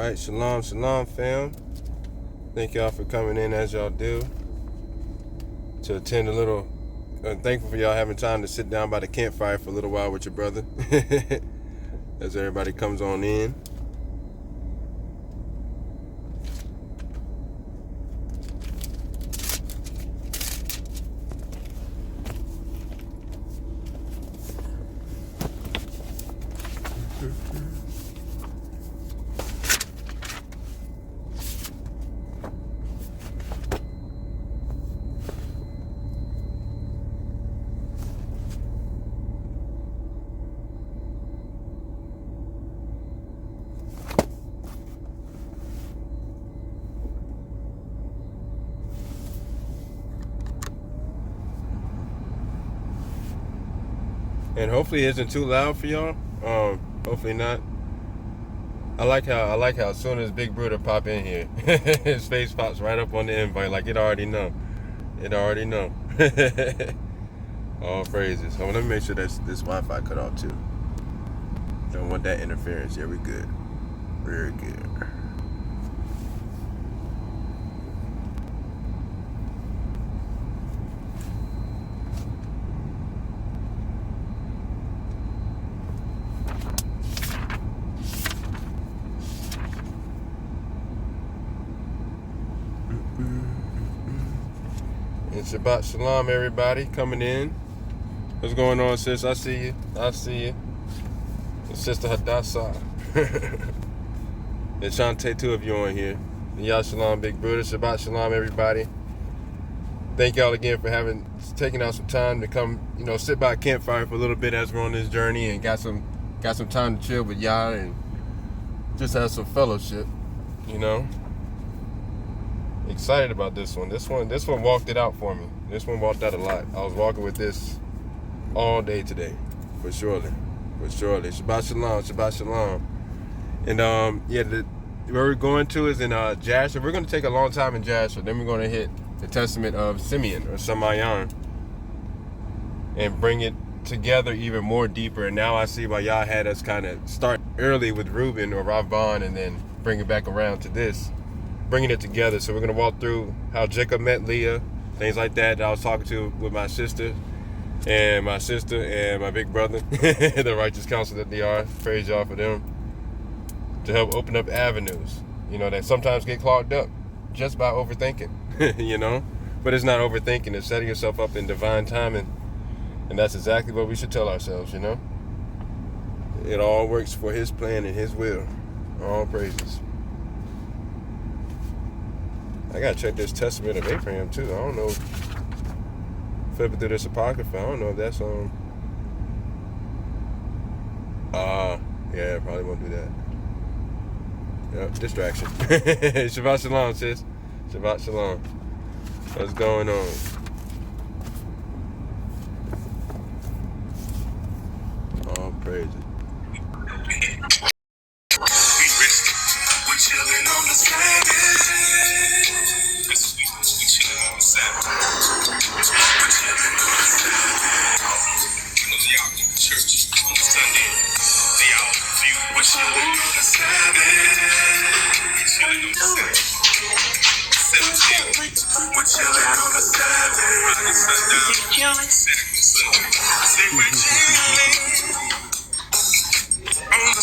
Alright, shalom, shalom, fam. Thank y'all for coming in as y'all do to attend a little. I'm thankful for y'all having time to sit down by the campfire for a little while with your brother as everybody comes on in. And hopefully it isn't too loud for y'all. Hopefully not. I like how as soon as Big Brother pop in here, his face pops right up on the invite like it already know. It already know. All praises. Oh, let me make sure this Wi-Fi cut off too. Don't want that interference. Yeah, we good. Very good. And Shabbat Shalom, everybody coming in. What's going on, sis? I see you. And Sister Hadassah. And Shantae, two of you on here. And Yah Shalom, Big Brother. Shabbat Shalom, everybody. Thank y'all again for taking out some time to come, sit by a campfire for a little bit as we're on this journey and got some time to chill with y'all and just have some fellowship, Excited about this one. This one walked it out for me. This one walked out a lot. I was walking with this all day today, for surely. Shabbat shalom. And where we're going to is in Jasher. We're going to take a long time in Jasher. Then we're going to hit the testament of Simeon or SAYMAN and bring it together even more deeper. And now I see why y'all had us kind of start early with Reuben or Ravban and then bring it back around to this. Bringing it together. So we're going to walk through how Jacob met Leah, things like that I was talking to with my sister and my big brother, the righteous counsel that they are. Praise y'all for them. To help open up avenues, that sometimes get clogged up just by overthinking, But it's not overthinking, it's setting yourself up in divine timing. And that's exactly what we should tell ourselves, It all works for his plan and his will. All praises. I gotta check this Testament of Abraham too. I don't know. Flipping through this Apocrypha, I don't know if that's on. Yeah, probably won't do that. Yep, distraction. Shabbat shalom, sis. Shabbat shalom. What's going on? All praises. We're chilling on the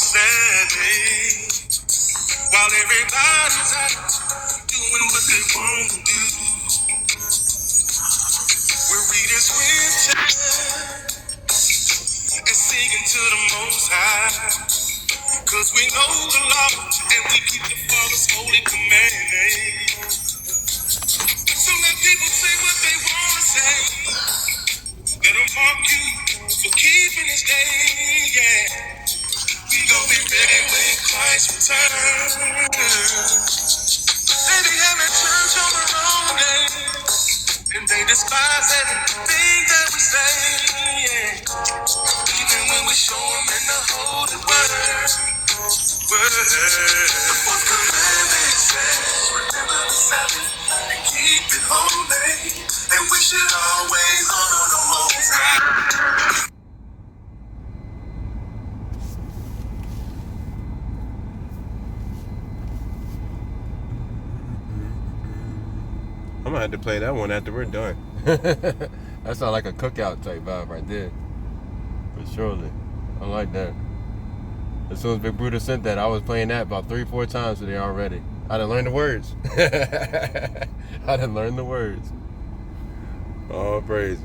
Saturday, while everybody's out doing what they want to do. We're reading scripture and singing to the Most High, 'cause we know the law and we keep the Father's holy commandments. So let people say what they want to say. Let them mock you for keeping His day, yeah. We gon' be ready when Christ returns. They be having church on the wrong day, and they despise everything that we say, yeah. Even when we show them in the holy word. The fourth commandment says, remember the Sabbath and keep it holy, and we should always honor the Most High. I'm gonna have to play that one after we're done. That sounds like a cookout type vibe right there. For surely. I like that. As soon as Big Bruder sent that, I was playing that about 3-4 times today already. I done learned the words. I done learned the words. Oh, praise.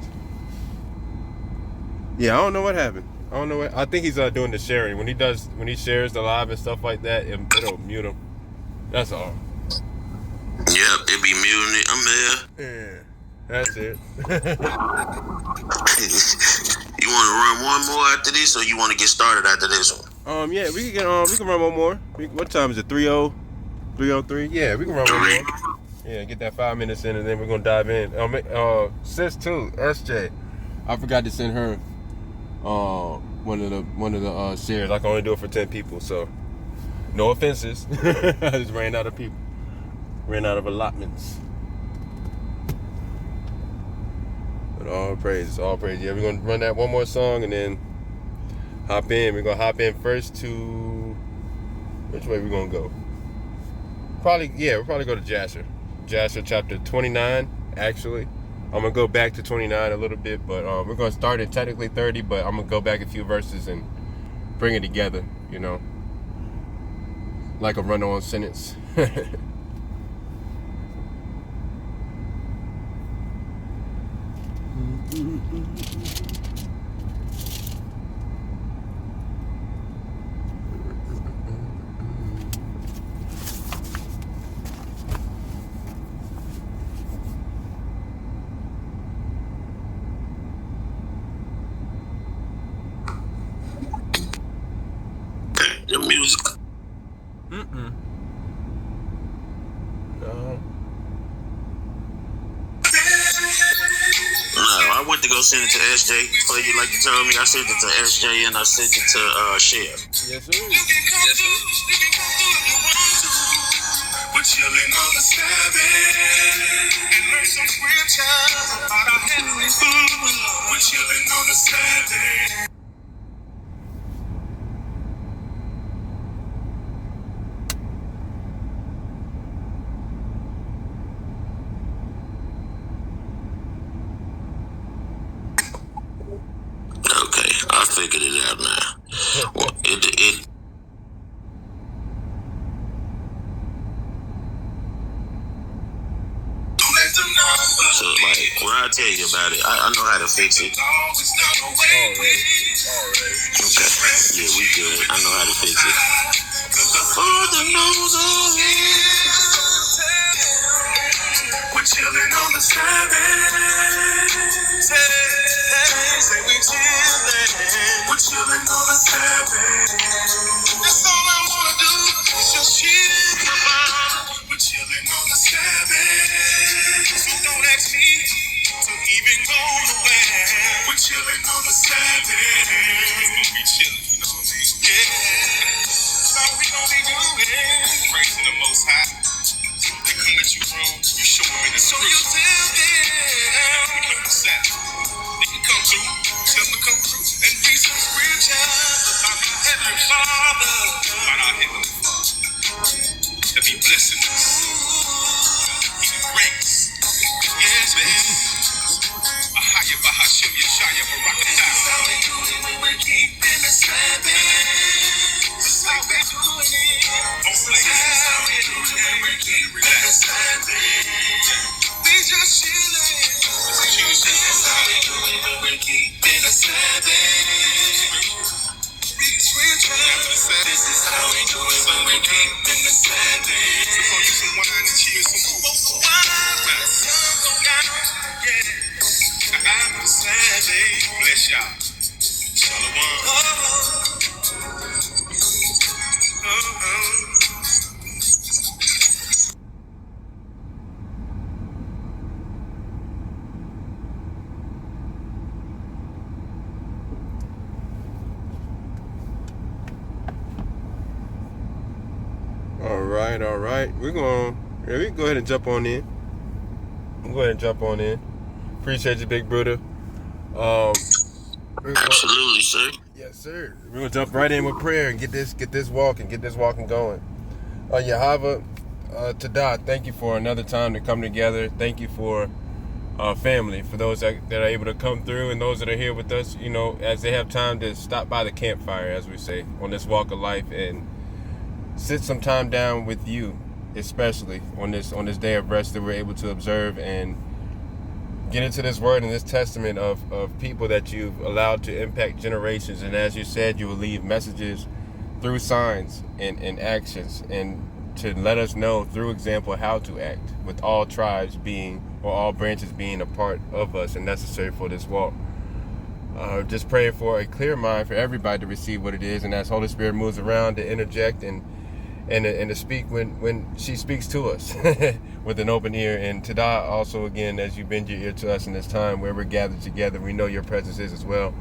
Yeah, I don't know what happened. I think he's doing the sharing. When he shares the live and stuff like that, it'll mute him. That's all. Yep, it be muting it. I'm there. Yeah, that's it. You want to run one more after this, or you want to get started after this one? Yeah, we can run one more. What time is it? 3:03? Yeah, we can run one more. Yeah, get that 5 minutes in, and then we're gonna dive in. Sis too, SJ. I forgot to send her one of the shares. I can only do it for 10 people, so no offenses. I just ran out of people. Ran out of allotments. But all praise. Yeah, we're gonna run that one more song and then hop in. We're gonna hop in first to which way we gonna go? We'll probably go to Jasher. Jasher chapter 29, actually. I'm gonna go back to 29 a little bit, but we're gonna start at technically 30, but I'm gonna go back a few verses and bring it together, you know. Like a run-on sentence. The music. No, I went to go send it to SJ. Or you like you told me, I sent it to SJ and I sent it to Share. Yes, sir. We're chilling on the Sabbath and learn some scripture about our Heavenly Father. We're chilling on the Sabbath. Okay, I figured it out now. Well, it so like when I tell you about it, I know how to fix it. Okay, yeah, we good. I know how to fix it. Father knows all this. We're chilling on the Sabbath. Say we chilling. We're chilling on the Sabbath. That's all I wanna do is just chill, my Father. We're chilling on the Sabbath. So don't ask me to even go nowhere. We're chilling on the Sabbath. We're gonna be chilling, you know what I mean? Yeah. So we gonna be doing praising the Most High. They come at you wrong, you show them in the so you tell them we keep the Sabbath. They can come through, tell them to come through and read some scriptures about our Heavenly Father. About our Heavenly Father. To be blessing us. He grace. Yes, man. Ahaya Bahashim Yeshaya Barakatah. This is how we do it when we're keeping the Sabbath. This is how we do it. This is how we do it when we're keeping the Sabbath. We just chilling. This is how we do it when we're keeping the Sabbath. This is how we do it when we're keeping the Sabbath. So pour you some wine and chill some more. Some wine when the sun go down. Yeah. After the Sabbath. Bless y'all. Shalom. All right. We can go ahead and jump on in. Appreciate you, Big Bruder. Absolutely, sir. Yes, sir. We're gonna jump right in with prayer and get this walking going. Yahweh, Tada, thank you for another time to come together. Thank you for family, for those that are able to come through and those that are here with us, as they have time to stop by the campfire, as we say, on this walk of life and sit some time down with you, especially on this day of rest that we're able to observe and get into this word and this testament of people that you've allowed to impact generations. And as you said, you will leave messages through signs and actions, and to let us know through example how to act, with all tribes being, or all branches being a part of us and necessary for this walk. Just praying for a clear mind for everybody to receive what it is, and as Holy Spirit moves around, to interject and to speak when she speaks to us with an open ear. And Tada, also again, as you bend your ear to us in this time where we're gathered together, we know your presence is as well.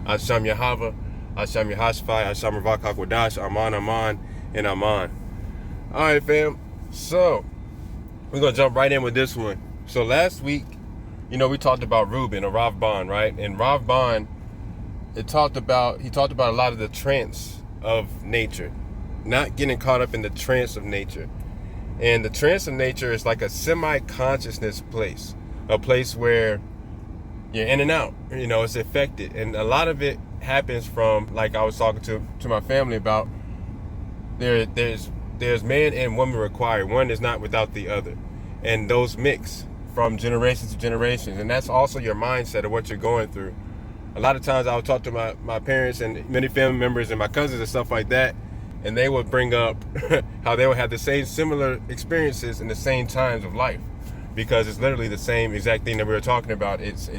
Asham Yahava, Asham Yahashfai, Asham Ravak Hakwadash, Aman, Aman, and Aman. All right, fam. So we're gonna jump right in with this one. So last week, we talked about Reuben, or Rav Ban, right? And Rav Ban, he talked about a lot of the trance of nature, not getting caught up in the trance of nature. And the trance of nature is like a semi-consciousness place, a place where you're in and out. It's affected, and a lot of it happens from, like I was talking to my family about. There's man and woman required. One is not without the other. And those mix from generations to generations. And that's also your mindset of what you're going through. A lot of times I would talk to my parents and many family members and my cousins and stuff like that, and they would bring up how they would have the same similar experiences in the same times of life, because it's literally the same exact thing that we were talking about. It's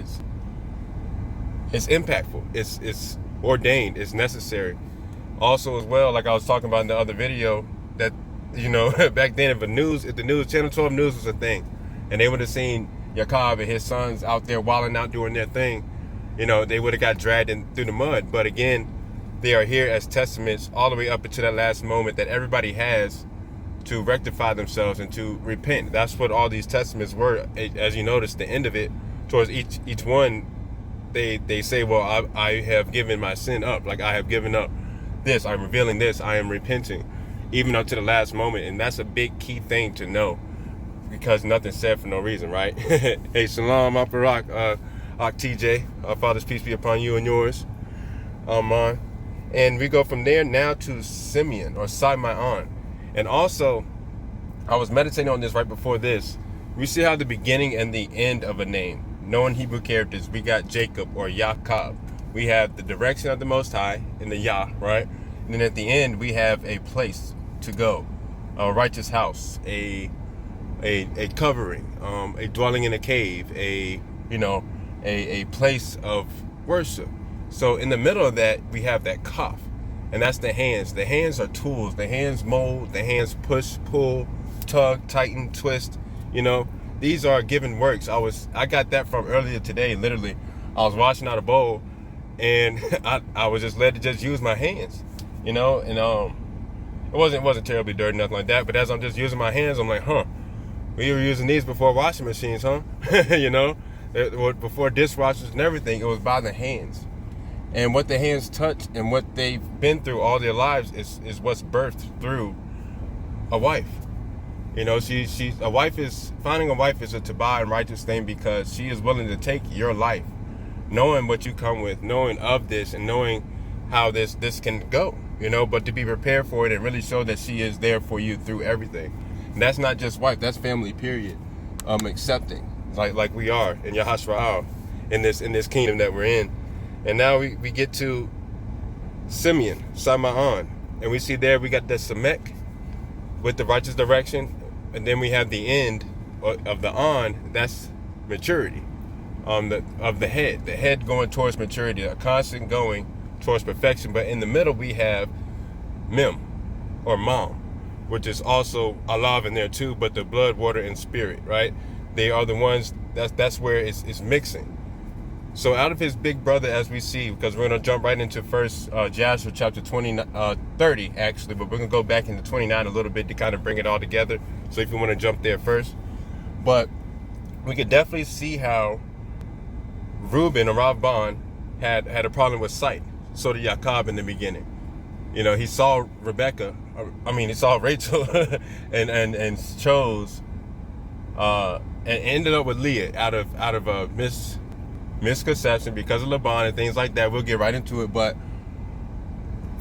impactful. It's ordained. It's necessary. Also, as well, like I was talking about in the other video, that back then, if the news Channel 12 News was a thing, and they would have seen Yaakov and his sons out there wilding out doing their thing, they would have got dragged through the mud. But again, they are here as testaments all the way up into that last moment that everybody has to rectify themselves and to repent. That's what all these testaments were. As you notice, the end of it, towards each one, they say, well, I have given my sin up. Like, I have given up this, I'm revealing this, I am repenting, even up to the last moment. And that's a big key thing to know, because nothing's said for no reason, right? Hey, shalom, Aparak, TJ, our Father's peace be upon you and yours. And we go from there now to Simeon, or SAYMAN. And also, I was meditating on this right before this. We see how the beginning and the end of a name, knowing Hebrew characters, we got Jacob, or Yaakov. We have the direction of the Most High in the Yah, right? And then at the end, we have a place to go, a righteous house, a covering, a dwelling in a cave, a place of worship. So in the middle of that, we have that kaf, and that's the hands. The hands are tools. The hands mold. The hands push, pull, tug, tighten, twist. These are given works. I got that from earlier today. Literally, I was washing out a bowl, and I was just led to just use my hands, and it wasn't terribly dirty, nothing like that. But as I'm just using my hands, I'm like, we were using these before washing machines, before dishwashers and everything. It was by the hands, and what the hands touch and what they've been through all their lives is what's birthed through a wife. Finding a wife is a tabah and righteous thing, because she is willing to take your life, knowing what you come with, knowing of this, and knowing how this can go, but to be prepared for it and really show that she is there for you through everything. And that's not just wife, that's family, period. Accepting, like we are in Yahashua in this kingdom that we're in. And now we get to Simeon, SAYMAN, and we see there we got the Samek with the righteous direction, and then we have the end of the on, that's maturity. Of the head going towards maturity, a constant going towards perfection. But in the middle we have Mem, or Mom, which is also Allah in there too, but the blood, water, and spirit, right? They are the ones, that's where it's mixing. So out of his big brother, as we see, because we're going to jump right into first Joshua chapter 30 actually, but we're going to go back into 29 a little bit to kind of bring it all together. So if you want to jump there first, but we could definitely see how Reuben, or Rav Ban, had a problem with sight. So did Yaakov in the beginning. You know, he saw Rebecca. He saw Rachel, and chose, and ended up with Leah out of a misconception because of Laban and things like that. We'll get right into it, but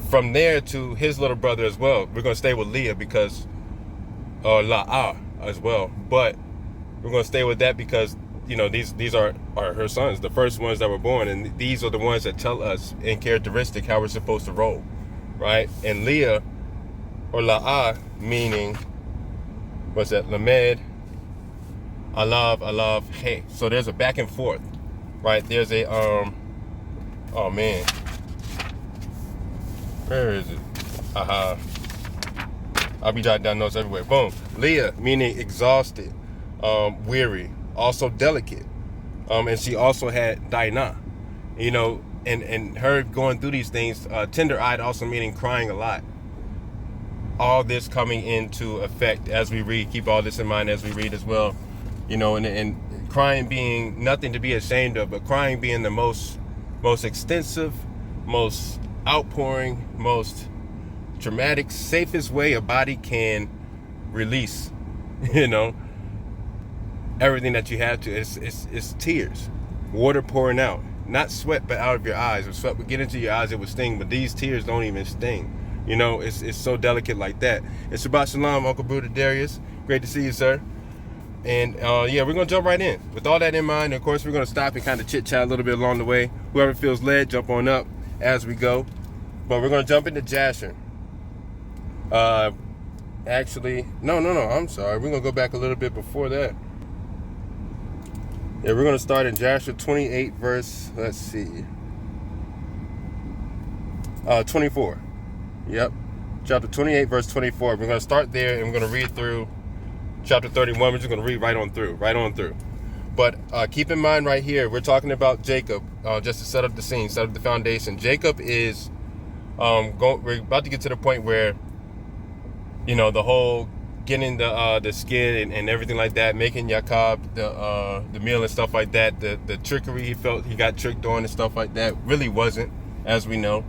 from there to his little brother as well. We're gonna stay with Leah because, La'ah as well, but we're gonna stay with that because, you know, these are her sons, the first ones that were born, and these are the ones that tell us in characteristic how we're supposed to roll, right? And Leah, or La'ah, meaning, what's that? Lamed, Alav, Hey. So there's a back and forth, right? There's a oh man, where is it? Aha. I'll be jotting down notes everywhere. Boom. Leah, meaning exhausted, weary, also delicate. And she also had Dinah, you know, and her going through these things, tender-eyed also meaning crying a lot. All this coming into effect as we read. Keep all this in mind as we read as well. You know, and crying being nothing to be ashamed of, but crying being the most extensive, most outpouring, most dramatic, safest way a body can release, you know, everything that you have to. It's tears, water pouring out, not sweat, but out of your eyes. If sweat would get into your eyes, it would sting, but these tears don't even sting. You know, it's so delicate like that. It's Shabbat Shalom, Uncle Bruder Darius. Great to see you, sir. And yeah, we're gonna jump right in. With all that in mind, of course, we're gonna stop and kind of chit chat a little bit along the way. Whoever feels led, jump on up as we go. But we're gonna jump into Jasher. Actually, no, I'm sorry. We're gonna go back a little bit before that. Yeah, we're gonna start in Jasher 28, verse, let's see, 24. Yep, chapter 28, verse 24. We're gonna start there, and we're gonna read through chapter 31. We're just gonna read right on through. But keep in mind right here, we're talking about Jacob, just to set up the scene, set up the foundation. Jacob is we're about to get to the point where, you know, the whole getting the skin and everything like that, making Yaakov the meal and stuff like that, the trickery he felt he got tricked on and stuff like that really wasn't, as we know.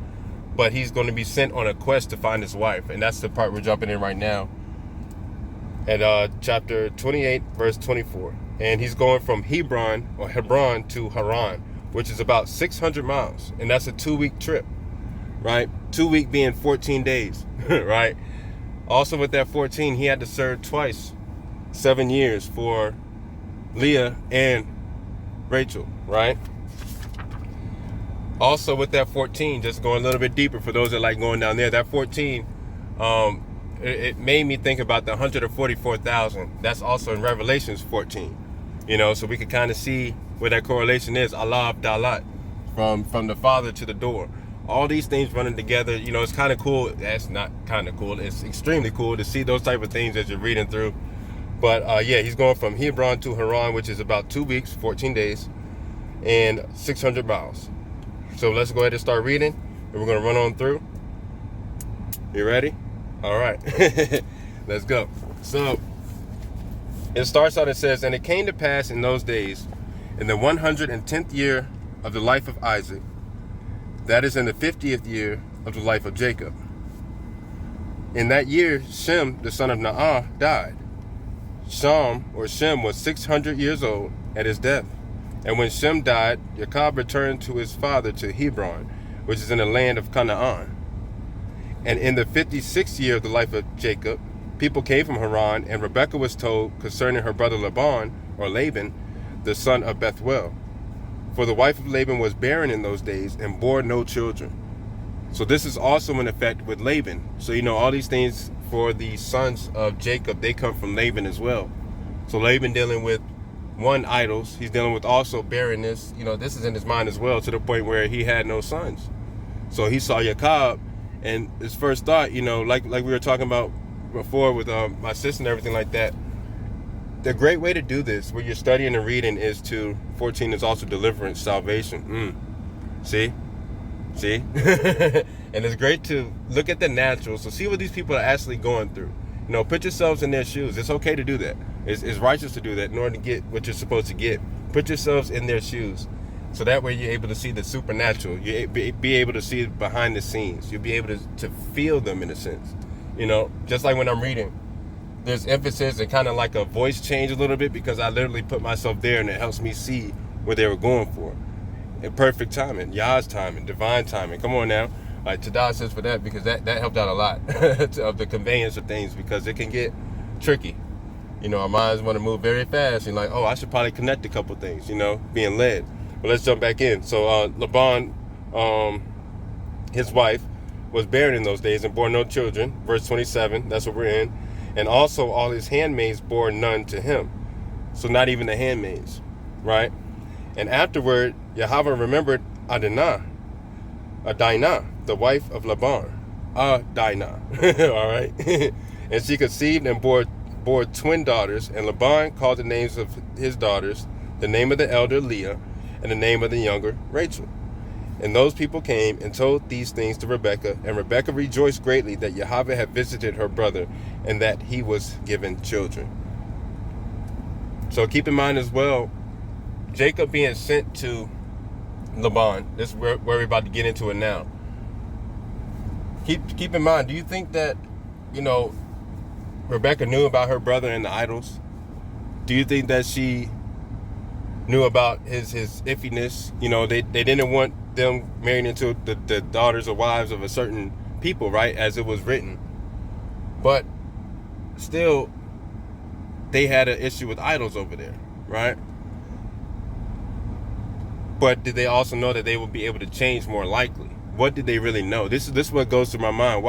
But he's going to be sent on a quest to find his wife, and that's the part we're jumping in right now. At chapter 28, verse 24. And he's going from Hebron to Haran, which is about 600 miles. And that's a 2-week trip, right? 2 week being 14 days, right? Also with that 14, he had to serve twice 7 years for Leah and Rachel, right? Also with that 14, just going a little bit deeper for those that like going down there, that 14, it made me think about the 144,000. That's also in Revelations 14, you know, so we could kind of see where that correlation is. Allah Dalat, from the father to the door. All these things running together, you know, it's kind of cool. That's not kind of cool. It's extremely cool to see those type of things as you're reading through. But yeah, he's going from Hebron to Haran, which is about 2 weeks, 14 days, and 600 miles. So let's go ahead and start reading, and we're going to run on through. You ready? All right. Let's go. So it starts out, it says, and it came to pass in those days, in the 110th year of the life of Isaac, that is in the 50th year of the life of Jacob. In that year, Shem, the son of Naah, died. Shem was 600 years old at his death. And when Shem died, Jacob returned to his father to Hebron, which is in the land of Canaan. And in the 56th year of the life of Jacob, people came from Haran, and Rebekah was told concerning her brother Laban, or Laban, the son of Bethuel. For the wife of Laban was barren in those days and bore no children. So this is also in effect with Laban. So, you know, all these things for the sons of Jacob, they come from Laban as well. So Laban dealing with one, idols. He's dealing with also barrenness. You know, this is in his mind as well, to the point where he had no sons. So he saw Jacob, and his first thought, you know, like we were talking about before with my sister and everything like that, the great way to do this when you're studying and reading is to, 14 is also deliverance, salvation. See? And it's great to look at the natural, so see what these people are actually going through. You know, put yourselves in their shoes. It's okay to do that. It's righteous to do that in order to get what you're supposed to get. Put yourselves in their shoes. So that way you're able to see the supernatural. You'll be able to see behind the scenes. You'll be able to feel them in a sense. You know, just like when I'm reading, there's emphasis and kind of like a voice change a little bit because I literally put myself there and it helps me see what they were going for. In perfect timing, Yah's timing, divine timing. Come on now. All right, Tada says for that because that helped out a lot of the conveyance of things because it can get tricky. You know, our minds want to move very fast and like, oh, I should probably connect a couple things, you know, being led. But let's jump back in. So Laban, his wife, was barren in those days and bore no children. Verse 27, that's what we're in. And also all his handmaids bore none to him. So not even the handmaids, right? And afterward, Yahweh remembered Adinah, the wife of Laban. Adinah, all right? And she conceived and bore twin daughters. And Laban called the names of his daughters, the name of the elder Leah, and the name of the younger Rachel. And those people came and told these things to Rebekah, and Rebekah rejoiced greatly that Yahweh had visited her brother and that he was given children. So keep in mind as well, Jacob being sent to Laban, this is where we're about to get into it now. Keep in mind, do you think that, you know, Rebekah knew about her brother and the idols? Do you think that she knew about his iffiness? You know, they didn't want them marrying into the daughters or wives of a certain people, right? As it was written. But still, they had an issue with idols over there, right? But did they also know that they would be able to change more likely? What did they really know? This is what goes through my mind.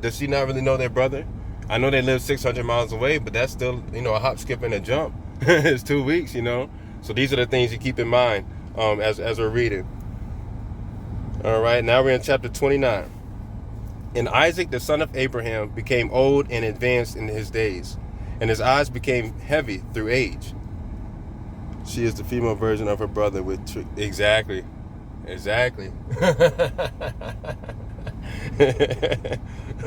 Does she not really know their brother? I know they live 600 miles away, but that's still, you know, a hop, skip, and a jump. It's 2 weeks, you know? So these are the things you keep in mind as we're reading. All right, now we're in chapter 29. And Isaac, the son of Abraham, became old and advanced in his days, and his eyes became heavy through age. She is the female version of her brother with exactly.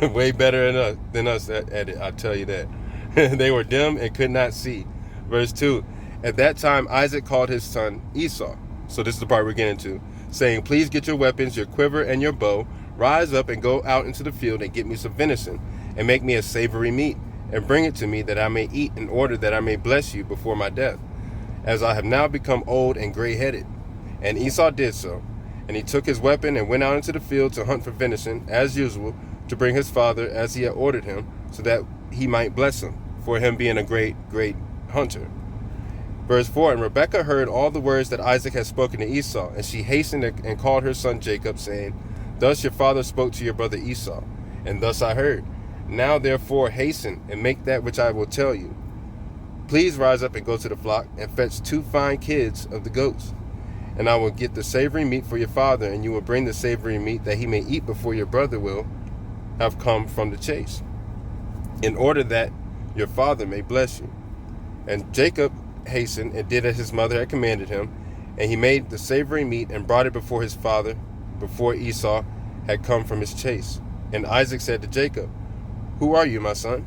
Way better than us at it, I'll tell you that. They were dim and could not see. Verse 2. At that time Isaac called his son Esau. So this is the part we're getting to, saying, please get your weapons, your quiver, and your bow. Rise up and go out into the field and get me some venison, and make me a savory meat, and bring it to me that I may eat, in order that I may bless you before my death, as I have now become old and gray-headed. And Esau did so. And he took his weapon and went out into the field to hunt for venison, as usual, to bring his father as he had ordered him, so that he might bless him, for him being a great, great hunter. Verse 4, and Rebekah heard all the words that Isaac had spoken to Esau, and she hastened and called her son Jacob, saying, thus your father spoke to your brother Esau, and thus I heard. Now therefore hasten, and make that which I will tell you. Please rise up and go to the flock, and fetch 2 fine kids of the goats. And I will get the savory meat for your father, and you will bring the savory meat that he may eat before your brother will have come from the chase, in order that your father may bless you. And Jacob hastened and did as his mother had commanded him, and he made the savory meat and brought it before his father, before Esau had come from his chase. And Isaac said to Jacob, who are you, my son?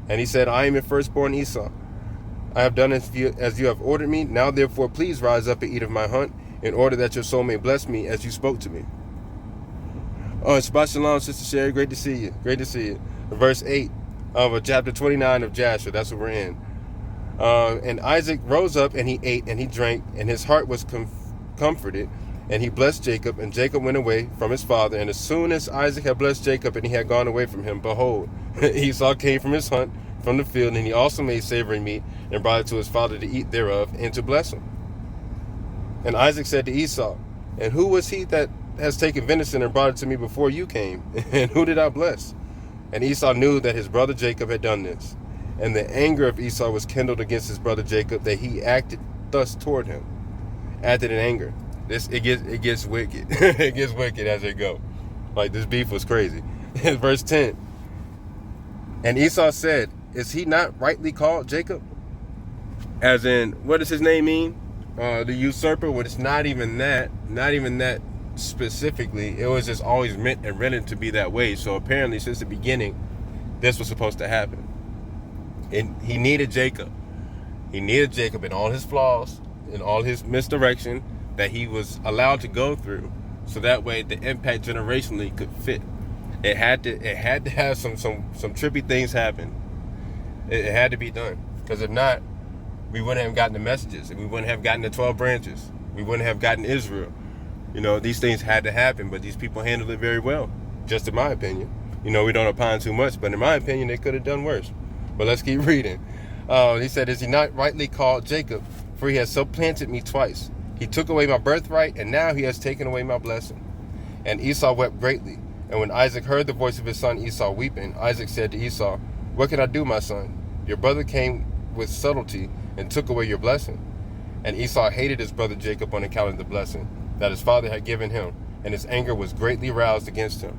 And he said, I am your firstborn Esau. I have done as you have ordered me. Now therefore please rise up and eat of my hunt, in order that your soul may bless me as you spoke to me. Oh, Shabbat Shalom, Sister Sherry. Great to see you. Great to see you. Verse 8 of chapter 29 of Jasher. That's what we're in. And Isaac rose up and he ate and he drank, and his heart was comforted, and he blessed Jacob, and Jacob went away from his father. And as soon as Isaac had blessed Jacob and he had gone away from him, behold, Esau came from his hunt from the field, and he also made savory meat and brought it to his father to eat thereof and to bless him. And Isaac said to Esau, and who was he that has taken venison and brought it to me before you came? And who did I bless? And Esau knew that his brother Jacob had done this. And the anger of Esau was kindled against his brother Jacob, that he acted thus toward him. Acted in anger. It gets wicked. It gets wicked as they go. Like, this beef was crazy. Verse 10. And Esau said, is he not rightly called Jacob? As in, what does his name mean? The usurper. Well, it's not even that specifically. It was just always meant and written to be that way. So apparently since the beginning, this was supposed to happen. And he needed Jacob. He needed Jacob in all his flaws, in all his misdirection, that he was allowed to go through, so that way the impact generationally could fit. It had to have some trippy things happen. It had to be done, because if not, we wouldn't have gotten the messages, and we wouldn't have gotten the 12 branches. We wouldn't have gotten Israel. You know, these things had to happen, but these people handled it very well, just in my opinion. You know, we don't opine too much, but in my opinion, they could have done worse. But let's keep reading. He said, "Is he not rightly called Jacob? For he has supplanted me twice. He took away my birthright, and now he has taken away my blessing." And Esau wept greatly. And when Isaac heard the voice of his son Esau weeping, Isaac said to Esau, "What can I do, my son? Your brother came with subtlety and took away your blessing." And Esau hated his brother Jacob on account of the blessing that his father had given him, and his anger was greatly roused against him.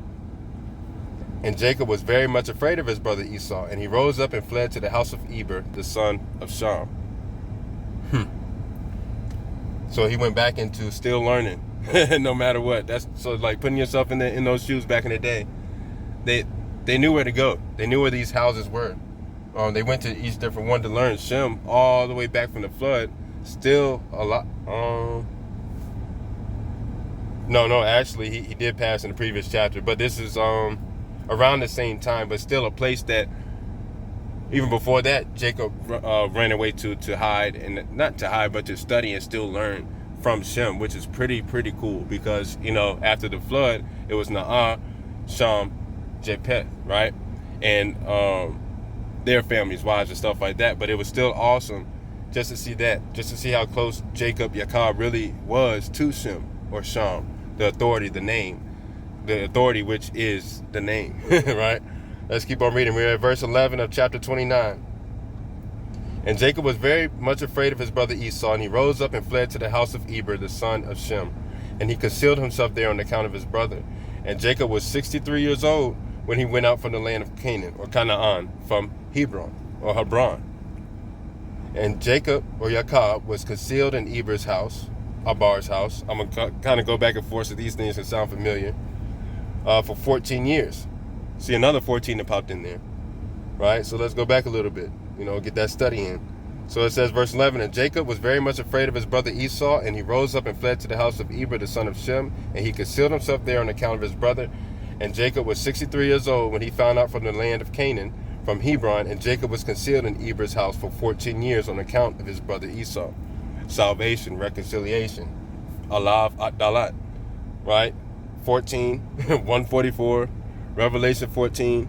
And Jacob was very much afraid of his brother Esau, and he rose up and fled to the house of Eber, the son of Sham. So he went back into still learning, no matter what. That's so like putting yourself in those shoes back in the day. They knew where to go. They knew where these houses were. They went to each different one to learn. Shem, all the way back from the flood, still a lot. No, actually, he did pass in the previous chapter, but this is around the same time, but still a place that even before that, Jacob ran away to hide, and not to hide, but to study and still learn from Shem, which is pretty cool, because, you know, after the flood, it was Na'ah, Sham, Japheth, right? And their families, wives, and stuff like that. But it was still awesome just to see that, just to see how close Jacob, Yaakov, really was to Shem, or Sham, the authority, the name, the authority which is the name, right? Let's keep on reading. We're at verse 11 of chapter 29. "And Jacob was very much afraid of his brother Esau, and he rose up and fled to the house of Eber, the son of Shem. And he concealed himself there on account of his brother. And Jacob was 63 years old when he went out from the land of Canaan, or Canaan, from Hebron, or Hebron. And Jacob, or Yaakov, was concealed in Eber's house, Abar's house." I'm going to kind of go back and forth so these things can sound familiar. For 14 years. See, another 14 that popped in there, right? So let's go back a little bit, you know, get that study in. So it says, verse 11, "And Jacob was very much afraid of his brother Esau, and he rose up and fled to the house of Eber, the son of Shem, and he concealed himself there on account of his brother. And Jacob was 63 years old when he found out from the land of Canaan, from Hebron, and Jacob was concealed in Eber's house for 14 years on account of his brother Esau." Salvation, reconciliation, Alav Dalat, right? 14, 144, Revelation 14,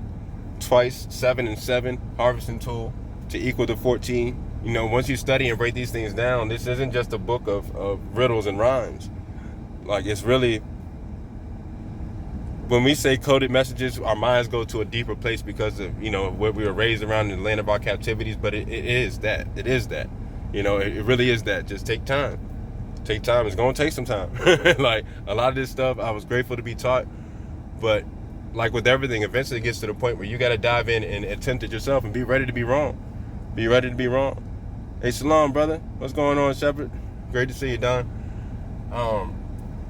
twice, 7 and 7, harvesting tool to equal to 14. You know, once you study and break these things down, this isn't just a book of riddles and rhymes. Like, it's really, when we say coded messages, our minds go to a deeper place because of, you know, what we were raised around in the land of our captivities. But it is that. It is that. You know, it really is that. Just take time. Take time. It's going to take some time. Like, a lot of this stuff, I was grateful to be taught. But like with everything, eventually it gets to the point where you got to dive in and attempt it yourself and be ready to be wrong. Be ready to be wrong. Hey, shalom, brother. What's going on, Shepherd? Great to see you, Don.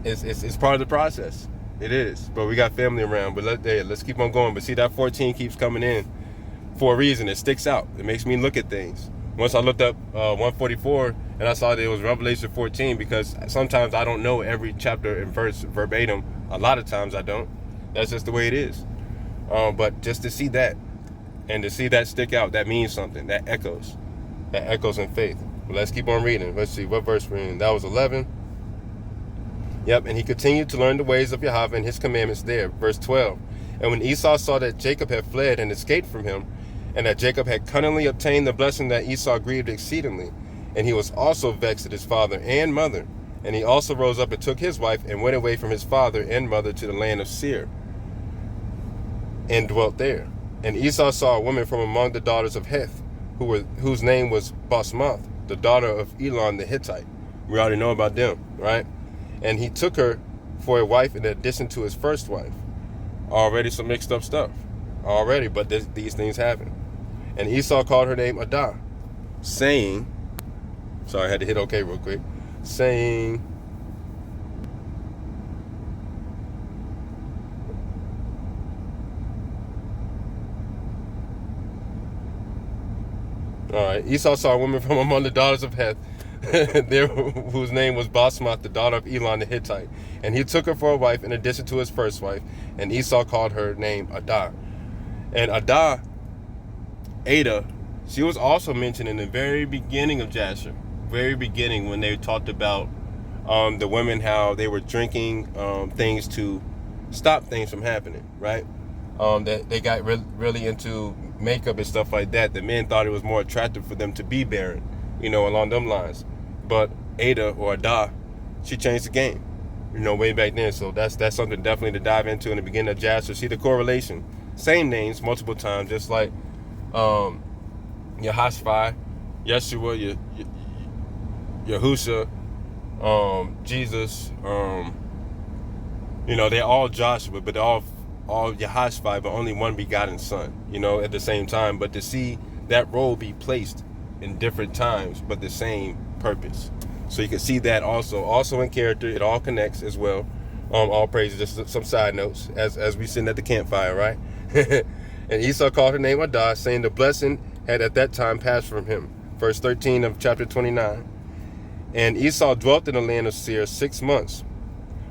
It's part of the process. It is. But we got family around. But let's keep on going. But see, that 14 keeps coming in for a reason. It sticks out. It makes me look at things. Once I looked up 144 and I saw that it was Revelation 14, because sometimes I don't know every chapter and verse verbatim. A lot of times I don't. That's just the way it is. But just to see that, and to see that stick out, that means something. That echoes in faith. But let's keep on reading. Let's see what verse we're in. That was 11. Yep, and he continued to learn the ways of Yahweh and his commandments there. Verse 12. "And when Esau saw that Jacob had fled and escaped from him, and that Jacob had cunningly obtained the blessing, that Esau grieved exceedingly, and he was also vexed at his father and mother. And he also rose up and took his wife and went away from his father and mother to the land of Seir, and dwelt there. And Esau saw a woman from among the daughters of Heth, whose name was Basmath, the daughter of Elon the Hittite." We already know about them, right? "And he took her for a wife in addition to his first wife." Already some mixed up stuff. Already, but these things happen. "And Esau called her name Adah, saying," sorry, I had to hit OK real quick, saying, all right, "Esau saw a woman from among the daughters of Heth, there, whose name was Basmath, the daughter of Elon the Hittite. And he took her for a wife in addition to his first wife, and Esau called her name Adah. And Ada, she was also mentioned in the very beginning of Jasher, very beginning, when they talked about the women, how they were drinking things to stop things from happening, right? That they got really into makeup and stuff like that. The men thought it was more attractive for them to be barren, along them lines. But Ada, or Adah, she changed the game, way back then. So that's something definitely to dive into in the beginning of Jasher. See the correlation. Same names multiple times, just like Yehoshaphat, Yeshua, Yahusha, Jesus, they're all Joshua, but they're all Yehoshaphat, but only one begotten son, at the same time. But to see that role be placed in different times, but the same purpose. So you can see that also in character, it all connects as well. All praises, just some side notes as we sitting at the campfire, right? And Esau called her name Adah, saying the blessing had at that time passed from him. Verse 13 of chapter 29. And Esau dwelt in the land of Seir 6 months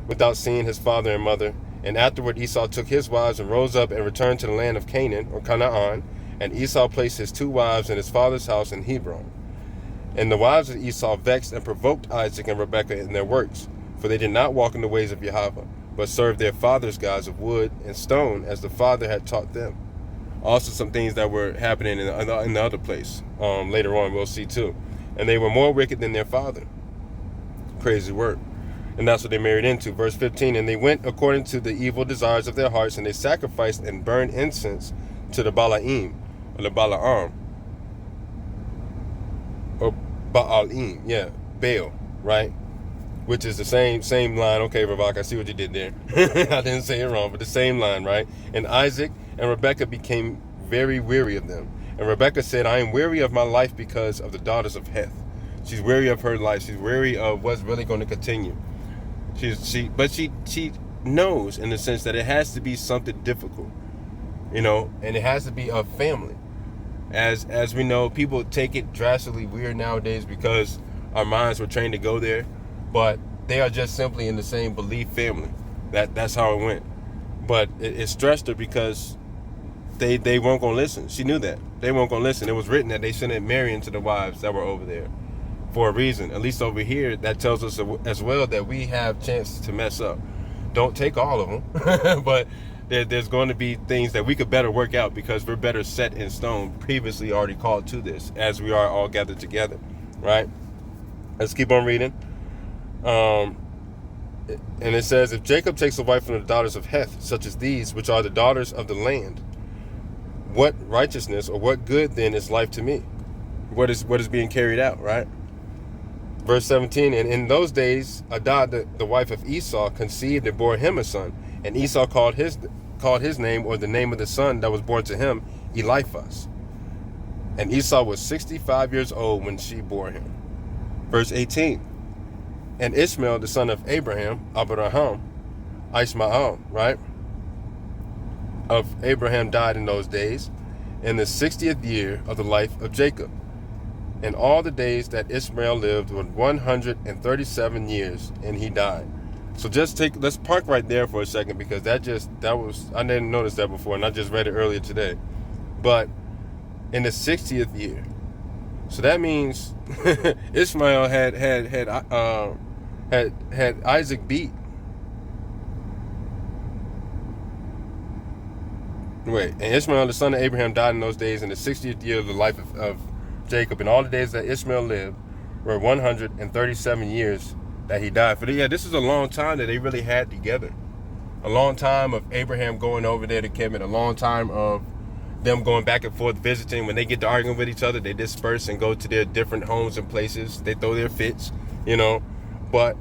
without seeing his father and mother. And afterward Esau took his wives and rose up and returned to the land of Canaan, or Canaan. And Esau placed his 2 wives in his father's house in Hebron. And the wives of Esau vexed and provoked Isaac and Rebekah in their works, for they did not walk in the ways of Yahweh, but served their father's gods of wood and stone, as the father had taught them. Also some things that were happening in the other place. Later on we'll see too. And they were more wicked than their father. Crazy word. And that's what they married into. Verse 15, and they went according to the evil desires of their hearts, and they sacrificed and burned incense to the Balaam, or the Balaam, or Baalim, Baal, right? Which is the same line. Okay, Ravak, I see what you did there. I didn't say it wrong, but the same line, right? And Isaac and Rebekah became very weary of them. And Rebekah said, I am weary of my life because of the daughters of Heth. She's weary of her life. She's weary of what's really going to continue. But she knows in the sense that it has to be something difficult, and it has to be a family. As we know, people take it drastically weird nowadays because our minds were trained to go there, but they are just simply in the same belief family. That's how it went. But it stressed her because they weren't going to listen. She knew that. They weren't going to listen. It was written that they shouldn't marry into the wives that were over there for a reason. At least over here, that tells us as well that we have chances to mess up. Don't take all of them, but there's going to be things that we could better work out because we're better set in stone, previously already called to this, as we are all gathered together, right? Let's keep on reading. And it says, if Jacob takes a wife from the daughters of Heth, such as these, which are the daughters of the land, what righteousness or what good then is life to me? What is being carried out, right? Verse 17, and in those days Adah, the wife of Esau, conceived and bore him a son. And Esau called his name, or the name of the son that was born to him, Eliphaz. And Esau was 65 years old when she bore him. Verse 18, and Ishmael, the son of Abraham, Ishmael, right, of Abraham died in those days, in the 60th year of the life of Jacob. And all the days that Ishmael lived were 137 years, and he died. So let's park right there for a second, because I didn't notice that before, and I just read it earlier today. But in the 60th year, so that means Ishmael had Isaac beat. Wait, and Ishmael, the son of Abraham, died in those days in the 60th year of the life of Jacob, and all the days that Ishmael lived were 137 years that he died. This is a long time that they really had together. A long time of Abraham going over there to Kemet, a long time of them going back and forth visiting. When they get to arguing with each other, they disperse and go to their different homes and places. They throw their fits, But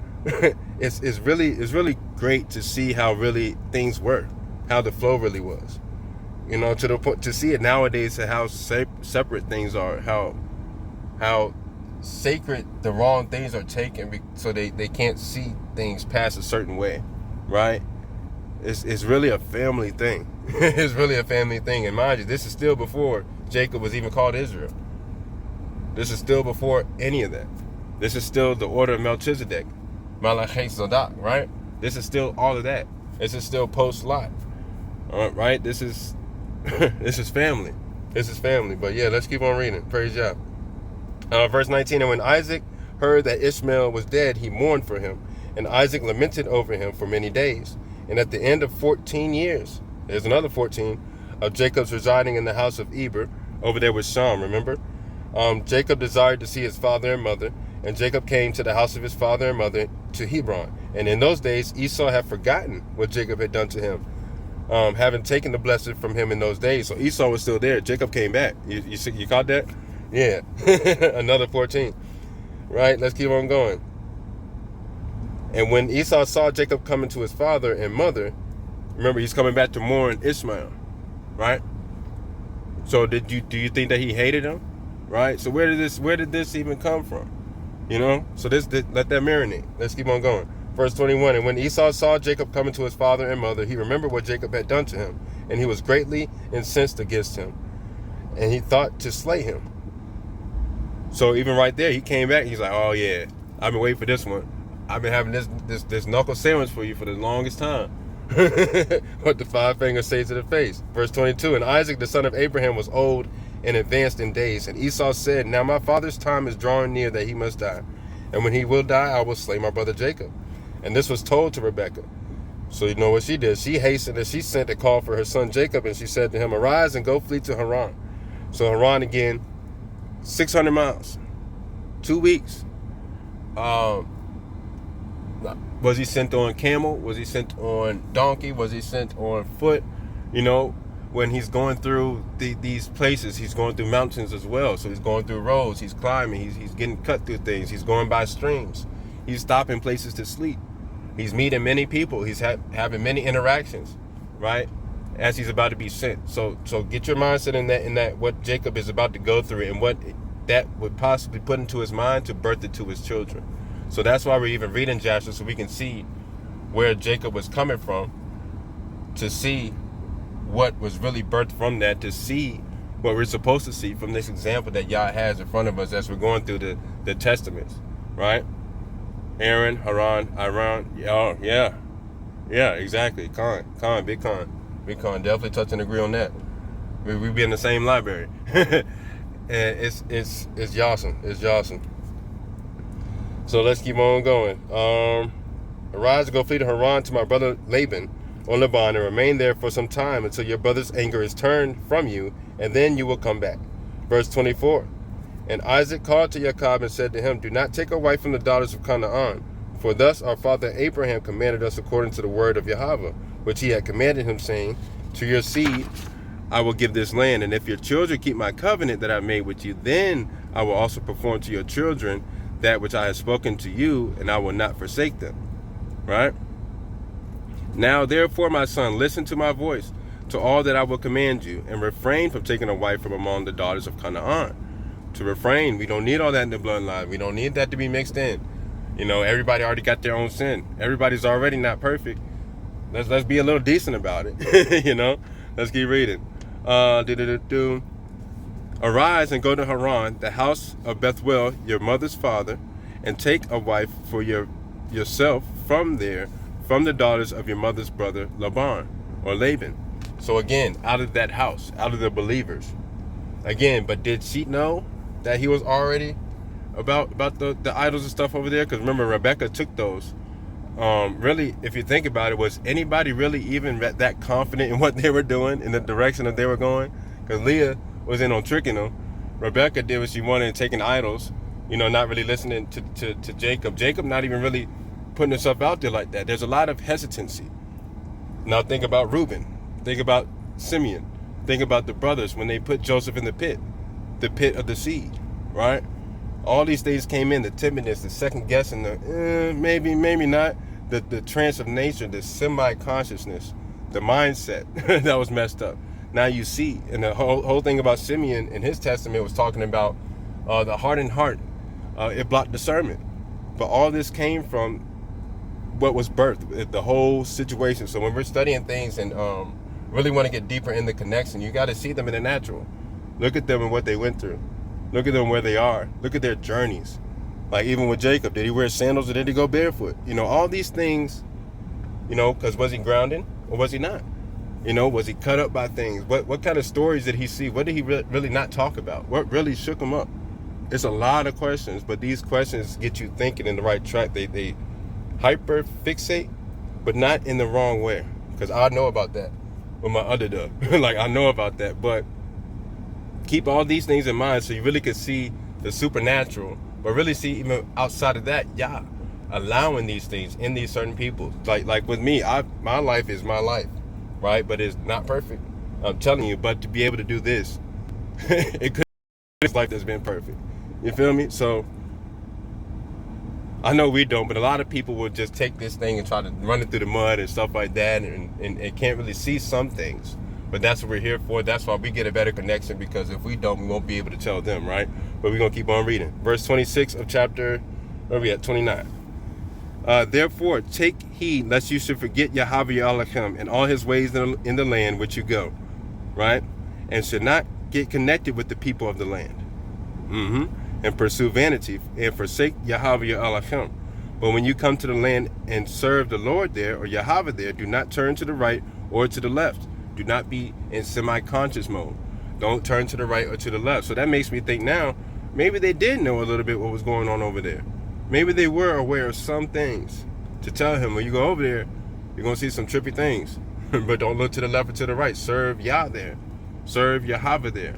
it's really great to see how really things were, how the flow really was. To the point to see it nowadays, and how separate things are, how sacred the wrong things are taken, so they can't see things past a certain way, right? It's really a family thing. It's really a family thing, and mind you, this is still before Jacob was even called Israel. This is still before any of that. This is still the order of Melchizedek. Malachai Zadok, right? This is still all of that. This is still post-Lot. Right? This is this is family. This is family. But yeah, let's keep on reading. Praise Yah. Verse 19, and when Isaac heard that Ishmael was dead, he mourned for him. And Isaac lamented over him for many days. And at the end of 14 years, there's another 14, of Jacob's residing in the house of Eber, over there with Sham, remember? Jacob desired to see his father and mother, and Jacob came to the house of his father and mother to Hebron. And in those days, Esau had forgotten what Jacob had done to him, having taken the blessing from him in those days. So Esau was still there. Jacob came back. You caught that? Yeah. Another 14. Right? Let's keep on going. And when Esau saw Jacob coming to his father and mother, remember, he's coming back to mourn Ishmael. Right? So do you think that he hated him? Right? So where did this even come from? You know? So let that marinate. Let's keep on going. Verse 21, and when Esau saw Jacob coming to his father and mother, he remembered what Jacob had done to him, and he was greatly incensed against him, and he thought to slay him. So even right there, he came back, he's like, oh yeah, I've been waiting for this one. I've been having this knuckle sandwich for you for the longest time. What the 5 fingers say to the face. Verse 22, and Isaac the son of Abraham was old and advanced in days, and Esau said, now my father's time is drawing near that he must die, and when he will die, I will slay my brother Jacob. And this was told to Rebekah. So you know what she did? She hastened and she sent a call for her son Jacob, and she said to him, arise and go flee to Haran. So Haran again, 600 miles, 2 weeks. Was he sent on camel? Was he sent on donkey? Was he sent on foot? You know, when he's going through these places, he's going through mountains as well. So he's going through roads, he's climbing, he's getting cut through things, he's going by streams, he's stopping places to sleep. He's meeting many people. He's having many interactions, right? As he's about to be sent. So get your mindset in that what Jacob is about to go through and what that would possibly put into his mind to birth it to his children. So that's why we're even reading Joshua, so we can see where Jacob was coming from, to see what was really birthed from that, to see what we're supposed to see from this example that Yah has in front of us as we're going through the testaments, right? Aaron, Haran, Iran. Oh, yeah, exactly. Big Khan, definitely touch and agree on that. We be in the same library. And it's Yawson. It's Yawson. So let's keep on going. Arise and go flee to Haran to my brother Laban on Laban, and remain there for some time until your brother's anger is turned from you, and then you will come back. Verse 24. And Isaac called to Jacob and said to him, do not take a wife from the daughters of Canaan, for thus our father Abraham commanded us according to the word of Yahweh, which he had commanded him, saying, to your seed I will give this land, and if your children keep my covenant that I made with you, then I will also perform to your children that which I have spoken to you, and I will not forsake them. Right? Now therefore, my son, listen to my voice, to all that I will command you, and refrain from taking a wife from among the daughters of Canaan. To refrain, we don't need all that in the bloodline. We don't need that to be mixed in. You know, everybody already got their own sin. Everybody's already not perfect. Let's be a little decent about it. You know, let's keep reading. Arise and go to Haran, the house of Bethuel, your mother's father, and take a wife for yourself from there, from the daughters of your mother's brother Laban or Laban. So again, out of that house, out of the believers. Again, but did she know that he was already about the idols and stuff over there? Because remember, Rebecca took those. Really, if you think about it, was anybody really even that confident in what they were doing, in the direction that they were going? Because Leah was in on tricking them. Rebecca did what she wanted, taking idols, you know, not really listening to Jacob. Jacob not even really putting himself out there like that. There's a lot of hesitancy. Now think about Reuben. Think about Simeon. Think about the brothers when they put Joseph in the pit of the seed, right? All these things came in, the timidness, the second guessing, the maybe not, the trance of nature, the semi-consciousness, the mindset that was messed up. Now you see, and the whole thing about Simeon in his testament was talking about the hardened heart. It blocked discernment. But all this came from what was birthed, the whole situation. So when we're studying things and really want to get deeper in the connection, you got to see them in the natural. Look at them and what they went through. Look at them where they are. Look at their journeys. Like even with Jacob, did he wear sandals or did he go barefoot? You know, all these things, you know, because was he grounded or was he not? You know, was he cut up by things? What kind of stories did he see? What did he really not talk about? What really shook him up? It's a lot of questions, but these questions get you thinking in the right track. They hyper fixate, but not in the wrong way. Because I know about that with my underdog. Like, I know about that. But keep all these things in mind so you really can see the supernatural, but really see even outside of that, yeah, allowing these things in these certain people. Like with me, my life is my life, right? But it's not perfect. I'm telling you, but to be able to do this, it could be life that's been perfect. You feel me? So I know we don't, but a lot of people will just take this thing and try to run it through the mud and stuff like that, and can't really see some things. But that's what we're here for. That's why we get a better connection, because if we don't, we won't be able to tell them, right? But we're going to keep on reading. Verse 26 of chapter, where are we at? 29. Therefore, take heed lest you should forget Yahweh your Elohim and all his ways in the land which you go, right? And should not get connected with the people of the land. And pursue vanity and forsake Yahweh your Elohim. But when you come to the land and serve the Lord there, or Yahweh there, do not turn to the right or to the left. Do not be in semi-conscious mode. Don't turn to the right or to the left. So that makes me think now, maybe they did know a little bit what was going on over there. Maybe they were aware of some things to tell him, when you go over there, you're going to see some trippy things. But don't look to the left or to the right. Serve Yah there. Serve Yahweh there.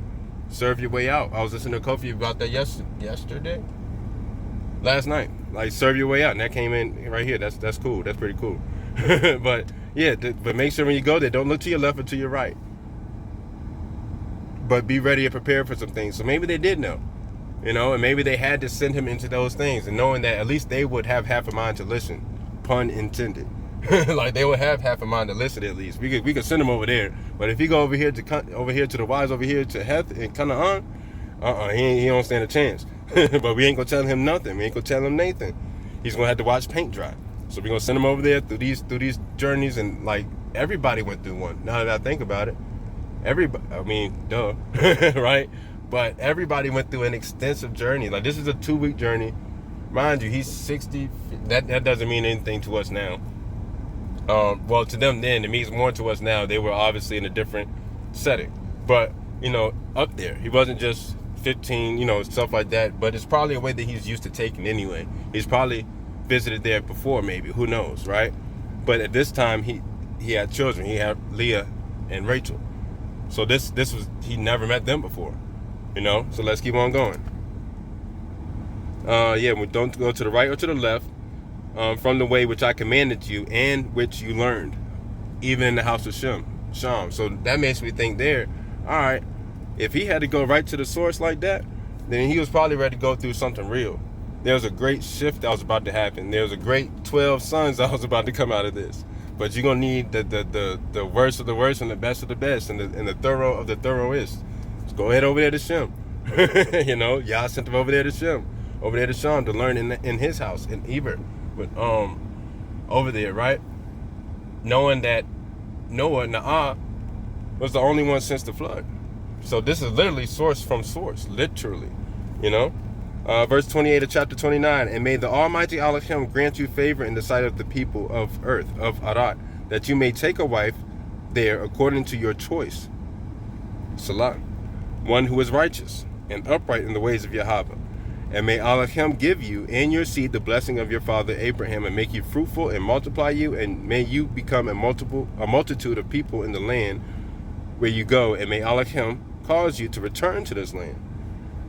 Serve your way out. I was listening to Kofi about that yesterday, last night. Like, serve your way out, and that came in right here. That's cool. That's pretty cool. But yeah, but make sure when you go there, don't look to your left or to your right. But be ready and prepared for some things. So maybe they did know, you know, and maybe they had to send him into those things, and knowing that at least they would have half a mind to listen, pun intended. Like, they would have half a mind to listen at least. We could send him over there, but if he go over here to the wise over here to Heth and Canaan, he don't stand a chance. But we ain't gonna tell him nothing. We ain't gonna tell him Nathan. He's gonna have to watch paint dry. So we're gonna send him over there through these journeys, and like everybody went through one. Now that I think about it, everybody. I mean, duh, right? But everybody went through an extensive journey. Like, this is a 2-week journey, mind you. He's 60. That doesn't mean anything to us now. Well, to them then, it means more to us now. They were obviously in a different setting, but you know, up there, he wasn't just 15, you know, stuff like that. But it's probably a way that he's used to taking anyway. He's probably visited there before, maybe, who knows, right? But at this time, he had children. He had Leah and Rachel. So this was, he never met them before, you know. So let's keep on going. Yeah, we don't go to the right or to the left. From the way which I commanded you and which you learned, even in the house of Sham. So that makes me think there, all right, if he had to go right to the source like that, then he was probably ready to go through something real. There was a great shift that was about to happen. There was a great 12 sons that was about to come out of this. But you're gonna need the worst of the worst and the best of the best and the thorough of the thoroughness. Just go ahead over there to Shem. You know, Yah sent him over there to Shem, over there to Sham to learn in his house in Eber. But over there, right? Knowing that Noah was the only one since the flood. So this is literally source from source, literally, you know. Verse 28 of chapter 29, and may the Almighty Elohim grant you favor in the sight of the people of earth, of Arad, that you may take a wife there according to your choice. Salah, one who is righteous and upright in the ways of Yahweh. And may Elohim give you and your seed the blessing of your father Abraham, and make you fruitful and multiply you, and may you become a multitude of people in the land where you go, and may Elohim cause you to return to this land,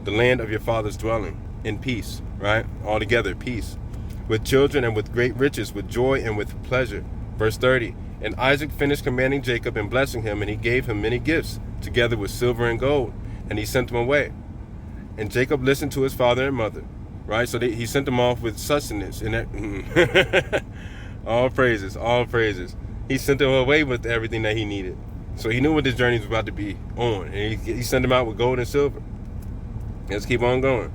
the land of your father's dwelling, in peace, right? Altogether, peace, with children and with great riches, with joy and with pleasure. Verse 30, and Isaac finished commanding Jacob and blessing him, and he gave him many gifts, together with silver and gold, and he sent him away. And Jacob listened to his father and mother, right? So he sent them off with sustenance. And that, all praises, all praises. He sent them away with everything that he needed. So he knew what this journey was about to be on. And he sent them out with gold and silver. Let's keep on going.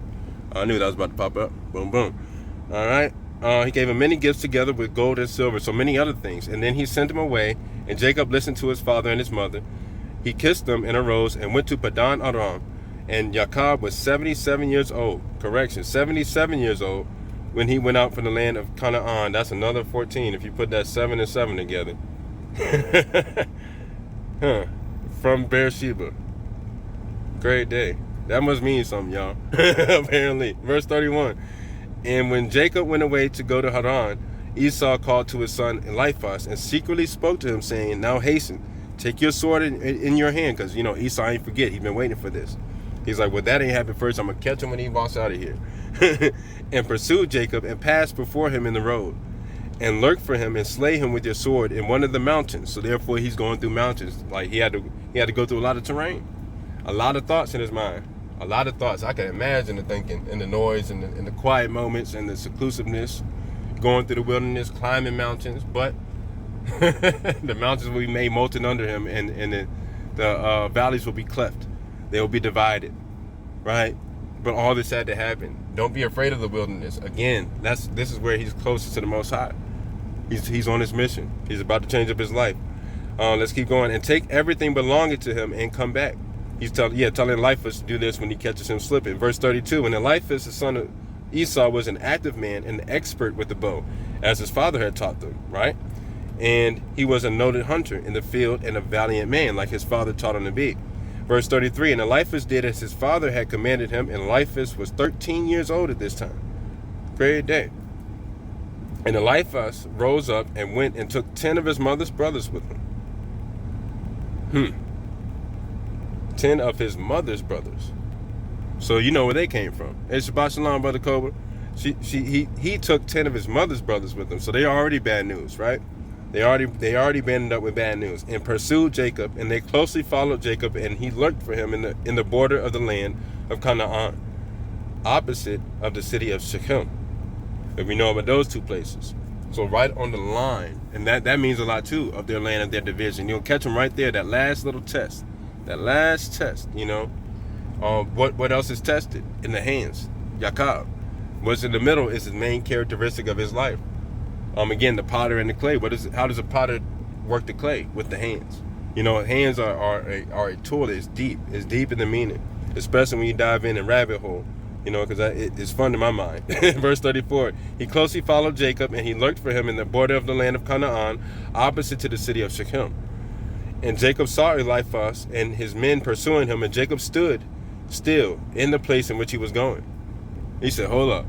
I knew that was about to pop up. Boom, boom. All right. He gave him many gifts together with gold and silver, so many other things. And then he sent them away. And Jacob listened to his father and his mother. He kissed them and arose and went to Padan Aram. And Jacob was 77 years old. Correction, 77 years old when he went out from the land of Canaan. That's another 14 if you put that 7 and 7 together. From Beersheba. Great day. That must mean something, y'all. Apparently. Verse 31. And when Jacob went away to go to Haran, Esau called to his son Eliphaz and secretly spoke to him, saying, now hasten, take your sword in your hand, because, Esau ain't forget. He's been waiting for this. He's like, well, that ain't happen first. I'm going to catch him when he walks out of here. And pursue Jacob and pass before him in the road and lurk for him and slay him with your sword in one of the mountains. So therefore he's going through mountains. Like he had to go through a lot of terrain, a lot of thoughts in his mind, a lot of thoughts. I can imagine the thinking and the noise and the quiet moments and the seclusiveness, going through the wilderness, climbing mountains. But the mountains will be made molten under him, and the valleys will be cleft. They will be divided, right? But all this had to happen. Don't be afraid of the wilderness. Again, this is where he's closest to the Most High. He's on his mission. He's about to change up his life. Let's keep going. And take everything belonging to him and come back. He's telling Eliphaz to do this when he catches him slipping. Verse 32. And Eliphaz, the son of Esau, was an active man and expert with the bow, as his father had taught them, right? And he was a noted hunter in the field and a valiant man, like his father taught him to be. Verse 33, and Eliphaz did as his father had commanded him, and Eliphaz was 13 years old at this time. Great day. And Eliphaz rose up and went and took 10 of his mother's brothers with him. 10 of his mother's brothers. So you know where they came from. Hey, Shabbat Shalom, Brother Cobra. He took 10 of his mother's brothers with him. So they are already bad news, right? They already banded up with bad news and pursued Jacob, and they closely followed Jacob, and he lurked for him in the border of the land of Canaan, opposite of the city of Shechem. If we know about those two places. So right on the line, and that means a lot too, of their land and their division. You'll catch them right there, that last little test. That last test, what else is tested? In the hands. Jacob. What's in the middle is the main characteristic of his life. Again, the potter and the clay. How does a potter work the clay? With the hands. Hands are a tool that's deep. It's deep in the meaning, especially when you dive in a rabbit hole. Because it's fun to my mind. Verse 34. He closely followed Jacob, and he lurked for him in the border of the land of Canaan, opposite to the city of Shechem. And Jacob saw Eliphaz and his men pursuing him, and Jacob stood still in the place in which he was going. He said, hold up.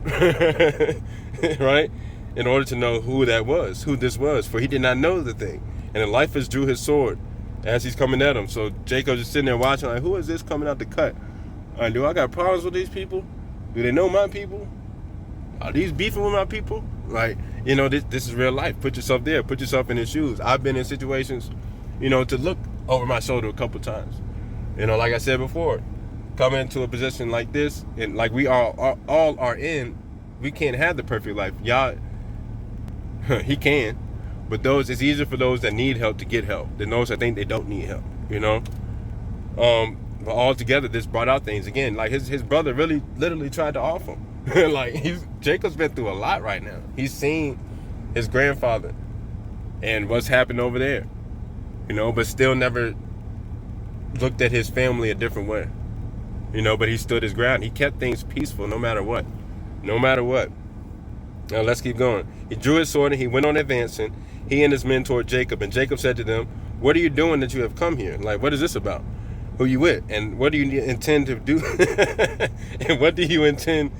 Right? In order to know who this was, for he did not know the thing. And Eliphaz drew his sword as he's coming at him. So Jacob just sitting there watching, like, who is this coming out the cut? Do I got problems with these people? Do they know my people? Are these beefing with my people? Like, this is real life. Put yourself there. Put yourself in his shoes. I've been in situations, to look over my shoulder a couple times. Like I said before, coming into a position like this, and like we all are in, we can't have the perfect life. Y'all, he can, but it's easier for those that need help to get help than those that think they don't need help. But altogether, this brought out things again. Like his brother really, literally tried to off him. Like Jacob's been through a lot right now. He's seen his grandfather and what's happened over there. But still never looked at his family a different way. But he stood his ground. He kept things peaceful no matter what. No matter what. Now let's keep going. He drew his sword and he went on advancing, he and his men toward Jacob. And Jacob said to them, what are you doing that you have come here? Like, what is this about? Who you with? And what do you intend to do? And what do you intend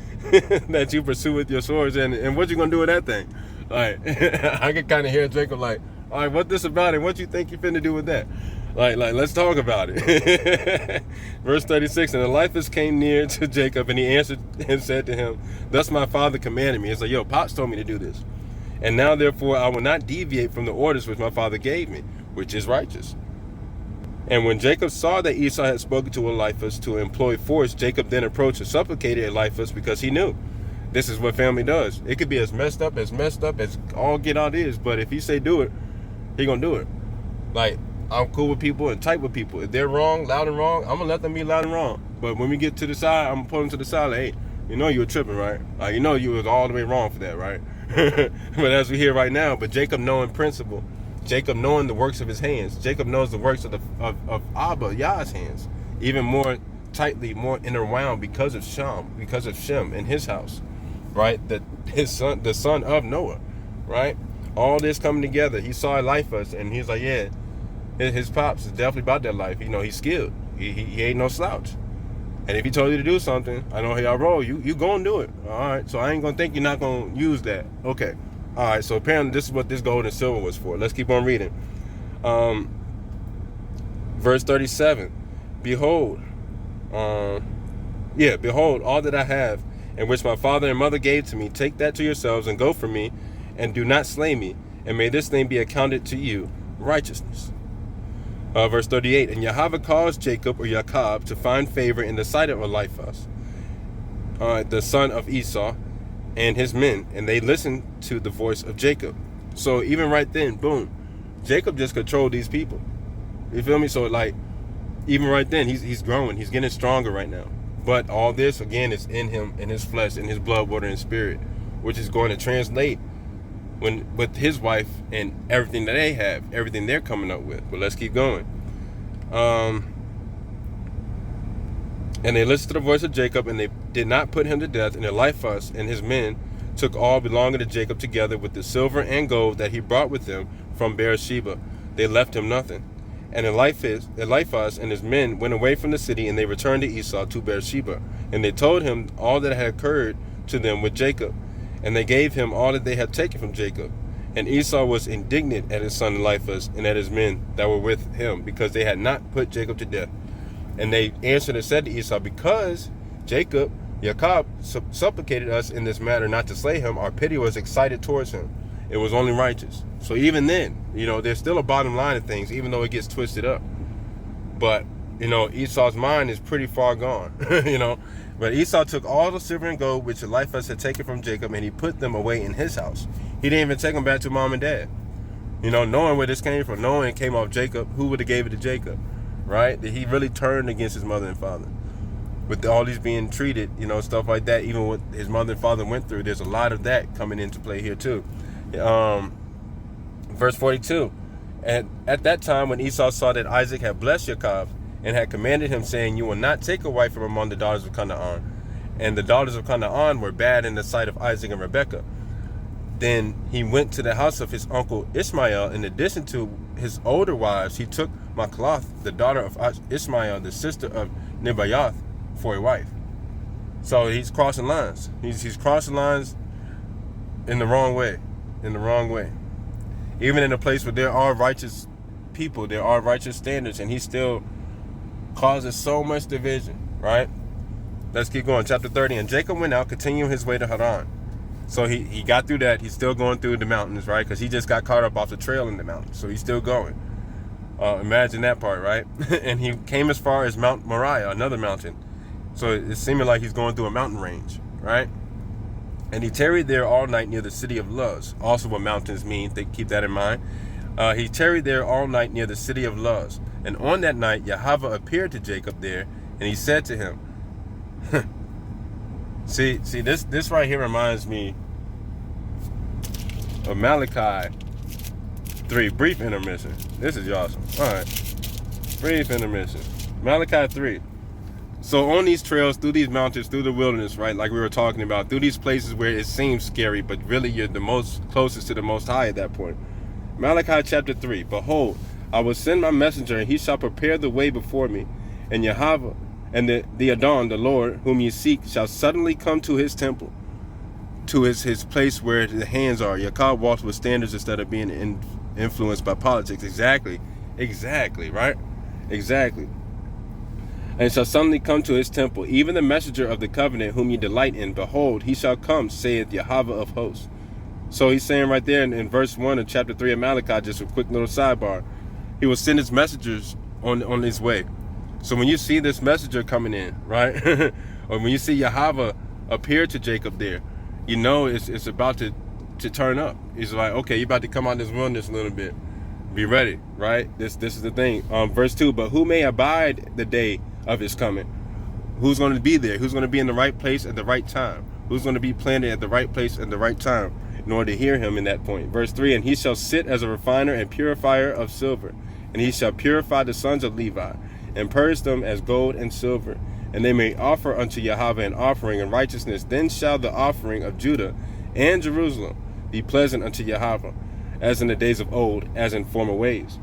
that you pursue with your swords? And what you going to do with that thing? Like, I can kind of hear Jacob like, all right, what this about and what you think you finna do with that? Like, let's talk about it. Verse 36, and Eliphaz came near to Jacob, and he answered and said to him, thus my father commanded me. It's like, Pops told me to do this. And now, therefore, I will not deviate from the orders which my father gave me, which is righteous. And when Jacob saw that Esau had spoken to Eliphaz to employ force, Jacob then approached and supplicated Eliphaz, because he knew this is what family does. It could be as messed up as all get out is, but if he say do it, he gonna do it. Like, I'm cool with people and tight with people. If they're wrong, loud and wrong, I'm gonna let them be loud and wrong. But when we get to the side, I'm gonna pull them to the side like, hey, you were tripping, right? Like, you was all the way wrong for that, right? But as we hear right now, but Jacob knowing principle, Jacob knowing the works of his hands, Jacob knows the works of Abba, Yah's hands, even more tightly, more interwound because of Shem in his house, right? The son of Noah, right? All this coming together. He saw Eliphaz, and he's like, yeah, his pops is definitely about that life. You know, he's skilled. He ain't no slouch. And if he told you to do something, I know how y'all roll. You go and do it. All right. So I ain't gonna think you're not gonna use that. Okay. All right. So apparently this is what this gold and silver was for. Let's keep on reading. Verse 37. Behold, behold, all that I have, and which my father and mother gave to me, take that to yourselves and go from me, and do not slay me, and may this thing be accounted to you righteousness. Verse 38, and Yahweh caused Jacob, or Jacob, to find favor in the sight of Eliphaz, the son of Esau, and his men, and they listened to the voice of Jacob. So even right then, boom, Jacob just controlled these people. You feel me? So like, even right then, he's growing, he's getting stronger right now. But all this, again, is in him, in his flesh, in his blood, water, and spirit, which is going to translate with his wife and everything that they have, everything they're coming up with. But let's keep going. And they listened to the voice of Jacob, and they did not put him to death. And Eliphaz and his men took all belonging to Jacob, together with the silver and gold that he brought with him from Beersheba. They left him nothing. And Eliphaz and his men went away from the city, and they returned to Esau to Beersheba. And they told him all that had occurred to them with Jacob. And they gave him all that they had taken from Jacob. And Esau was indignant at his son Eliphaz and at his men that were with him, because they had not put Jacob to death. And they answered and said to Esau, because Jacob supplicated us in this matter not to slay him, our pity was excited towards him. It was only righteous. So even then, you know, there's still a bottom line of things, even though it gets twisted up. But, you know, Esau's mind is pretty far gone, you know. But Esau took all the silver and gold which Eliphaz had taken from Jacob, and he put them away in his house. He didn't even take them back to mom and dad. You know, knowing where this came from, knowing it came off Jacob, who would have gave it to Jacob, right? That he really turned against his mother and father. With all these being treated, you know, stuff like that, even what his mother and father went through, there's a lot of that coming into play here too. Verse 42, and at that time when Esau saw that Isaac had blessed Jacob, and had commanded him, saying, you will not take a wife from among the daughters of Canaan. And the daughters of Canaan were bad in the sight of Isaac and Rebekah. Then he went to the house of his uncle Ishmael. In addition to his older wives, he took Machlath, the daughter of Ishmael, the sister of Nebaioth, for a wife. So he's crossing lines. He's crossing lines in the wrong way. In the wrong way. Even in a place where there are righteous people, there are righteous standards, and he still causes so much division, right? Let's keep going. Chapter 30. And Jacob went out, continuing his way to Haran. So he got through that. He's still going through the mountains, right? Because he just got caught up off the trail in the mountains. So he's still going. Imagine that part, right? And he came as far as Mount Moriah, another mountain. So it's seeming like he's going through a mountain range, right? And he tarried there all night near the city of Luz. Also what mountains mean, keep that in mind. He tarried there all night near the city of Luz. And on that night, Yahweh appeared to Jacob there, and he said to him, see, this right here reminds me of Malachi 3. Brief intermission. This is awesome. All right. Brief intermission. Malachi 3. So on these trails, through these mountains, through the wilderness, right, like we were talking about, through these places where it seems scary, but really you're the most closest to the Most High at that point. Malachi chapter 3. Behold, I will send my messenger, and he shall prepare the way before me. And Yahweh, and the Adon, the Lord, whom ye seek, shall suddenly come to his temple, to his place where the hands are. Yahweh walks with standards instead of being influenced by politics. Exactly, right? Exactly. And shall suddenly come to his temple, even the messenger of the covenant, whom ye delight in. Behold, he shall come, saith Yahweh of hosts. So he's saying right there in verse 1 of chapter 3 of Malachi, just a quick little sidebar, he will send his messengers on his way. So when you see this messenger coming in, right, or when you see Yahweh appear to Jacob there, you know it's about to turn up. He's like, okay, you're about to come out of this wilderness a little bit. Be ready, right? This is the thing. Verse 2, but who may abide the day of his coming? Who's going to be there? Who's going to be in the right place at the right time? Who's going to be planted at the right place at the right time in order to hear him in that point? Verse 3, and he shall sit as a refiner and purifier of silver, and he shall purify the sons of Levi, and purge them as gold and silver, and they may offer unto Yahweh an offering in righteousness. Then shall the offering of Judah and Jerusalem be pleasant unto Yahweh, as in the days of old, as in former ways.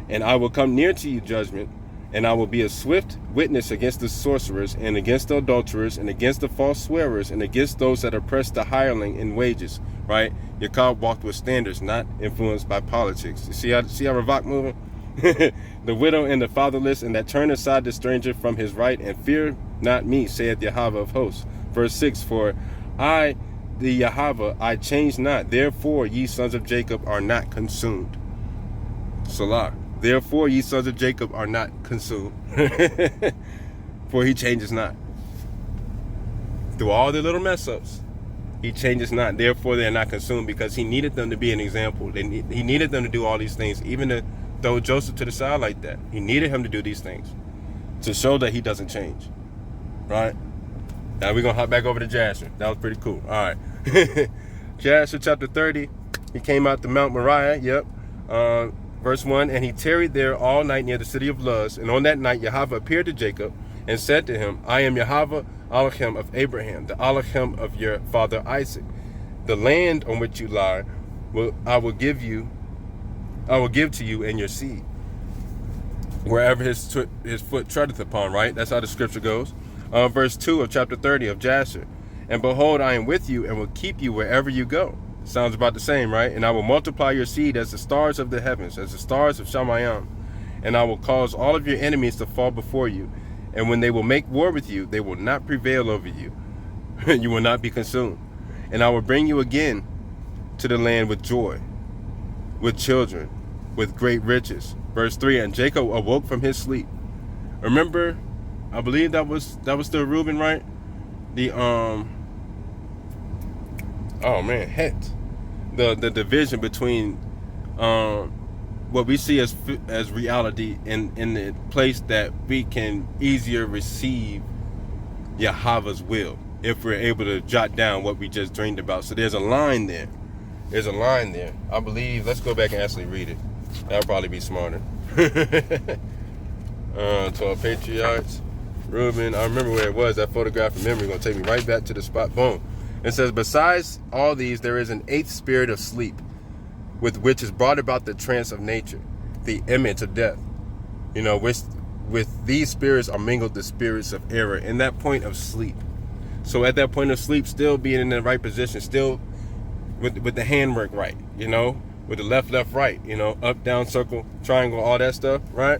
And I will come near to you judgment, and I will be a swift witness against the sorcerers, and against the adulterers, and against the false swearers, and against those that oppress the hireling in wages. Right? Yaakov walked with standards, not influenced by politics. You see how Ravak moving? The widow and the fatherless, and that turn aside the stranger from his right, and fear not me, saith Yahweh of hosts. Verse 6, for I, the Yahweh, I change not. Therefore ye sons of Jacob are not consumed. Salah. Therefore ye sons of Jacob are not consumed. For he changes not. Through all their little mess ups, he changes not. Therefore they are not consumed, because he needed them to be an example. He needed them to do all these things, even to throw Joseph to the side like that. He needed him to do these things to show that he doesn't change. Right? Now we're going to hop back over to Jasher. That was pretty cool. All right. Jasher chapter 30. He came out to Mount Moriah. Yep. Verse 1, and he tarried there all night near the city of Luz. And on that night Yahweh appeared to Jacob and said to him, I am Yahweh, Elohim of Abraham, the Elohim of your father Isaac. The land on which you lie I will give to you and your seed, wherever his foot treadeth upon. Right? That's how the scripture goes. Verse 2 of chapter 30 of Jasher. And behold, I am with you and will keep you wherever you go. Sounds about the same, right? And I will multiply your seed as the stars of the heavens, as the stars of SHAYMAN. And I will cause all of your enemies to fall before you. And when they will make war with you, they will not prevail over you. You will not be consumed. And I will bring you again to the land with joy, with children, with great riches. Verse 3, and Jacob awoke from his sleep. Remember, I believe that was still Reuben, right? The division between what we see as reality in the place that we can easier receive Yahweh's will if we're able to jot down what we just dreamed about. So there's a line there. There's a line there. I believe. Let's go back and actually read it. That'll probably be smarter. 12 patriarchs. Reuben. I remember where it was. That photograph from memory going to take me right back to the spot. Boom. It says, besides all these, there is an eighth spirit of sleep, with which is brought about the trance of nature, the image of death. You know, with these spirits are mingled the spirits of error in that point of sleep. So at that point of sleep, still being in the right position, still with the handwork right, you know, with the left, right, you know, up, down, circle, triangle, all that stuff, right?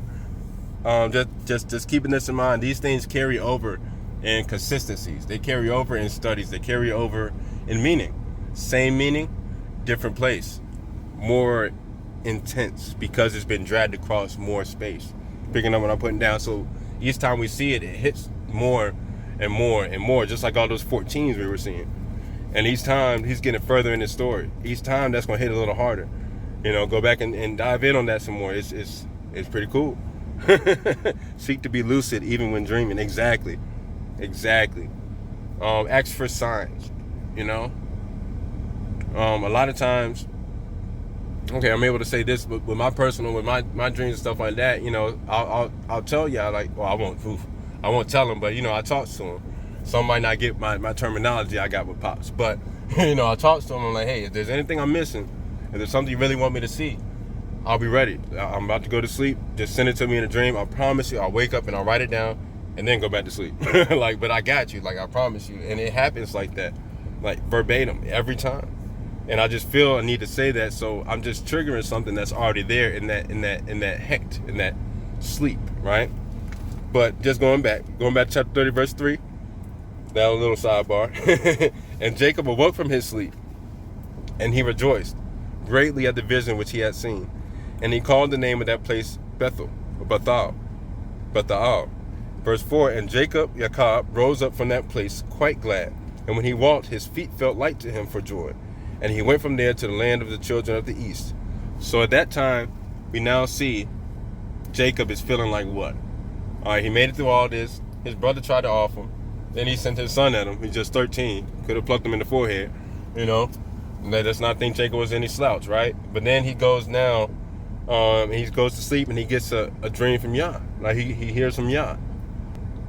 Just keeping this in mind. These things carry over in consistencies. They carry over in studies. They carry over in meaning. Same meaning, different place. More intense because it's been dragged across more space. Picking up what I'm putting down. So each time we see it, it hits more and more and more, just like all those 14s we were seeing. And each time he's getting further in his story. Each time that's going to hit a little harder. You know, go back and dive in on that some more. It's pretty cool. Seek to be lucid even when dreaming. Exactly. Ask for signs, you know. A lot of times, okay, I'm able to say this, but with my personal, with my dreams and stuff like that, you know, I'll tell y'all, like, well, I won't tell them, but you know, I talk to them. Some might not get my terminology I got with Pops, but you know, I talk to them. I'm like, hey, if there's anything I'm missing, if there's something you really want me to see, I'll be ready. I'm about to go to sleep. Just send it to me in a dream. I promise you, I'll wake up and I'll write it down. And then go back to sleep. Like, but I got you. Like, I promise you. And it happens like that. Like, verbatim. Every time. And I just feel I need to say that. So I'm just triggering something that's already there in that hect, in that sleep. Right? But just going back to chapter 30, verse 3. That was a little sidebar. And Jacob awoke from his sleep. And he rejoiced greatly at the vision which he had seen. And he called the name of that place Bethel. Or Bethal. Verse 4, and Jacob rose up from that place quite glad. And when he walked, his feet felt light to him for joy. And he went from there to the land of the children of the east. So at that time, we now see Jacob is feeling like what? All right, he made it through all this. His brother tried to off him. Then he sent his son at him. He's just 13. Could have plucked him in the forehead, you know. Let's not think Jacob was any slouch, right? But then he goes now, he goes to sleep and he gets a dream from Yah. Like he hears from Yah.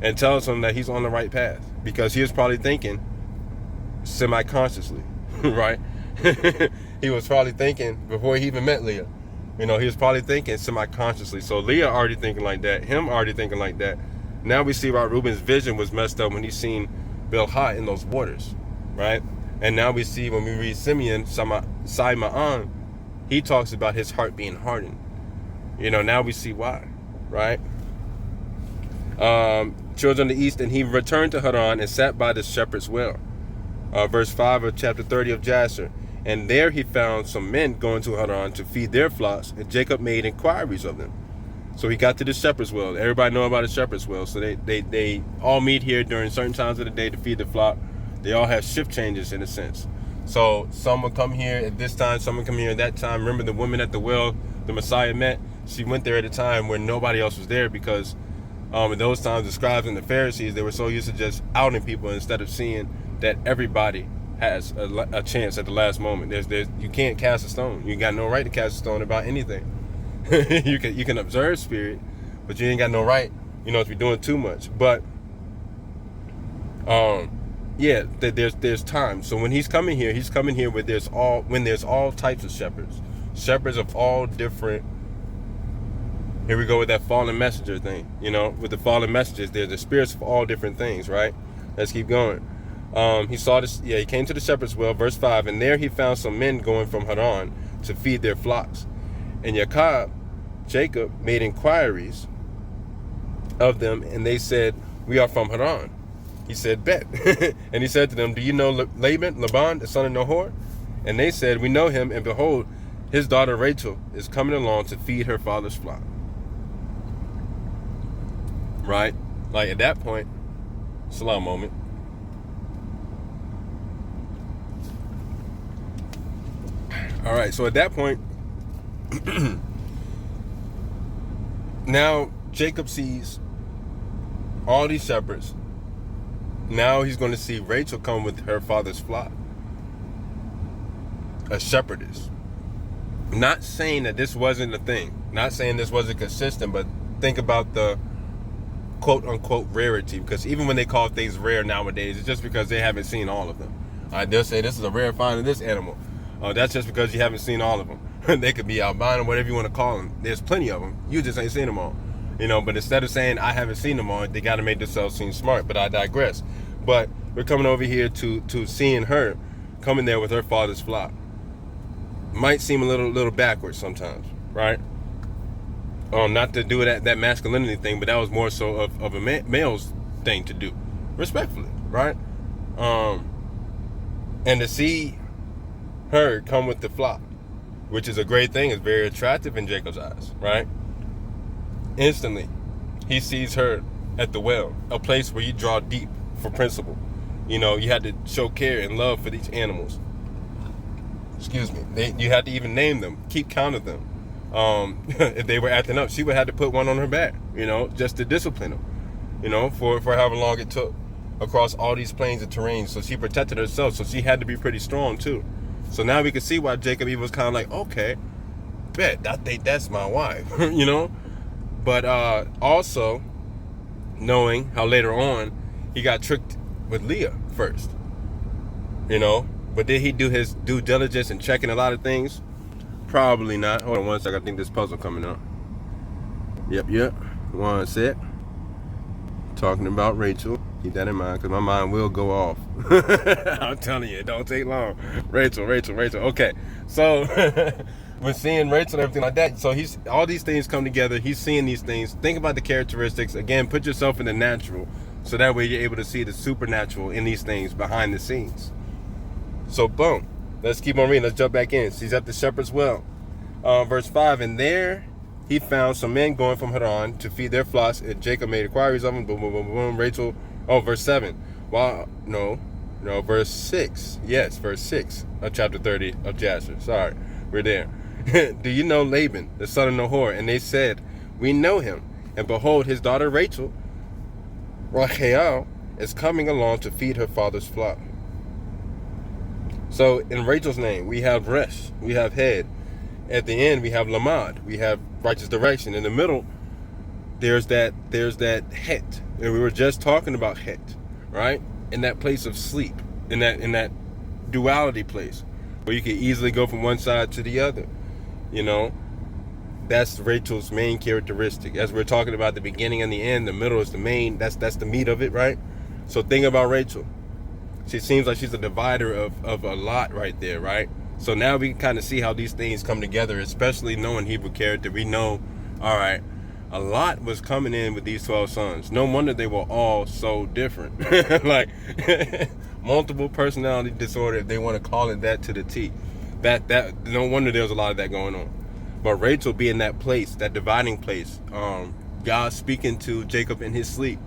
and tells him that he's on the right path, because he was probably thinking semi-consciously, right? He was probably thinking before he even met Leah. He was probably thinking semi-consciously. So Leah already thinking like that, him already thinking like that. Now we see why Reuben's vision was messed up when he seen Bilhah in those waters, right? And now we see when we read Simeon, SAYMAN, he talks about his heart being hardened. Now we see why, right? Children of the east, and he returned to Haran and sat by the shepherd's well. Verse 5 of chapter 30 of Jasher. And there he found some men going to Haran to feed their flocks, and Jacob made inquiries of them. So he got to the shepherd's well. Everybody know about the shepherd's well. So they all meet here during certain times of the day to feed the flock. They all have shift changes in a sense. So some will come here at this time, some will come here at that time. Remember the woman at the well the Messiah met? She went there at a time when nobody else was there, because in those times the scribes and the Pharisees, they were so used to just outing people instead of seeing that everybody has a chance at the last moment. You can't cast a stone. You got no right to cast a stone about anything. you can observe spirit, but you ain't got no right, if you're doing too much. But yeah, there's time. So when he's coming here when there's all types of shepherds of all different. Here we go with that fallen messenger thing. With the fallen messengers, there's the spirits of all different things, right? Let's keep going. He saw this. Yeah, he came to the shepherd's well, verse 5, and there he found some men going from Haran to feed their flocks. And Jacob made inquiries of them, and they said, "We are from Haran." He said, "Bet." And he said to them, "Do you know Laban, the son of Nahor?" And they said, "We know him, and behold, his daughter Rachel is coming along to feed her father's flock." Right? Like at that point, salam moment. All right, so at that point, now Jacob sees all these shepherds. Now he's going to see Rachel come with her father's flock. A shepherdess. Not saying that this wasn't a thing. Not saying this wasn't consistent, but think about the quote-unquote rarity. Because even when they call things rare nowadays, it's just because they haven't seen all of them. They'll say this is a rare find of this animal. That's just because you haven't seen all of them. They could be albino, whatever you want to call them. There's plenty of them. You just ain't seen them all. But instead of saying I haven't seen them all, they got to make themselves seem smart. But I digress. But we're coming over here to seeing her coming there with her father's flock. Might seem a little backwards sometimes, right? Not to do that masculinity thing, but that was more so of a male's thing to do, respectfully, right? And to see her come with the flock, which is a great thing, is very attractive in Jacob's eyes, right? Instantly, he sees her at the well, a place where you draw deep for principle. You had to show care and love for these animals. Excuse me. You had to even name them, keep count of them. If they were acting up, she would have to put one on her back, just to discipline them, for however long it took across all these plains and terrains. So she protected herself, so she had to be pretty strong too. So now we can see why Jacob even was kind of like, okay, bet, I think that's my wife, But also knowing how later on he got tricked with Leah first, But did he do his due diligence and checking a lot of things? Probably not. Hold on one sec. I think this puzzle coming up. Yep. One sec. Talking about Rachel. Keep that in mind, because my mind will go off. I'm telling you, it don't take long. Rachel. Okay. So we're seeing Rachel and everything like that. So all these things come together. He's seeing these things. Think about the characteristics. Again, put yourself in the natural, so that way you're able to see the supernatural in these things behind the scenes. So boom. Let's keep on reading. Let's jump back in. She's at the shepherd's well. Verse 5, and there he found some men going from Haran to feed their flocks, and Jacob made inquiries of them. Boom, boom, boom, boom. Rachel. Oh, verse 7. Verse 6. Yes, verse 6 of chapter 30 of Jasher. Sorry, we're there. Do you know Laban, the son of Nahor? And they said, we know him. And behold, his daughter Rachel, Rachel, is coming along to feed her father's flock. So in Rachel's name, we have Resh, we have head. At the end, we have Lamad, we have righteous direction. In the middle, there's that het, And we were just talking about Het, right? In that place of sleep, in that duality place, where you can easily go from one side to the other. You know, that's Rachel's main characteristic. As we're talking about the beginning and the end, the middle is the main. That's the meat of it, right? So think about Rachel. She seems like she's a divider of a lot right there, right? So now we can kind of see how these things come together, especially knowing Hebrew character. We know, all right, a lot was coming in with these 12 sons. No wonder they were all so different. Like, multiple personality disorder, if they want to call it that to the T. That no wonder there's a lot of that going on. But Rachel being that place, that dividing place, God speaking to Jacob in his sleep.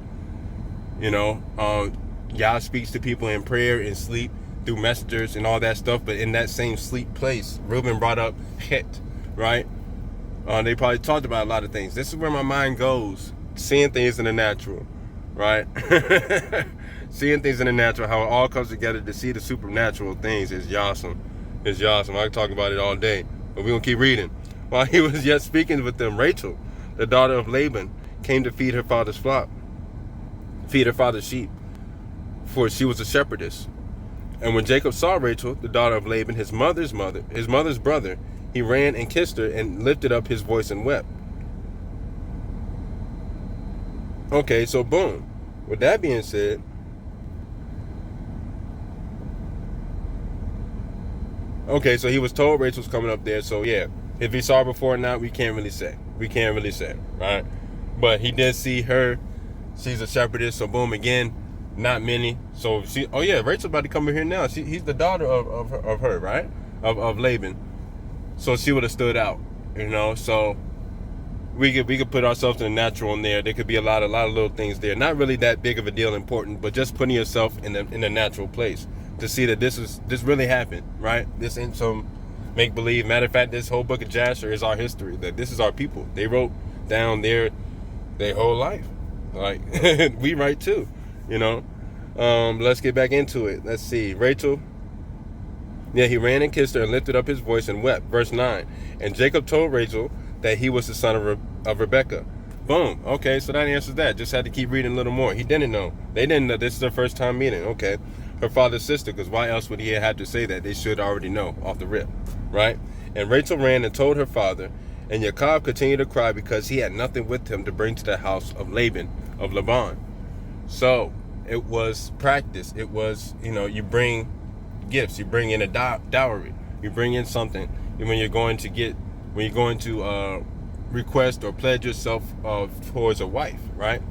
You know, God speaks to people in prayer and sleep through messengers and all that stuff. But in that same sleep place, Reuben brought up Het, right? They probably talked about a lot of things. This is where my mind goes, seeing things in the natural, right? Seeing things in the natural, how it all comes together to see the supernatural things is awesome. It's awesome. I can talk about it all day, but we're going to keep reading. While he was yet speaking with them, Rachel, the daughter of Laban, came to feed her father's flock, feed her father's sheep, for she was a shepherdess. And when Jacob saw Rachel, the daughter of Laban, his mother's brother, he ran and kissed her and lifted up his voice and wept. Okay, so boom. With that being said, okay, so he was told Rachel's coming up there. So yeah, if he saw her before or not, we can't really say. Right? But he did see her. She's a shepherdess. So boom, again, not many. So she, oh yeah, Rachel's about to come in here now. He's the daughter of her, right? Of Laban. So she would have stood out, you know. So we could put ourselves in the natural in there. There could be a lot of little things there. Not really that big of a deal, important, but just putting yourself in the natural place to see that this really happened, right? This ain't some make believe. Matter of fact, this whole book of Jasher is our history. That this is our people. They wrote down their whole life. Like we write too, you know. Let's get back into it. Let's see. Rachel. Yeah, he ran and kissed her and lifted up his voice and wept. Verse 9. And Jacob told Rachel that he was the son of Rebekah. Boom. Okay, so that answers that. Just had to keep reading a little more. He didn't know. They didn't know. This is their first time meeting. Okay. Her father's sister, because why else would he have had to say that? They should already know off the rip, right? And Rachel ran and told her father, and Yaakov continued to cry because he had nothing with him to bring to the house of Laban, of Laban. So it was practice. It was, you know, you bring gifts, you bring in a dowry, you bring in something when you're going to request or pledge yourself towards a wife, right?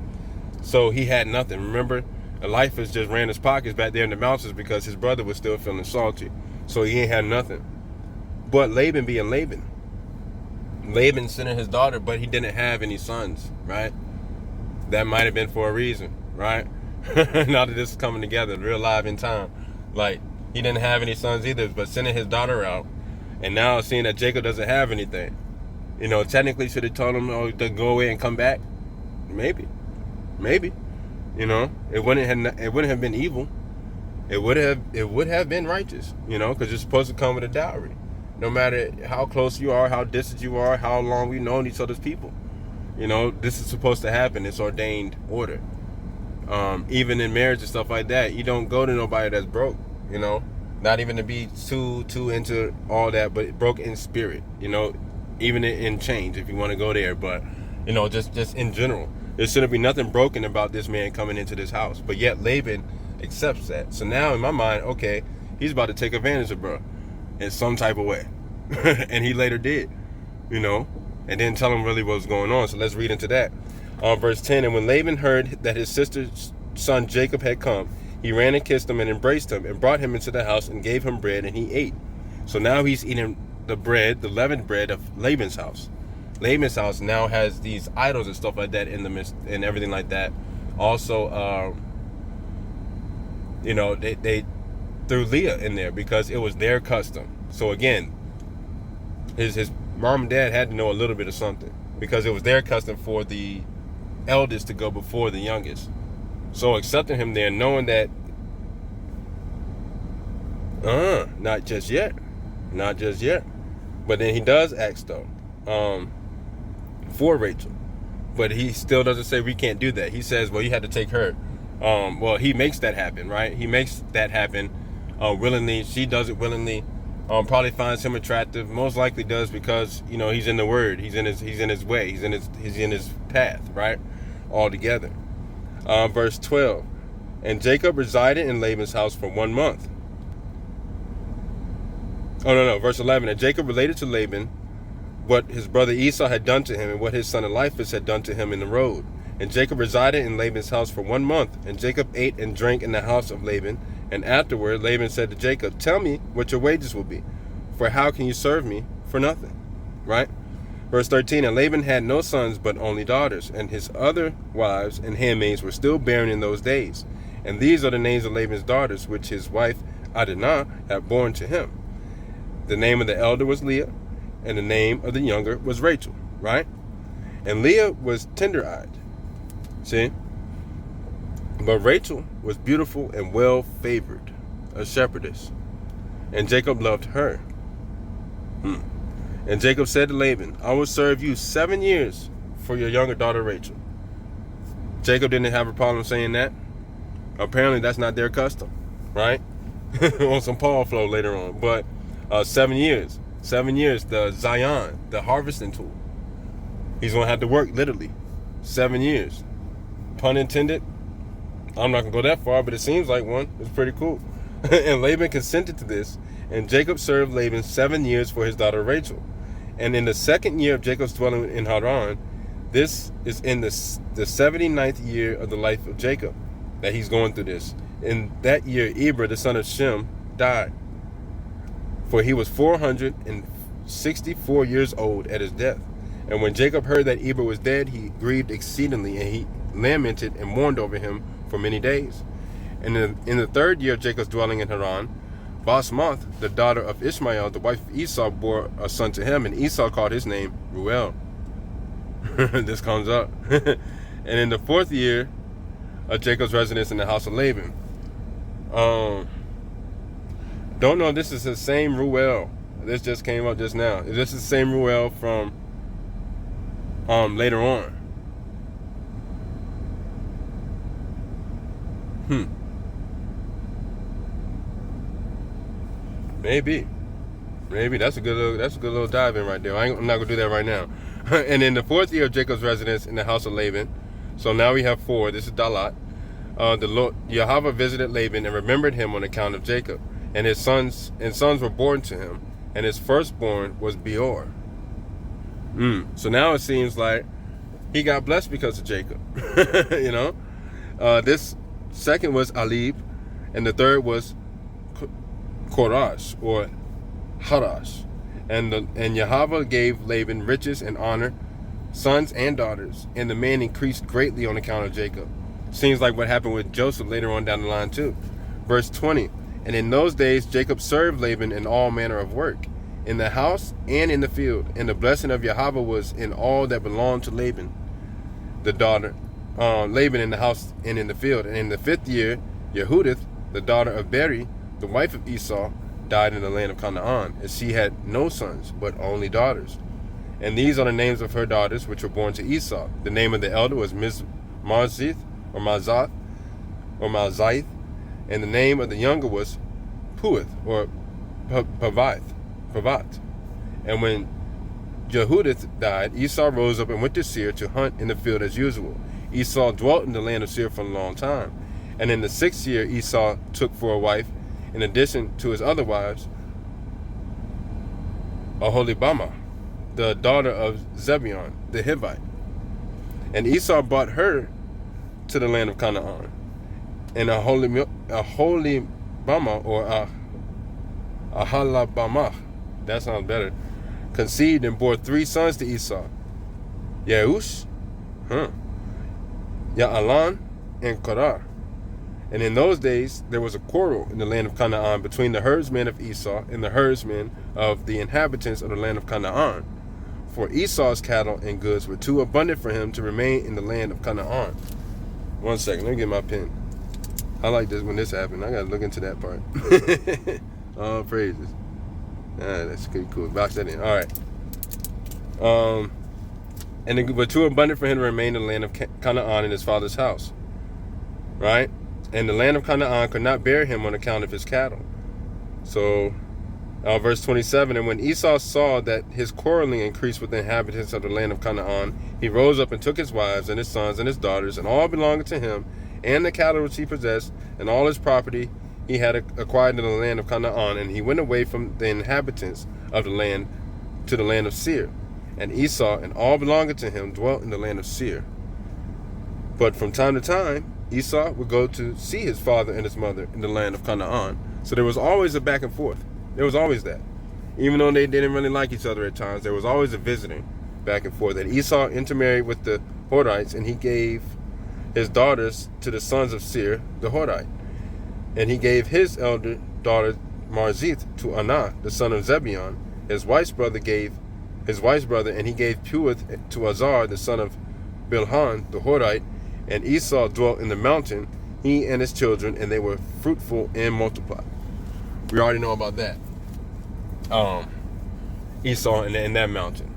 So he had nothing. Remember, Eliphaz just ran his pockets back there in the mountains because his brother was still feeling salty, so he ain't had nothing. But Laban being Laban sending his daughter, but he didn't have any sons, right? That might have been for a reason, right? Now that this is coming together, real live in time, like he didn't have any sons either, but sending his daughter out, and now seeing that Jacob doesn't have anything, you know, technically should have told him to go away and come back. Maybe, you know, it wouldn't have been evil. It would have been righteous, you know, because you're supposed to come with a dowry, no matter how close you are, how distant you are, how long we've known each other's people. You know, this is supposed to happen. It's ordained order. Even in marriage and stuff like that, you don't go to nobody that's broke, you know, not even to be too into all that, but broke in spirit, you know, even in change, if you want to go there. But, you know, just in general, there shouldn't be nothing broken about this man coming into this house. But yet Laban accepts that. So now in my mind, okay, he's about to take advantage of bro in some type of way. And he later did, you know, and didn't tell him really what was going on. So let's read into that. Verse 10, and when Laban heard that his sister's son Jacob had come, he ran and kissed him and embraced him and brought him into the house and gave him bread, and he ate. So now he's eating the bread, the leavened bread of Laban's house. Laban's house now has these idols and stuff like that in the midst and everything like that. Also, you know, they threw Leah in there because it was their custom. So again, his mom and dad had to know a little bit of something because it was their custom for the eldest to go before the youngest. So accepting him there, knowing that, not just yet. But then he does ask though, for Rachel, But he still doesn't say we can't do that. He says, well, you had to take her. Well, he makes that happen, right? He makes that happen willingly. She does it willingly. Probably finds him attractive. Most likely does because he's in the word. He's in his way. He's in his path, right? All together. Verse 12. And Jacob resided in Laban's house for 1 month. Oh no, verse 11. And Jacob related to Laban what his brother Esau had done to him and what his son Eliphaz had done to him in the road. And Jacob resided in Laban's house for 1 month. And Jacob ate and drank in the house of Laban. And afterward Laban said to Jacob, tell me what your wages will be, for how can you serve me for nothing? Right? Verse 13, and Laban had no sons but only daughters, and his other wives and handmaids were still barren in those days. And these are the names of Laban's daughters, which his wife Adinah had borne to him. The name of the elder was Leah, and the name of the younger was Rachel. Right? And Leah was tender-eyed. See? But Rachel was beautiful and well-favored, a shepherdess. And Jacob loved her. And Jacob said to Laban, I will serve you 7 years for your younger daughter Rachel. Jacob didn't have a problem saying that. Apparently that's not their custom, right? On some Paul flow later on. But 7 years. 7 years, the Zion, the harvesting tool. He's going to have to work literally 7 years. Pun intended. I'm not going to go that far, but it seems like one. It's pretty cool. And Laban consented to this. And Jacob served Laban 7 years for his daughter Rachel. And in the 2nd year of Jacob's dwelling in Haran, this is in the 79th year of the life of Jacob that he's going through this. In that year, Eber, the son of Shem, died. For he was 464 years old at his death. And when Jacob heard that Eber was dead, he grieved exceedingly, and he lamented and mourned over him for many days. And in the 3rd year of Jacob's dwelling in Haran, Basmath, the daughter of Ishmael, the wife of Esau, bore a son to him, and Esau called his name Ruel. This comes up. And in the 4th year of Jacob's residence in the house of Laban. Don't know if this is the same Ruel. This just came up just now. Is this the same Ruel from later on? Maybe that's a good little dive in right there. I'm not gonna do that right now. And in the 4th year of Jacob's residence in the house of Laban, so now we have 4. This is Dalat. The Lord Yahweh visited Laban and remembered him on account of Jacob, and his sons were born to him, and his firstborn was Beor. So now it seems like he got blessed because of Jacob. This second was Alib, and the third was Korash or Harash. And Yahweh gave Laban riches and honor, sons and daughters, and the man increased greatly on account of Jacob. Seems like what happened with Joseph later on down the line too. Verse 20, and in those days Jacob served Laban in all manner of work, in the house and in the field, and the blessing of Yahweh was in all that belonged to Laban, the daughter, Laban in the house and in the field. And in the 5th year, Yehudith, the daughter of Beri, the wife of Esau, died in the land of Canaan, and she had no sons, but only daughters. And these are the names of her daughters, which were born to Esau. The name of the elder was Marzith, or Mazath, or Malzaith, and the name of the younger was Puith, or Pavat. And when Jehudith died, Esau rose up and went to Seir to hunt in the field as usual. Esau dwelt in the land of Seir for a long time. And in the 6th year, Esau took for a wife, in addition to his other wives, Aholibamah, the daughter of Zibeon, the Hivite. And Esau brought her to the land of Canaan. And Aholibamah, or Ahalabamah, that sounds better, conceived and bore 3 sons to Esau, Yeush, Ya'alan, and Korah. And in those days there was a quarrel in the land of Canaan between the herdsmen of Esau and the herdsmen of the inhabitants of the land of Canaan. For Esau's cattle and goods were too abundant for him to remain in the land of Canaan. 1 second, let me get my pen. I like this when this happened. I gotta look into that part. All praises. That's pretty cool. Box that in. All right. And it was too abundant for him to remain in the land of Canaan in his father's house. Right? And the land of Canaan could not bear him on account of his cattle. So, verse 27, and when Esau saw that his quarreling increased with the inhabitants of the land of Canaan, he rose up and took his wives and his sons and his daughters and all belonging to him, and the cattle which he possessed, and all his property he had acquired in the land of Canaan, and he went away from the inhabitants of the land to the land of Seir. And Esau and all belonging to him dwelt in the land of Seir. But from time to time, Esau would go to see his father and his mother in the land of Canaan. So there was always a back and forth. There was always that. Even though they didn't really like each other at times, there was always a visiting back and forth. And Esau intermarried with the Horites, and he gave his daughters to the sons of Seir, the Horite. And he gave his elder daughter Marzith to Anah, the son of Zebeon, his wife's brother, and he gave Puith to Azar, the son of Bilhan, the Horite. And Esau dwelt in the mountain, he and his children, and they were fruitful and multiplied. We already know about that. Esau in that mountain.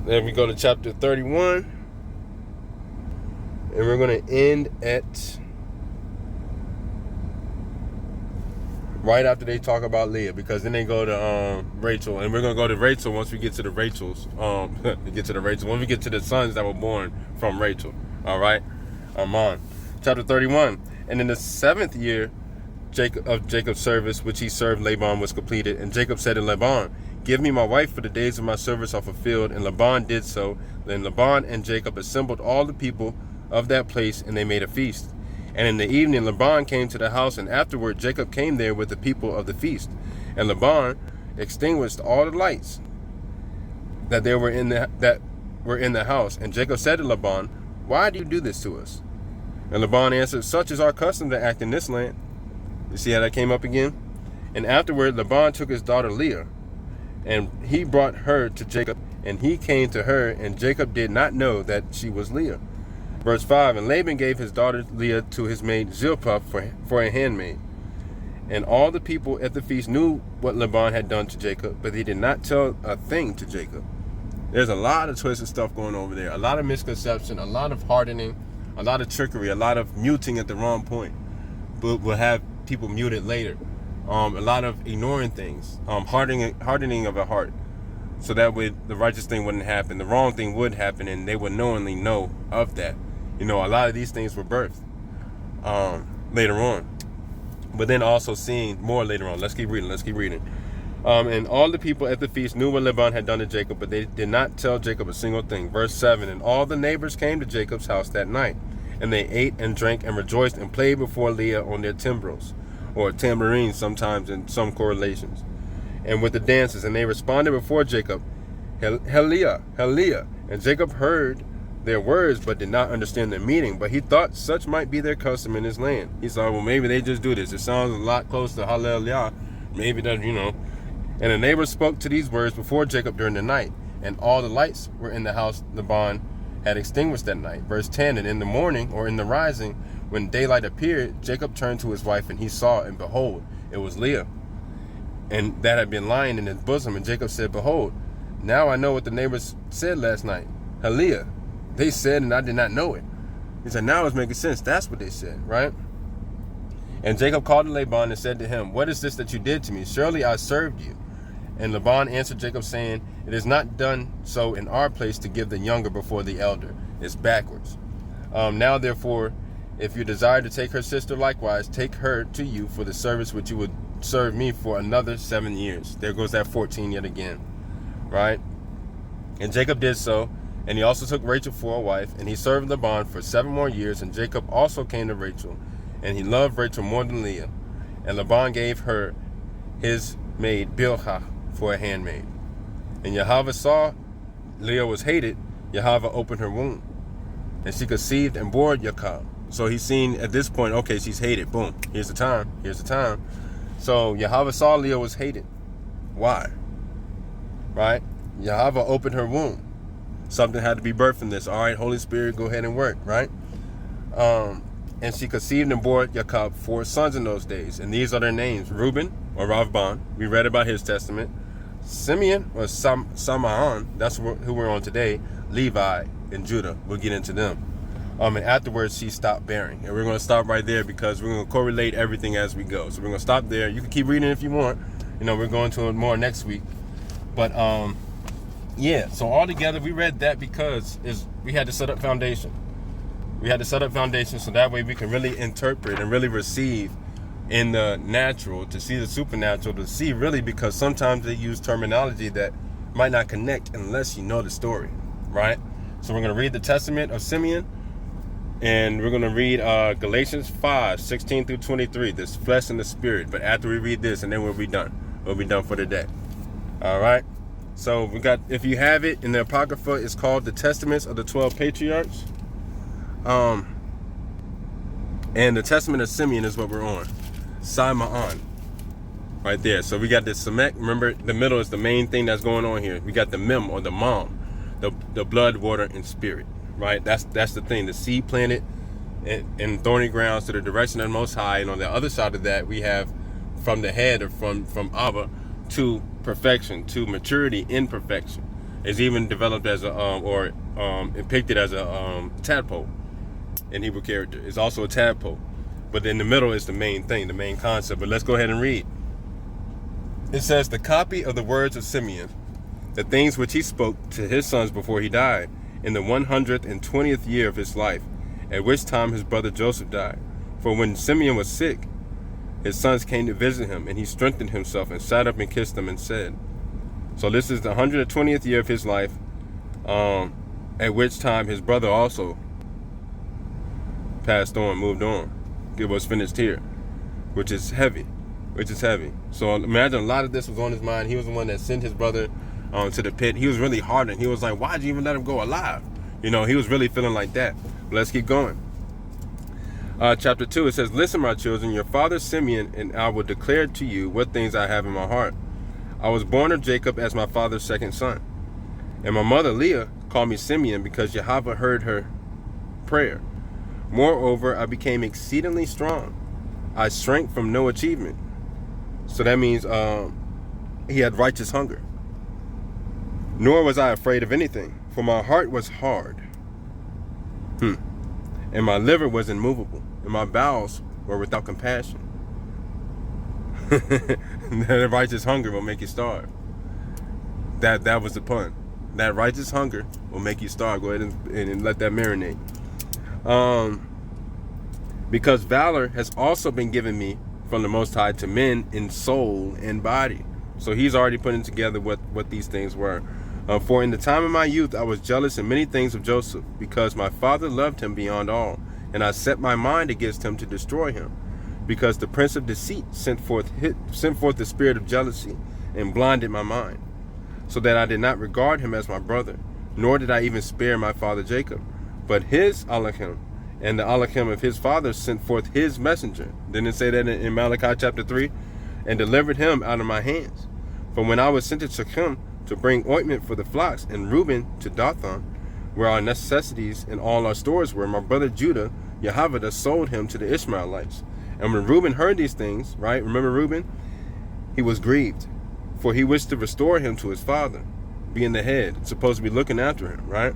Then we go to chapter 31. And we're going to end at right after they talk about Leah, because then they go to Rachel, and we're going to go to Rachel once we get to the Rachels. When we get to the sons that were born from Rachel. All right? On. Chapter 31. And in the 7th year of Jacob's service, which he served Laban, was completed. And Jacob said to Laban, give me my wife, for the days of my service are fulfilled. And Laban did so. Then Laban and Jacob assembled all the people of that place, and they made a feast. And in the evening Laban came to the house, and afterward Jacob came there with the people of the feast. And Laban extinguished all the lights that were in the house. And Jacob said to Laban, why do you do this to us? And Laban answered, such is our custom to act in this land. You see how that came up again? And afterward Laban took his daughter Leah, and he brought her to Jacob, and he came to her, and Jacob did not know that she was Leah. Verse 5, and Laban gave his daughter Leah to his maid Zilpah for a handmaid. And all the people at the feast knew what Laban had done to Jacob, but he did not tell a thing to Jacob. There's a lot of twisted stuff going over there, a lot of misconception, a lot of hardening, a lot of trickery, a lot of muting at the wrong point, but will have people muted later. A lot of ignoring things, hardening of the heart, so that way the righteous thing wouldn't happen, the wrong thing would happen, and they would knowingly know of that. You know, a lot of these things were birthed later on, but then also seeing more later on. Let's keep reading. And all the people at the feast knew what Laban had done to Jacob, but they did not tell Jacob a single thing. Verse 7, and all the neighbors came to Jacob's house that night, and they ate and drank and rejoiced and played before Leah on their timbrels, or tambourines sometimes in some correlations, and with the dances. And they responded before Jacob, Heliah, Heliah. And Jacob heard their words, but did not understand their meaning. But he thought such might be their custom in his land. He thought, well, maybe they just do this. It sounds a lot close to Hallelujah. Maybe that, And the neighbors spoke to these words before Jacob during the night. And all the lights were in the house Laban had extinguished that night. Verse 10, and in the morning, or in the rising, when daylight appeared, Jacob turned to his wife, and he saw, and behold, it was Leah, and that had been lying in his bosom. And Jacob said, behold, now I know what the neighbors said last night. Hallelujah. They said, and I did not know it. He said, now it's making sense. That's what they said, right? And Jacob called to Laban and said to him, what is this that you did to me? Surely I served you. And Laban answered Jacob, saying, it is not done so in our place to give the younger before the elder. It's backwards. Now, therefore, if you desire to take her sister likewise, take her to you for the service which you would serve me for another 7 years. There goes that 14 yet again, right? And Jacob did so, and he also took Rachel for a wife, and he served Laban for 7 more years. And Jacob also came to Rachel, and he loved Rachel more than Leah. And Laban gave her his maid Bilhah for a handmaid. And Yahweh saw Leah was hated. Yahweh opened her womb, and she conceived and bore Jacob. So he's seen at this point, okay, she's hated. Boom. Here's the time. So Yahweh saw Leah was hated. Why? Right? Yahweh opened her womb. Something had to be birthed from this. All right, Holy Spirit, go ahead and work, right? And she conceived and bore Jacob 4 sons in those days. And these are their names: Reuben, or Ravban. We read about his testament. Simeon or SAYMAN, that's who we're on today, Levi and Judah. We'll get into them. And afterwards, she stopped bearing. And we're going to stop right there because we're going to correlate everything as we go. So we're going to stop there. You can keep reading if you want. We're going to it more next week. But, yeah. So all together, we read that because we had to set up foundation. We had to set up foundation so that way we can really interpret and really receive in the natural, to see the supernatural, to see really, because sometimes they use terminology that might not connect unless you know the story, right? So we're going to read the testament of Simeon. And we're going to read Galatians 5:16 through 23, this flesh and the spirit. But after we read this, and then we'll be done. We'll be done for the day. All right. So we got, if you have it in the Apocrypha, it's called the Testaments of the 12 Patriarchs. And the Testament of Simeon is what we're on. SAYMAN. Right there. So we got this Semek. Remember, the middle is the main thing that's going on here. We got the Mem or the Mom, the blood, water, and spirit. Right, that's the thing. The seed planted in thorny grounds to the direction of the Most High, and on the other side of that, we have from the head, or from Abba to perfection, to maturity in perfection. It's even developed as a depicted as a tadpole in Hebrew character. It's also a tadpole, but in the middle is the main thing, the main concept. But let's go ahead and read. It says, the copy of the words of Simeon, the things which he spoke to his sons before he died, in the 120th year of his life, at which time his brother Joseph died. For when Simeon was sick, his sons came to visit him, and he strengthened himself and sat up and kissed them and said. So this is the 120th year of his life, at which time his brother also passed on, moved on. It was finished here, which is heavy. So imagine a lot of this was on his mind. He was the one that sent his brother to the pit. He was really hardened. He was like, why'd you even let him go alive? He was really feeling like that. But let's keep going. Chapter 2, it says, listen, my children, your father Simeon and I will declare to you what things I have in my heart. I was born of Jacob as my father's second son. And my mother Leah called me Simeon because Jehovah heard her prayer. Moreover, I became exceedingly strong. I shrank from no achievement. So that means he had righteous hunger. Nor was I afraid of anything, for my heart was hard. And my liver was immovable, and my bowels were without compassion. That righteous hunger will make you starve. That was the pun. That righteous hunger will make you starve. Go ahead and let that marinate. Because valor has also been given me from the Most High to men in soul and body. So he's already putting together what these things were. For in the time of my youth, I was jealous in many things of Joseph, because my father loved him beyond all, and I set my mind against him to destroy him, because the prince of deceit sent forth the spirit of jealousy and blinded my mind, so that I did not regard him as my brother, nor did I even spare my father Jacob. But his Elohim and the Elohim of his father sent forth his messenger. Didn't it say that in Malachi chapter 3? And delivered him out of my hands. For when I was sent to Shechem to bring ointment for the flocks, and Reuben to Dothan, where our necessities and all our stores were, my brother Judah, Jehovah sold him to the Ishmaelites. And when Reuben heard these things, right? Remember Reuben? He was grieved, for he wished to restore him to his father, being the head, supposed to be looking after him, right?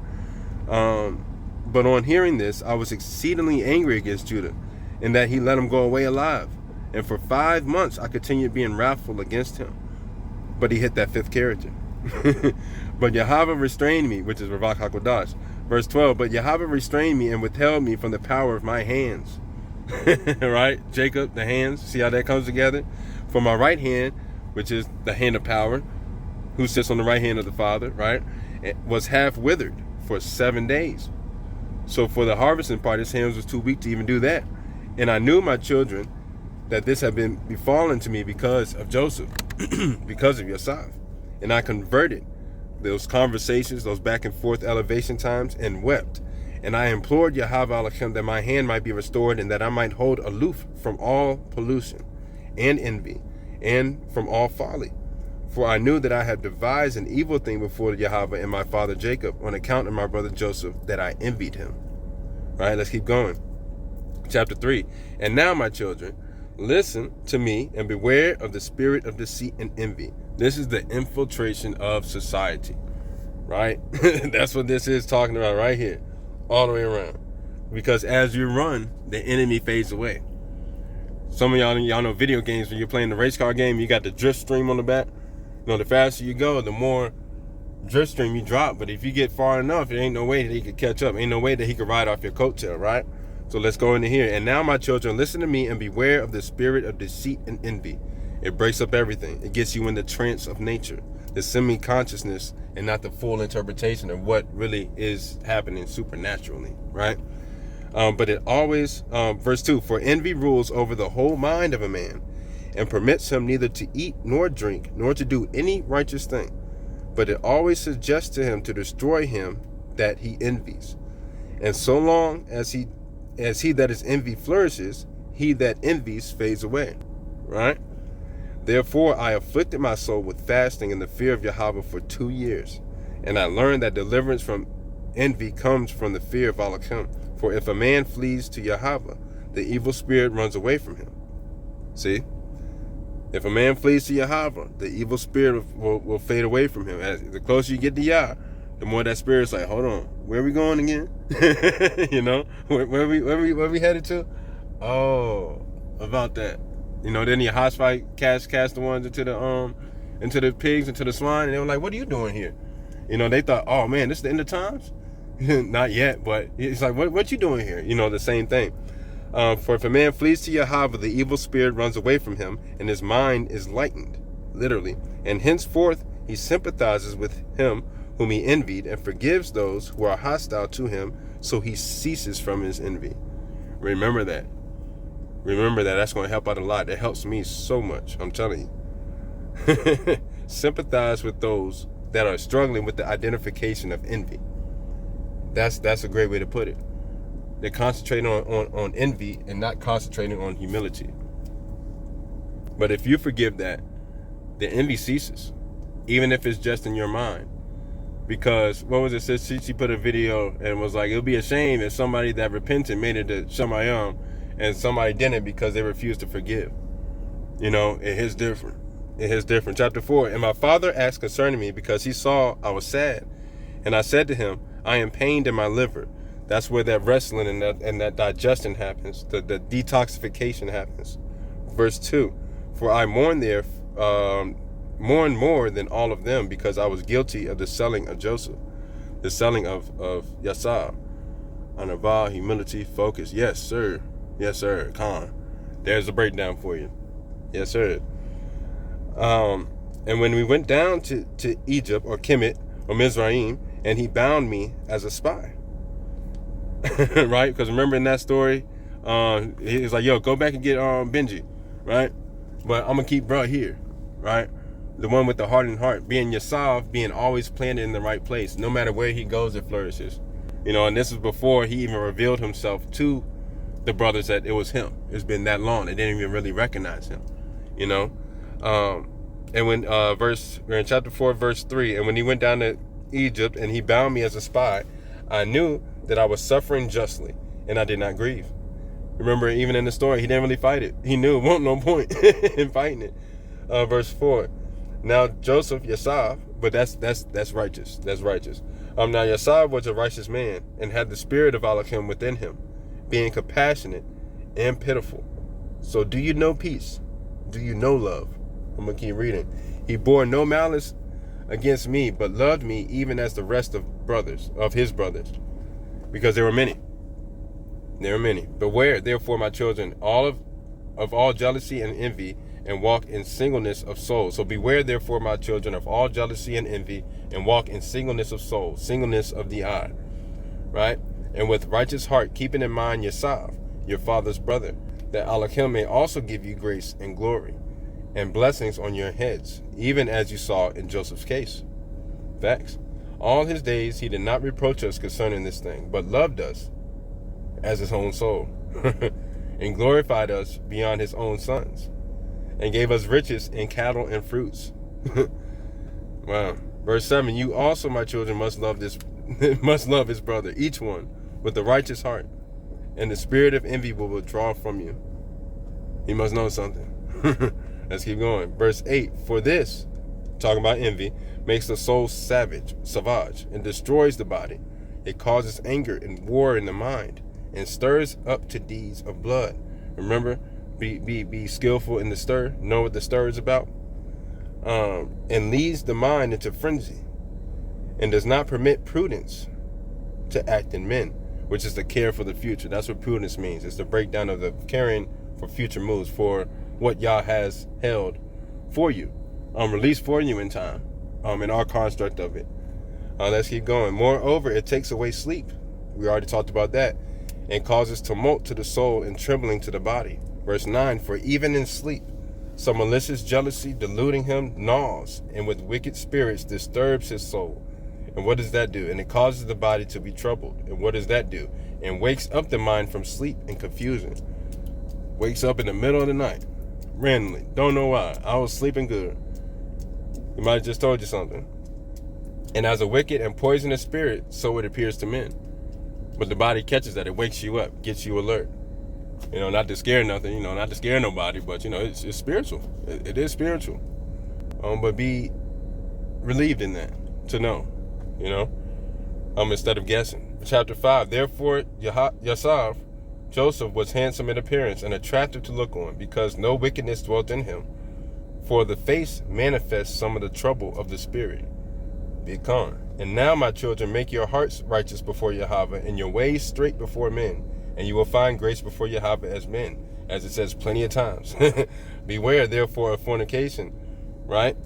But on hearing this, I was exceedingly angry against Judah, in that he let him go away alive. And for 5 months I continued being wrathful against him. But he hit that fifth character. But Jehovah restrained me, which is Ravak HaKodash. Verse 12, but Jehovah restrained me and withheld me from the power of my hands. Right? Jacob, the hands. See how that comes together? For my right hand, which is the hand of power, who sits on the right hand of the Father, right? It was half withered for 7 days. So for the harvesting part, his hands was too weak to even do that. And I knew, my children, that this had been befallen to me because of Joseph, because of Yosef. And I converted those conversations, those back and forth elevation times, and wept. And I implored Yahweh Elohim that my hand might be restored, and that I might hold aloof from all pollution and envy, and from all folly. For I knew that I had devised an evil thing before Yahweh and my father Jacob, on account of my brother Joseph, that I envied him. Right, let's keep going. Chapter 3. And now, my children, Listen to me and beware of the spirit of deceit and envy. This is the infiltration of society, right? That's what this is talking about right here, all the way around. Because as you run, the enemy fades away. Some of y'all know video games, when you're playing the race car game, you got the drift stream on the back. You know, the faster you go, the more drift stream you drop. But if you get far enough, there ain't no way that he could catch up. Ain't no way that he could ride off your coattail, right? So let's go into here. And now, my children, listen to me and beware of the spirit of deceit and envy. It breaks up everything. It gets you in the trance of nature, the semi-consciousness, and not the full interpretation of what really is happening supernaturally, right? But it always, verse 2, for envy rules over the whole mind of a man, and permits him neither to eat nor drink, nor to do any righteous thing. But it always suggests to him to destroy him that he envies. And so long as he that is envy flourishes, he that envies fades away. Right? Therefore I afflicted my soul with fasting and the fear of Yahweh for 2 years. And I learned that deliverance from envy comes from the fear of Elohim. For if a man flees to Yahweh, the evil spirit runs away from him. See? If a man flees to Yahweh, the evil spirit will fade away from him. As the closer you get to Yah, the more that spirit's like, hold on, where are we going again? You know, where we headed to? Oh, about that. You know, then your hot fight cast the ones into the pigs, into the swine, and they were like, what are you doing here? You know, they thought, oh man, this is the end of times? Not yet, but it's like, what you doing here? You know, the same thing. For if a man flees to Yahweh, the evil spirit runs away from him, and his mind is lightened, literally. And henceforth he sympathizes with him whom he envied, and forgives those who are hostile to him, so he ceases from his envy. Remember that. Remember that. That's going to help out a lot. That helps me so much, I'm telling you. Sympathize with those that are struggling with the identification of envy. That's a great way to put it. They're concentrating on envy and not concentrating on humility. But if you forgive that, the envy ceases, even if it's just in your mind. Because, what was it, she put a video and was like, it would be a shame if somebody that repented made it to Shemayim and somebody didn't because they refused to forgive. You know, it is different. It is different. Chapter 4, and my father asked concerning me because he saw I was sad. And I said to him, I am pained in my liver. That's where that wrestling and that digestion happens. The detoxification happens. Verse 2, for I mourn more than all of them, because I was guilty of the selling of Joseph, the selling of Yasab. Anava, humility, focus. Yes, sir. Yes, sir. Khan. There's a breakdown for you. Yes, sir. And when we went down to Egypt, or Kemet, or Mizraim, and he bound me as a spy. Right? Because remember in that story, he was like, yo, go back and get Benji. Right? But I'm going to keep bro here. Right? The one with the hardened heart, being Yasav, being always planted in the right place. No matter where he goes, it flourishes. You know, and this is before he even revealed himself to the brothers that it was him. It's been that long. They didn't even really recognize him. You know? And when we're in chapter 4, verse 3, and when he went down to Egypt and he bound me as a spy, I knew that I was suffering justly, and I did not grieve. Remember, even in the story, he didn't really fight it. He knew it wasn't no point in fighting it. Verse 4. Now Joseph, Yasav, but that's righteous. That's righteous. Now Yasav was a righteous man and had the spirit of Elohim within him, being compassionate and pitiful. So do you know peace? Do you know love? I'm going to keep reading. He bore no malice against me, but loved me even as the rest of his brothers, because there were many. There are many. Beware, therefore, my children, of all jealousy and envy, and walk in singleness of soul. So beware, therefore, my children, of all jealousy and envy, and walk in singleness of soul, singleness of the eye, right? And with righteous heart, keeping in mind Yasav, your father's brother, that Elohim may also give you grace and glory, and blessings on your heads, even as you saw in Joseph's case. Facts. All his days he did not reproach us concerning this thing, but loved us as his own soul, and glorified us beyond his own sons, and gave us riches in cattle and fruits. Wow. Verse 7, you also, my children, must love his brother, each one, with a righteous heart, and the spirit of envy will withdraw from you. He must know something. Let's keep going. Verse 8, for this, talking about envy, makes the soul savage, and destroys the body. It causes anger and war in the mind, and stirs up to deeds of blood. Remember, be skillful in the stir, know what the stir is about, and leads the mind into frenzy, and does not permit prudence to act in men, which is the care for the future. That's what prudence means. It's the breakdown of the caring for future moves, for what Yah has held for you, released for you in time, in our construct of it. Let's keep going. Moreover, it takes away sleep. We already talked about that. And causes tumult to the soul and trembling to the body. Verse 9, for even in sleep, some malicious jealousy deluding him gnaws, and with wicked spirits disturbs his soul. And what does that do? And it causes the body to be troubled. And what does that do? And wakes up the mind from sleep and confusion. Wakes up in the middle of the night, randomly. Don't know why. I was sleeping good. He might have just told you something. And as a wicked and poisonous spirit, so it appears to men. But the body catches that. It wakes you up, gets you alert. Not to scare nothing, not to scare nobody, but, it's spiritual. It is spiritual. But be relieved in that, to know, instead of guessing. Chapter 5, therefore, Yosef, Joseph, was handsome in appearance and attractive to look on, because no wickedness dwelt in him. For the face manifests some of the trouble of the spirit. Be calm. And now, my children, make your hearts righteous before Yahweh, and your ways straight before men, and you will find grace before Yahweh as men, as it says plenty of times. Beware, therefore, of fornication, right?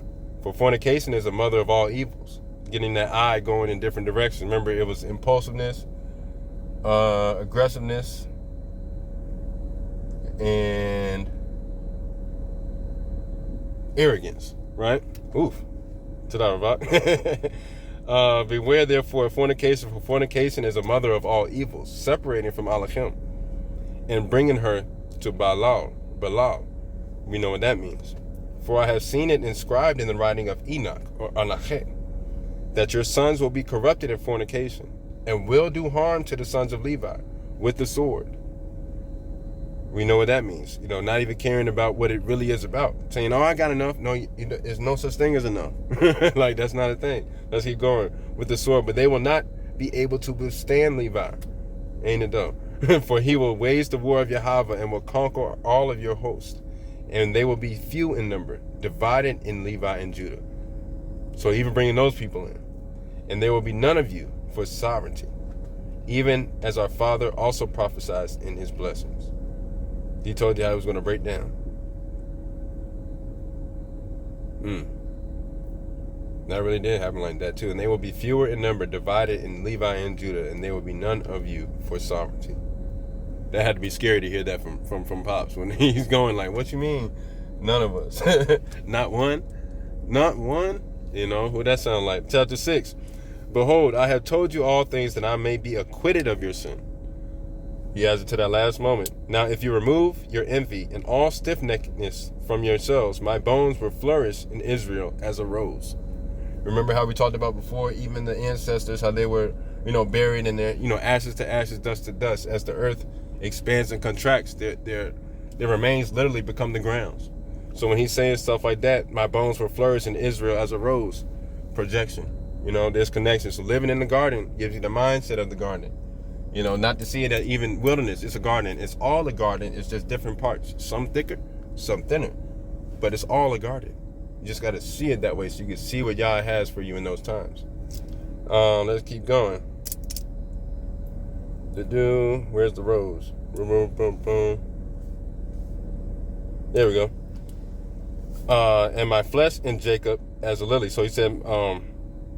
For fornication is a mother of all evils, getting that eye going in different directions. Remember, it was impulsiveness, aggressiveness, and arrogance, right? Oof. Beware therefore of fornication, for fornication is a mother of all evils, separating from Elohim and bringing her to Balal. We know what that means. For I have seen it inscribed in the writing of Enoch, or Anachet, that your sons will be corrupted in fornication and will do harm to the sons of Levi with the sword. We know what that means. Not even caring about what it really is about. Saying, oh, I got enough. No, there's no such thing as enough. Like, that's not a thing. Let's keep going with the sword. But they will not be able to withstand Levi. Ain't it though? For he will wage the war of Yahweh and will conquer all of your host. And they will be few in number, divided in Levi and Judah. So even bringing those people in. And there will be none of you for sovereignty, even as our father also prophesied in his blessings. He told you how it was going to break down. That really did happen like that too. And they will be fewer in number, divided in Levi and Judah, and there will be none of you for sovereignty. That had to be scary to hear that from Pops when he's going like, what you mean? None of us. Not one? Not one? What that sound like? Chapter 6. Behold, I have told you all things that I may be acquitted of your sin. He adds it to that last moment. Now, if you remove your envy and all stiff-neckedness from yourselves, my bones will flourish in Israel as a rose. Remember how we talked about before, even the ancestors, how they were, buried in their, ashes to ashes, dust to dust. As the earth expands and contracts, their remains literally become the grounds. So when he's saying stuff like that, my bones will flourish in Israel as a rose. Projection. There's connection. So living in the garden gives you the mindset of the garden. Not to see it as even wilderness. It's a garden. It's all a garden. It's just different parts. Some thicker, some thinner. But it's all a garden. You just got to see it that way so you can see what Yah has for you in those times. Let's keep going. Where's the rose? Boom, boom, boom. There we go. And my flesh in Jacob as a lily. So he said,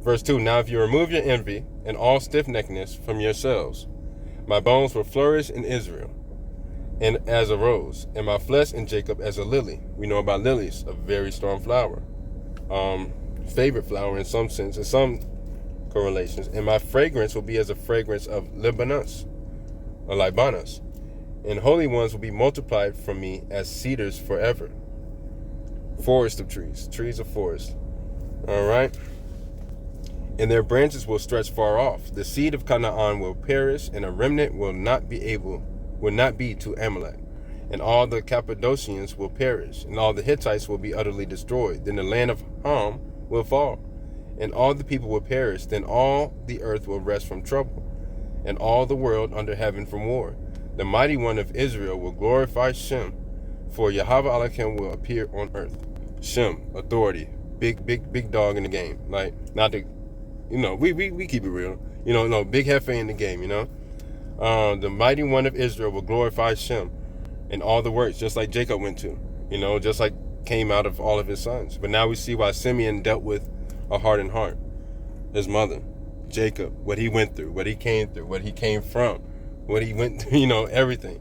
verse 2, now if you remove your envy and all stiff-neckedness from yourselves, my bones will flourish in Israel and as a rose, and my flesh in Jacob as a lily. We know about lilies, a very strong flower. Favorite flower in some sense, in some correlations. And my fragrance will be as a fragrance of Libanus, or Libanus. And holy ones will be multiplied from me as cedars forever. Forest of trees, trees of forest. All right. And their branches will stretch far off. The seed of Canaan will perish, and a remnant will not be to Amalek. and all the Cappadocians will perish, and all the Hittites will be utterly destroyed. Then the land of Ham will fall, and all the people will perish. Then all the earth will rest from trouble, and all the world under heaven from war. The mighty one of Israel will glorify Shem, for Yahweh Elohim will appear on earth. Shem, authority, big dog in the game. Like, not the, we keep it real. No, big hefe in the game, The mighty one of Israel will glorify Shem in all the works, just like Jacob went to, just like came out of all of his sons. But now we see why Simeon dealt with a hardened heart. His mother, Jacob, what he went through, what he came through, what he came from, what he went through, everything.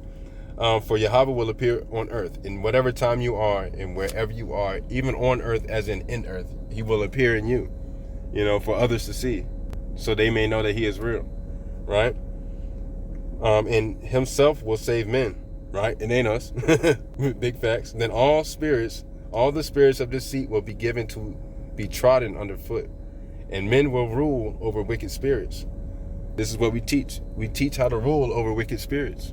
For Yahweh will appear on earth in whatever time you are and wherever you are, even on earth as in earth. He will appear in you, for others to see, so they may know that he is real, right? And himself will save men, right? It ain't us. Big facts. Then all the spirits of deceit will be given to be trodden underfoot, and men will rule over wicked spirits. This is what we teach. We teach how to rule over wicked spirits.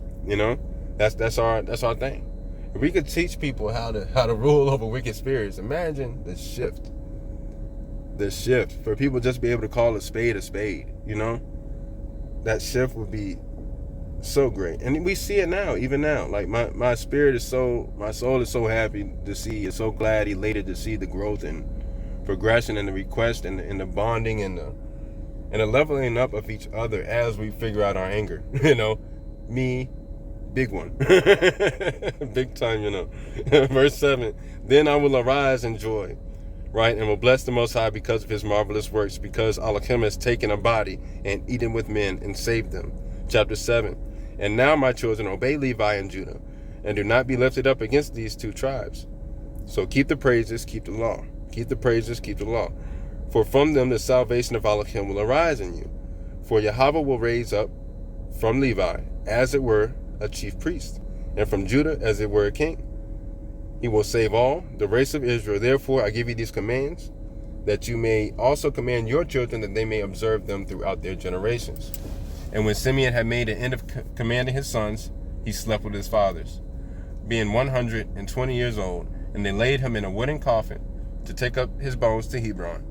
That's our thing. If we could teach people how to rule over wicked spirits, imagine the shift. The shift for people just be able to call a spade, that shift would be so great. And we see it now, even now. Like my soul is so happy to see, is so glad, elated to see the growth and progression and the request and the bonding and the leveling up of each other as we figure out our anger. Me, big one. Big time, Verse 7, then I will arise in joy, right, and will bless the Most High because of his marvelous works, because Elohim has taken a body and eaten with men and saved them. Chapter 7, and now, my children, obey Levi and Judah, and do not be lifted up against these two tribes. So keep the praises, keep the law. Keep the praises, keep the law. For from them the salvation of Elohim will arise in you. For Yahweh will raise up from Levi, as it were, a chief priest, and from Judah, as it were, a king. He will save all the race of Israel. Therefore I give you these commands, that you may also command your children, that they may observe them throughout their generations. And when Simeon had made an end of commanding his sons, he slept with his fathers, being 120 years old, and they laid him in a wooden coffin to take up his bones to Hebron.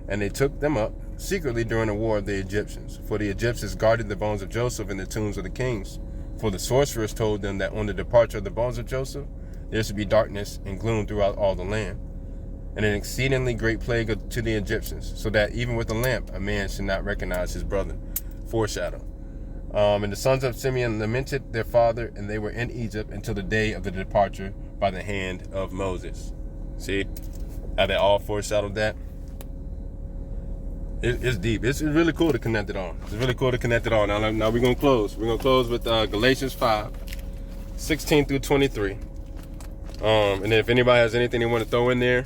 And they took them up secretly during the war of the Egyptians, for the Egyptians guarded the bones of Joseph in the tombs of the kings. For the sorcerers told them that on the departure of the bones of Joseph, there should be darkness and gloom throughout all the land, and an exceedingly great plague to the Egyptians, so that even with a lamp a man should not recognize his brother. Foreshadow. And the sons of Simeon lamented their father, and they were in Egypt until the day of the departure by the hand of Moses. See how they all foreshadowed that? It's deep. It's really cool to connect it all. It's really cool to connect it all. Now we're going to close. We're going to close with Galatians 5, 16 through 23. And then if anybody has anything they want to throw in there,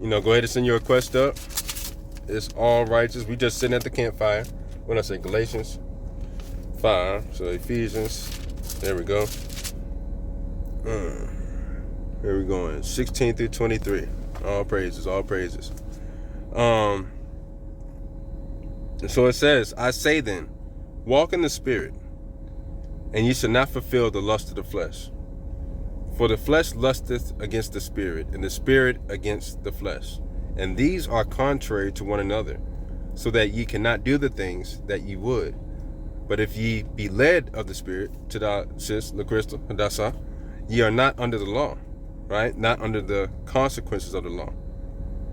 go ahead and send your request up. It's all righteous. We just sitting at the campfire. When I say Galatians 5, so Ephesians, there we go. Here we going. 16 through 23. All praises, all praises. And so it says, I say then, walk in the Spirit, and ye shall not fulfill the lust of the flesh. For the flesh lusteth against the Spirit, and the Spirit against the flesh. And these are contrary to one another, so that ye cannot do the things that ye would. But if ye be led of the Spirit, ye are not under the law, right? Not under the consequences of the law.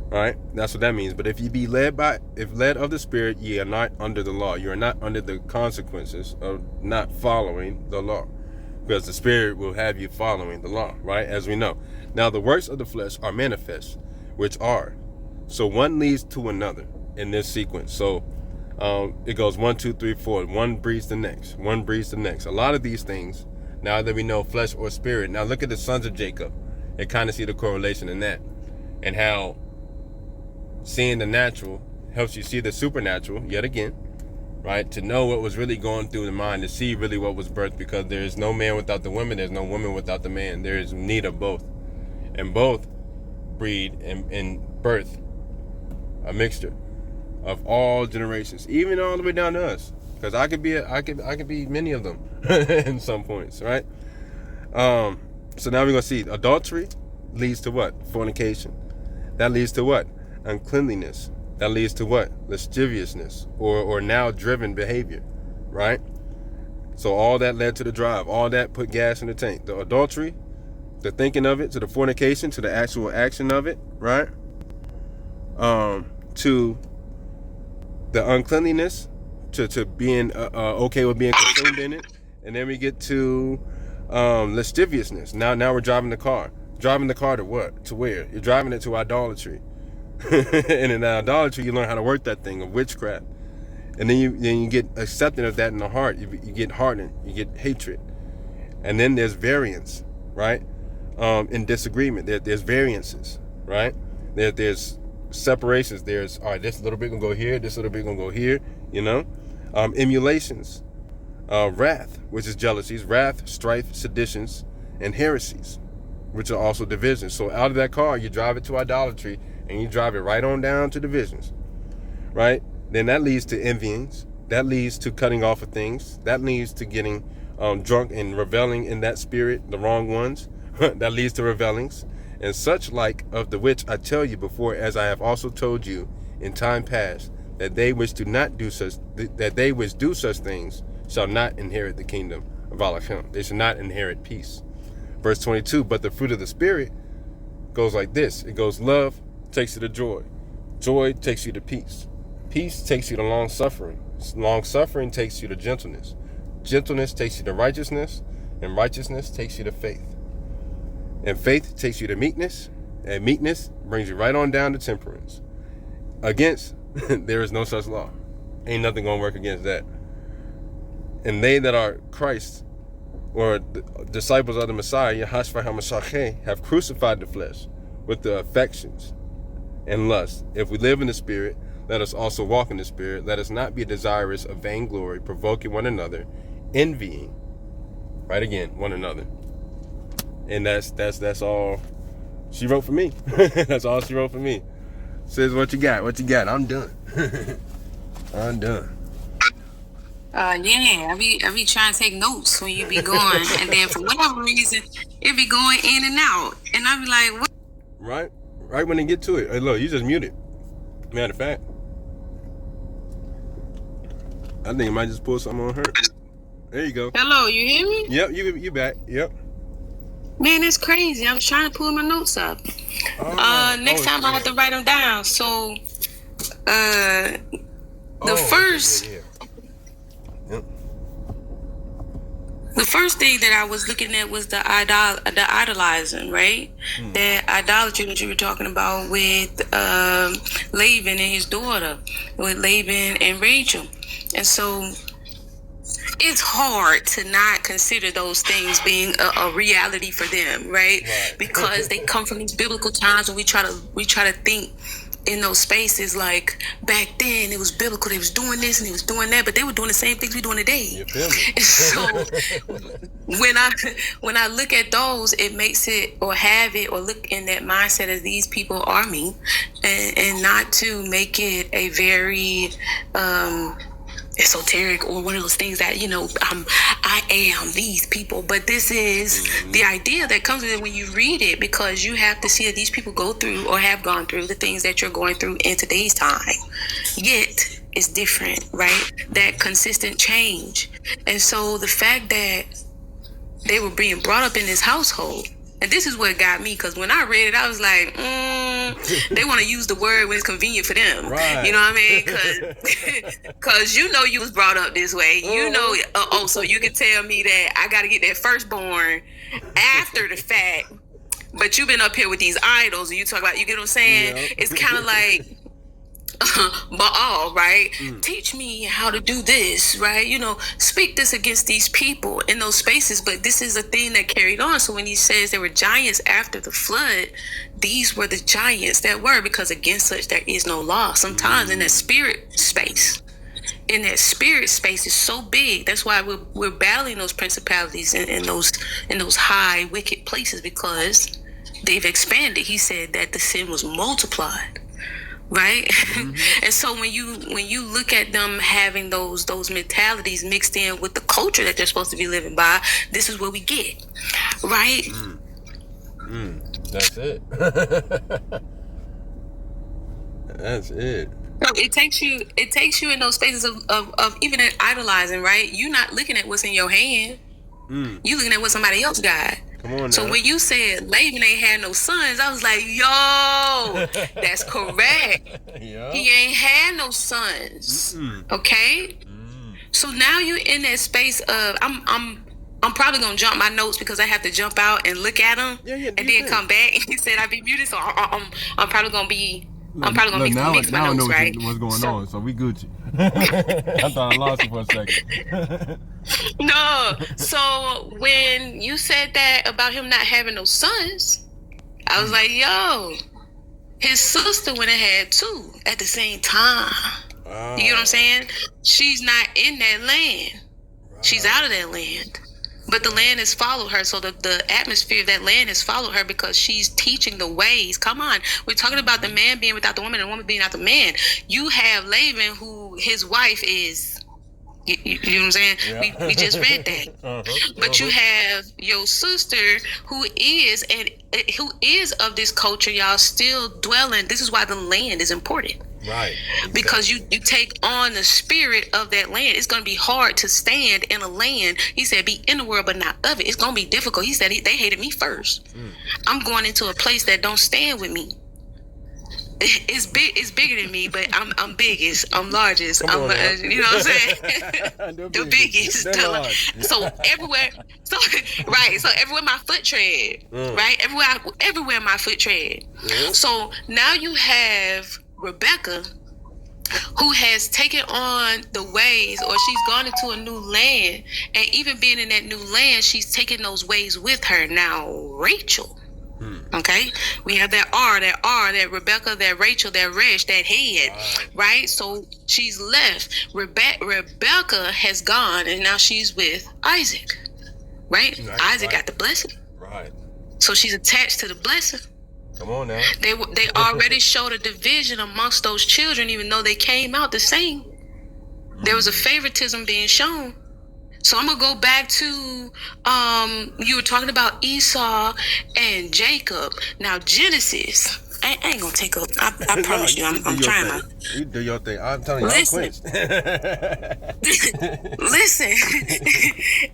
Right? That's what that means. But if you be led of the Spirit, ye are not under the law. You are not under the consequences of not following the law, because the Spirit will have you following the law, right? As we know. Now the works of the flesh are manifest, which are. So one leads to another in this sequence. So it goes 1, 2, 3, 4. One breeds the next. One breeds the next. A lot of these things, now that we know flesh or spirit. Now look at the sons of Jacob and kind of see the correlation in that, and how seeing the natural helps you see the supernatural yet again, right? To know what was really going through the mind, to see really what was birthed, because there is no man without the woman, there's no woman without the man. There is need of both, and both breed and birth a mixture of all generations, even all the way down to us, because I could be many of them in some points, right? So now we're going to see adultery leads to what? Fornication. That leads to what? Uncleanliness. That leads to what? Lasciviousness or now driven behavior, right? So all that led to the drive. All that put gas in the tank. The adultery, the thinking of it, to the fornication, to the actual action of it, right? To the uncleanliness, to being okay with being consumed in it. And then we get to lasciviousness. Now we're driving the car. Driving the car to what? To where? You're driving it to idolatry. And in idolatry, you learn how to work that thing of witchcraft. And then you get accepting of that in the heart. You get hardened. You get hatred. And then there's variance, right? In disagreement. There's variances, right? There's separations. There's, all right, this little bit gonna go here. This little bit gonna go here, you know? Emulations. Wrath, which is jealousies. Wrath, strife, seditions, and heresies, which are also divisions. So out of that car, you drive it to idolatry, and you drive it right on down to divisions, right? Then that leads to envyings. That leads to cutting off of things. That leads to getting drunk and reveling in that spirit, the wrong ones. That leads to revelings. And such like of the which I tell you before, as I have also told you in time past, that they which do such things shall not inherit the kingdom of Elohim. They shall not inherit peace. Verse 22, but the fruit of the Spirit goes like this. It goes, love takes you to joy. Joy takes you to peace. Peace takes you to long suffering. Long suffering takes you to gentleness. Gentleness takes you to righteousness. And righteousness takes you to faith. And faith takes you to meekness. And meekness brings you right on down to temperance. Against, there is no such law. Ain't nothing going to work against that. And they that are Christ, or the disciples of the Messiah, Yahashua HaMashiach, have crucified the flesh with the affections and lust. If we live in the Spirit, let us also walk in the Spirit. Let us not be desirous of vainglory, provoking one another, envying, right again, one another. And that's all she wrote for me. That's all she wrote for me. Says, what you got? What you got? I'm done. I'm done. Yeah, I be trying to take notes when you be going, and then for whatever reason, it be going in and out, and I be like, what? Right when they get to it. Hey, look, you just muted. Matter of fact, I think I might just pull something on her. There you go. Hello, you hear me? Yep, you back. Yep. Man, that's crazy. I was trying to pull my notes up. Next time I have to write them down. So, first. Yeah. Yep. The first thing that I was looking at was the idolizing, right? That idolatry that you were talking about with Laban and his daughter, with Laban and Rachel. And so it's hard to not consider those things being a reality for them, right? Because they come from these biblical times when we try to think in those spaces like back then it was biblical, they was doing this and they was doing that, but they were doing the same things we doing today. You feel me? And so when I look at those, it makes it or have it or look in that mindset as these people are me, and not to make it a very esoteric or one of those things that, you know, I am these people, but this is the idea that comes with it when you read it, because you have to see that these people go through or have gone through the things that you're going through in today's time, yet it's different, right? That consistent change. And so the fact that they were being brought up in this household, and this is what got me, because when I read it, I was like, they want to use the word when it's convenient for them. Right. You know what I mean? Because you know you was brought up this way. You know, so you can tell me that I got to get that firstborn after the fact, but you've been up here with these idols, and you talk about, you get what I'm saying? Yeah. It's kind of like, Baal, right? Teach me how to do this, right? You know, speak this against these people in those spaces. But this is a thing that carried on. So when he says there were giants after the flood, these were the giants that were, because against such there is no law. Sometimes in that spirit space, is so big. That's why we're battling those principalities in those high wicked places, because they've expanded. He said that the sin was multiplied. Right? And so when you look at them having those mentalities mixed in with the culture that they're supposed to be living by, this is what we get, right? That's it. That's it. So it takes you in those spaces of even idolizing, right? You're not looking at what's in your hand. You looking at what somebody else got. Come on now. So when you said Laban ain't had no sons, I was like, yo, that's correct. Yeah. He ain't had no sons. Okay? So now you're in that space of I'm probably gonna jump my notes because I have to jump out and look at them and then come back. And he said I'd be muted, so I'm probably gonna be mix my notes, right? What's going on? So we Gucci. I thought I lost you for a second. No. So when you said that about him not having no sons, I was like, yo, his sister went and had two at the same time. Wow. You get what I'm saying? She's not in that land. Right. She's out of that land. But the land has followed her. So the atmosphere of that land has followed her because she's teaching the ways. Come on. We're talking about the man being without the woman and the woman being without the man. You have Laban, who his wife is. You know what I'm saying? Yeah. We just read that. But you have your sister who is of this culture, y'all, still dwelling. This is why the land is important. Right. Exactly. Because you take on the spirit of that land. It's going to be hard to stand in a land. He said, be in the world, but not of it. It's going to be difficult. He said, they hated me first. I'm going into a place that don't stand with me. It's big. It's bigger than me, but I'm biggest. I'm largest. You know what I'm saying? The biggest. So everywhere. So right. So everywhere my foot tread. Right. Everywhere my foot tread. So now you have Rebecca, who has taken on the ways, or she's gone into a new land, and even being in that new land, she's taken those ways with her. Now Rachel. Okay, we have that Rebecca, that Rachel, that Resh, that head, right? So she's left. Rebecca has gone, and now she's with Isaac, right? Isaac got the blessing, right? So she's attached to the blessing. Come on now. They already showed a division amongst those children, even though they came out the same. There was a favoritism being shown. So I'm going to go back to, you were talking about Esau and Jacob. Now, Genesis, I ain't going to take up, I promise you, I'm trying. You do your thing. I'm telling you, listen, listen,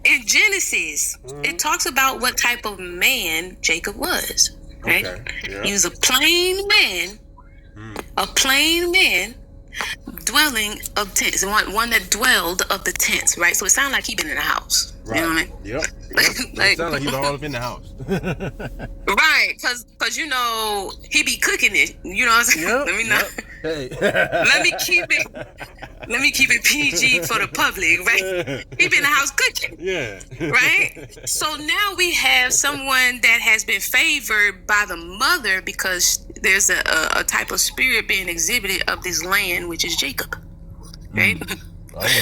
in Genesis, it talks about what type of man Jacob was, right? Okay. Yeah. He was a plain man, dwelling of tents, one that dwelled of the tents, right? So it sounded like he been in the house. Right. You know what I mean? Yep. It sounded like he was all up in the house. Right, because you know he be cooking it. You know what I'm saying? Yep. Let me not. Hey. Let me keep it PG for the public, right? He been in the house cooking. Yeah. Right? So now we have someone that has been favored by the mother because there's a type of spirit being exhibited of this land, which is Jacob. Right?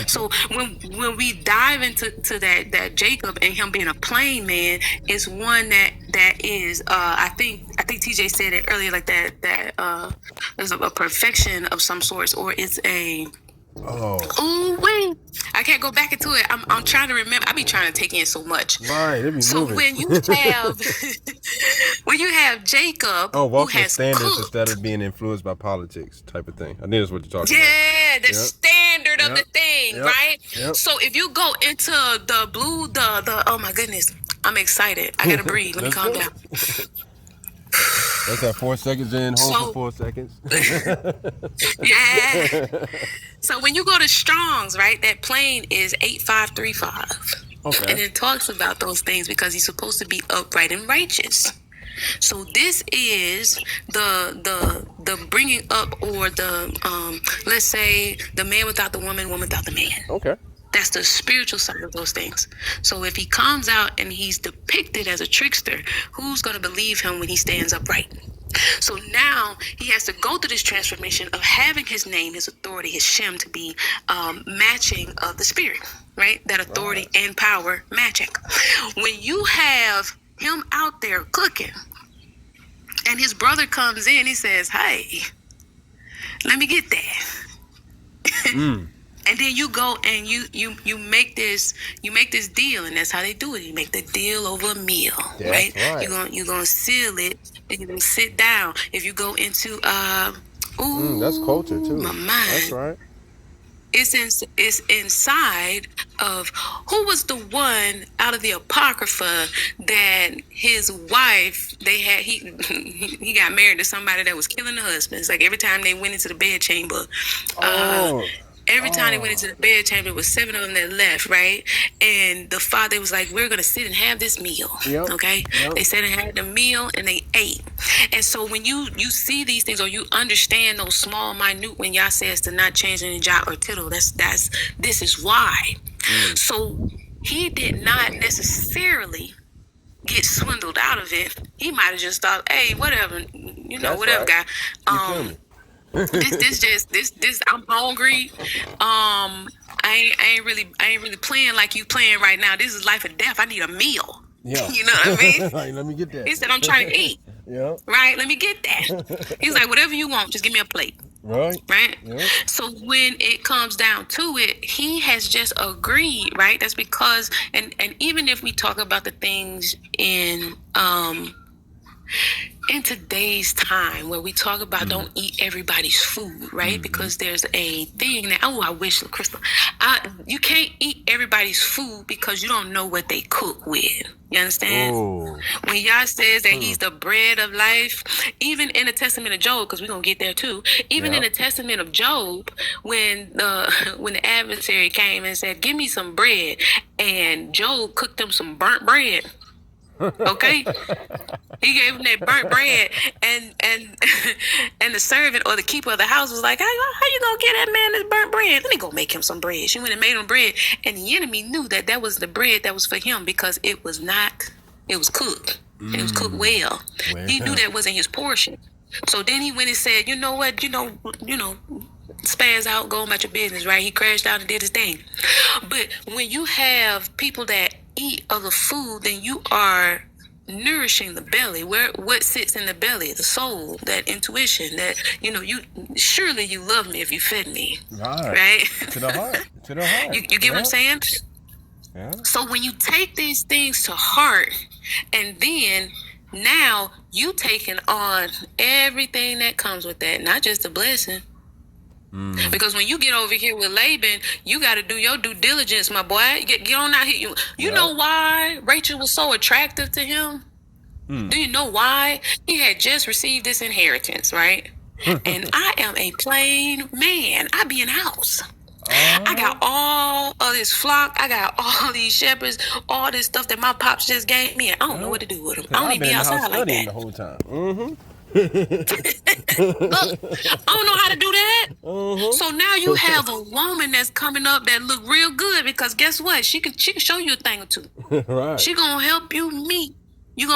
So when we dive into that Jacob and him being a plain man is one that is I think TJ said it earlier, like that there's a perfection of some sorts, or it's a wait, I can't go back into it. I'm trying to remember. I be trying to take in so much. Right, it be so moving. when you have Jacob, walk who with has standards cooked, instead of being influenced by politics, type of thing. I think that's what you're talking about. Yeah, the standard of the thing, right? Yep. So if you go into the blue, the oh my goodness, I'm excited. I gotta breathe. Let me calm down. Let's have 4 seconds in, hold for 4 seconds. Yeah. So when you go to Strong's, right, that plane is 8535. Okay. And it talks about those things because he's supposed to be upright and righteous. So this is the bringing up, or the let's say the man without the woman, woman without the man. Okay. That's the spiritual side of those things. So if he comes out and he's depicted as a trickster, who's going to believe him when he stands upright? So now he has to go through this transformation of having his name, his authority, his shem to be matching of the spirit, right? That authority and power matching. When you have him out there cooking and his brother comes in, he says, hey, let me get that. And then you go and you make this deal, and that's how they do it. You make the deal over a meal, That's right. You're gonna seal it, and you're gonna sit down. If you go into That's culture too. my mind. That's right. It's inside of who was the one out of the Apocrypha that his wife he got married to somebody that was killing the husbands. Like every time they went into the bedchamber, every time they went into the bedchamber, it was 7 of them that left, right? And the father was like, we're going to sit and have this meal. Yep. Okay? Yep. They sat and had the meal and they ate. And so when you see these things, or you understand those small, minute, when Yah says to not change any jot or tittle, this is why. So he did not necessarily get swindled out of it. He might have just thought, hey, whatever, That's whatever, right. guy. You feel me? This I'm hungry. I ain't really playing like you playing right now. This is life or death. I need a meal. Yeah. You know what I mean? Like, let me get that. He said, I'm trying to eat. Yeah. Right? Let me get that. He's like, whatever you want, just give me a plate. Right. Right? Yeah. So when it comes down to it, he has just agreed, right? That's because and even if we talk about the things in today's time where we talk about don't eat everybody's food, right? Because there's a thing that, I wish, Crystal, you can't eat everybody's food because you don't know what they cook with. You understand? Oh. When Yah says that he's the bread of life, even in the testament of Job, because we're going to get there too, even in the testament of Job, when the adversary came and said, give me some bread, and Job cooked him some burnt bread. Okay, he gave him that burnt bread, and the servant or the keeper of the house was like, how you gonna get that man this burnt bread? Let me go make him some bread. She went and made him bread, and the enemy knew that was the bread that was for him because it was cooked. And it was cooked well. He knew that wasn't his portion. So then he went and said, you know what, spaz out, go about your business, right? He crashed out and did his thing. But when you have people that eat of the food, then you are nourishing the belly. What sits in the belly? The soul, that intuition, that you surely you love me if you fed me. Right? To the heart. To the heart. You get what I'm saying? Yeah. So when you take these things to heart, and then now you taking on everything that comes with that, not just the blessing. Because when you get over here with Laban, you got to do your due diligence, my boy. Get on out here. You know why Rachel was so attractive to him? Do you know why? He had just received this inheritance, right? And I am a plain man. I be in the house. I got all of this flock. I got all these shepherds, all this stuff that my pops just gave me. And I don't know what to do with them. I don't even be outside like that. The whole time. Look, I don't know how to do that. So now you have a woman that's coming up that look real good because guess what? She can show you a thing or two. Right. She gonna help you meet.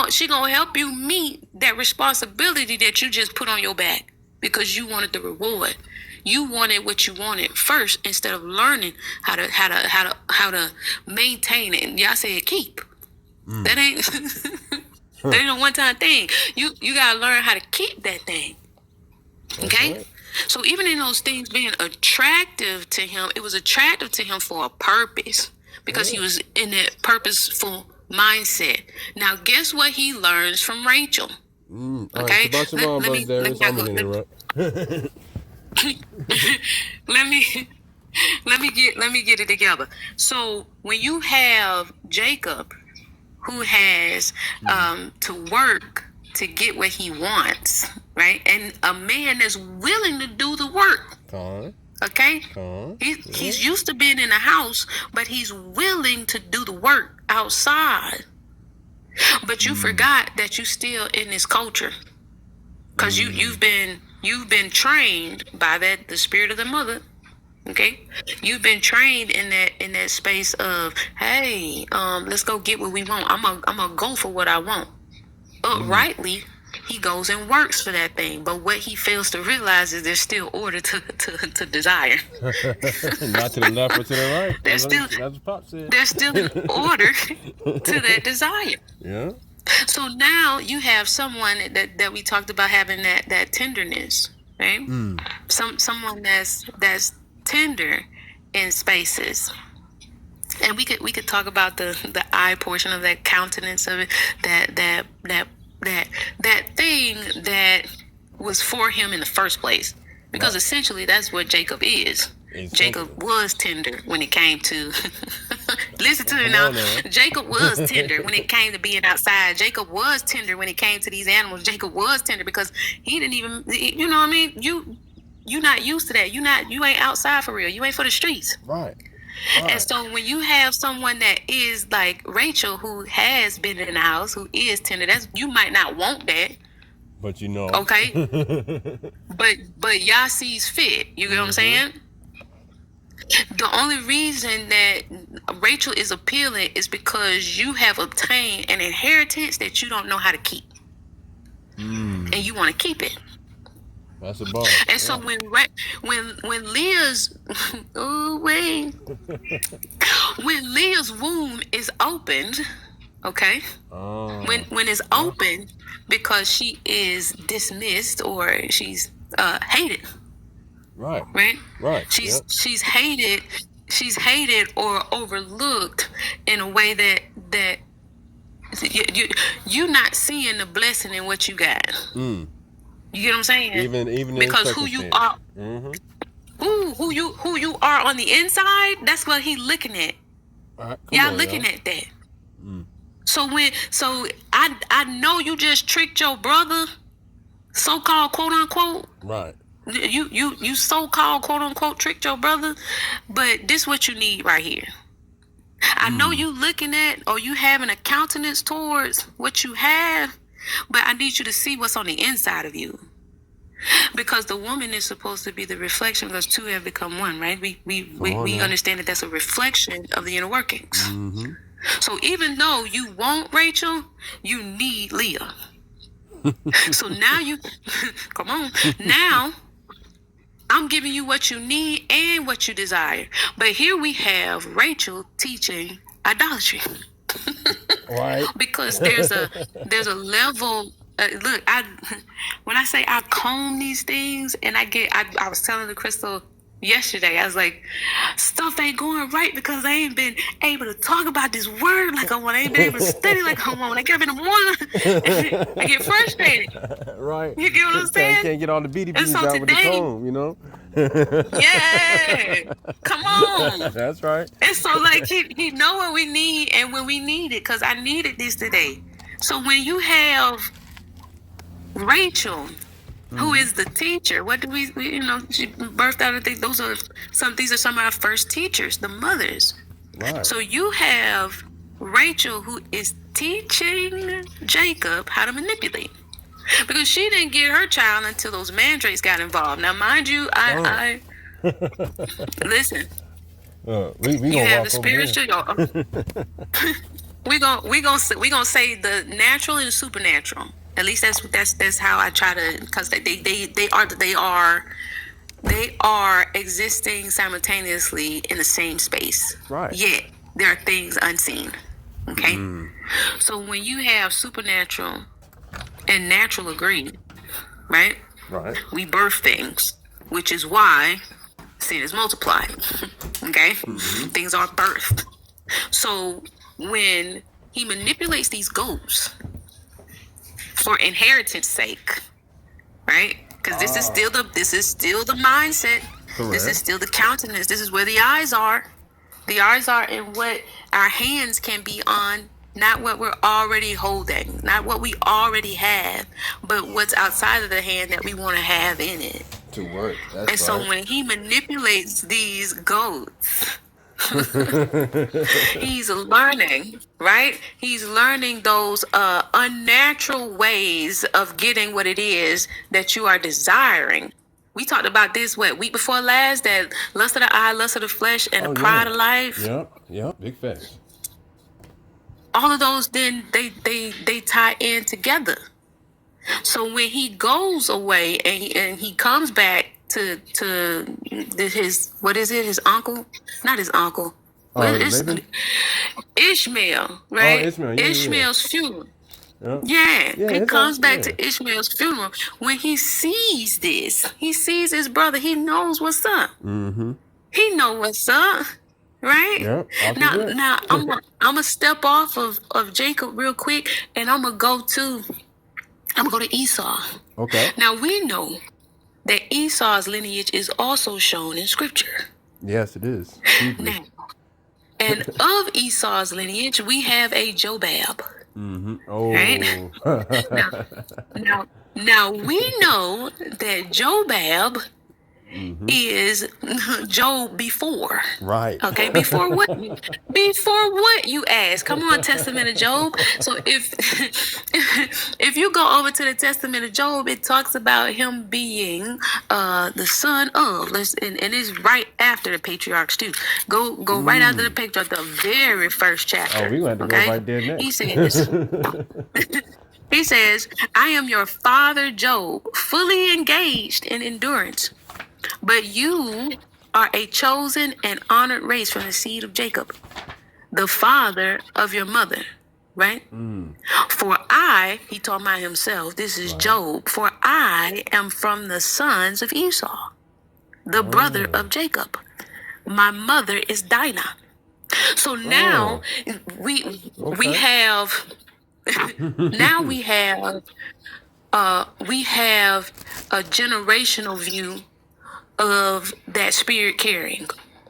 She gonna help you meet that responsibility that you just put on your back because you wanted the reward. You wanted what you wanted first instead of learning how to maintain it. And y'all said keep. That ain't. That ain't a one-time thing. You gotta learn how to keep that thing. Okay? Right. So even in those things being attractive to him, it was attractive to him for a purpose. Because he was in that purposeful mindset. Now guess what he learns from Rachel? Okay? Right, let me get it together. So when you have Jacob who has to work to get what he wants, right? And a man that's willing to do the work. Okay? He's used to being in the house, but he's willing to do the work outside. But you forgot that you still in this culture. Because you've been trained by the spirit of the mother. Okay, you've been trained in that space of, hey, let's go get what we want. I'm gonna go for what I want. Uprightly, he goes and works for that thing. But what he fails to realize is there's still order to desire. Not to the left or to the right. There's still an order to that desire. Yeah. So now you have someone that we talked about having that tenderness, right? Someone that's tender in spaces. And we could talk about the eye portion of that, countenance of it, that thing that was for him in the first place. Because essentially that's what Jacob is. Jacob was tender when it came to listen to it now. Jacob was tender when it came to being outside. Jacob was tender when it came to these animals. Jacob was tender because he didn't even, you know what I mean? You're not used to that. You ain't outside for real. You ain't for the streets. Right. And so when you have someone that is like Rachel, who has been in the house, who is tender, you might not want that. But you know. Okay. but Yah sees fit. You get what I'm saying? The only reason that Rachel is appealing is because you have obtained an inheritance that you don't know how to keep. And you want to keep it. That's a bar. And so when Leah's when Leah's womb is opened, okay? When it's open because she is dismissed or she's hated. Right. She's hated or overlooked in a way that you're not seeing the blessing in what you got. You get what I'm saying? Even because who you are, who you are on the inside, that's what he's looking at. Y'all looking at that. So I know you just tricked your brother, so-called quote unquote. Right. You so-called quote unquote tricked your brother, but this what you need right here. I know you looking at or you having a countenance towards what you have, but I need you to see what's on the inside of you. Because the woman is supposed to be the reflection, because two have become one, right? We understand that that's a reflection of the inner workings. So even though you want Rachel, you need Leah. So now come on. Now I'm giving you what you need and what you desire. But here we have Rachel teaching idolatry. Right. Because there's a level. Look, when I say I comb these things, and I was telling the Crystal yesterday, I was like, stuff ain't going right because I ain't been able to talk about this word like I want. I ain't been able to study like I want. I get up in the morning, I get frustrated. Right. You get what I'm saying? Can't get all the BDBs so out with the comb, you know? Yeah. Come on. That's right. And so like he know what we need and when we need it, because I needed this today. So when you have Rachel, who is the teacher, what do we she birthed out of things. These are some of our first teachers, the mothers. Right. So you have Rachel who is teaching Jacob how to manipulate. Because she didn't get her child until those mandrakes got involved. Now, mind you, I listen. We you have the spiritual. we gonna say the natural and the supernatural. At least that's how I try to, because they are existing simultaneously in the same space. Right. Yet there are things unseen. Okay. So when you have supernatural and natural agree, right? Right. We birth things, which is why sin is multiplied. Okay? Things are birthed. So when he manipulates these goats for inheritance sake, right? Because this is still the mindset. Correct. This is still the countenance. This is where the eyes are. The eyes are in what our hands can be on, not what we're already holding, not what we already have, but what's outside of the hand that we want to have in it. To work. That's and so when he manipulates these goats, he's learning, right? He's learning those unnatural ways of getting what it is that you are desiring. We talked about this, week before last, that lust of the eye, lust of the flesh, and the pride of life. Yep, big facts. All of those, then they tie in together. So when he goes away and he comes back to his, what is it? His uncle? Not his uncle. Ishmael, right? Ishmael, Ishmael's funeral. Yeah, he comes back to Ishmael's funeral. When he sees this, he sees his brother. He knows what's up. He know what's up, right? Yeah. Now I'm gonna step off of Jacob real quick, and I'm gonna go to Esau. Okay. Now we know that Esau's lineage is also shown in Scripture. Yes, it is. Now, and of Esau's lineage, we have a Jobab. Mm-hmm. Oh. Right? Now we know that Jobab is Job before. Right. Okay, before what? Before what, you ask? Come on, Testament of Job. So if you go over to the Testament of Job, it talks about him being the son of. And it's right after the patriarchs too. Go right after the patriarch, the very first chapter. Oh, we're going to have to go right there next. He says, I am your father Job, fully engaged in endurance. But you are a chosen and honored race from the seed of Jacob, the father of your mother, right? For I, he talking about himself, this is Job, for I am from the sons of Esau, the brother of Jacob. My mother is Dinah. So now we have now we have a generational view of that spirit carrying,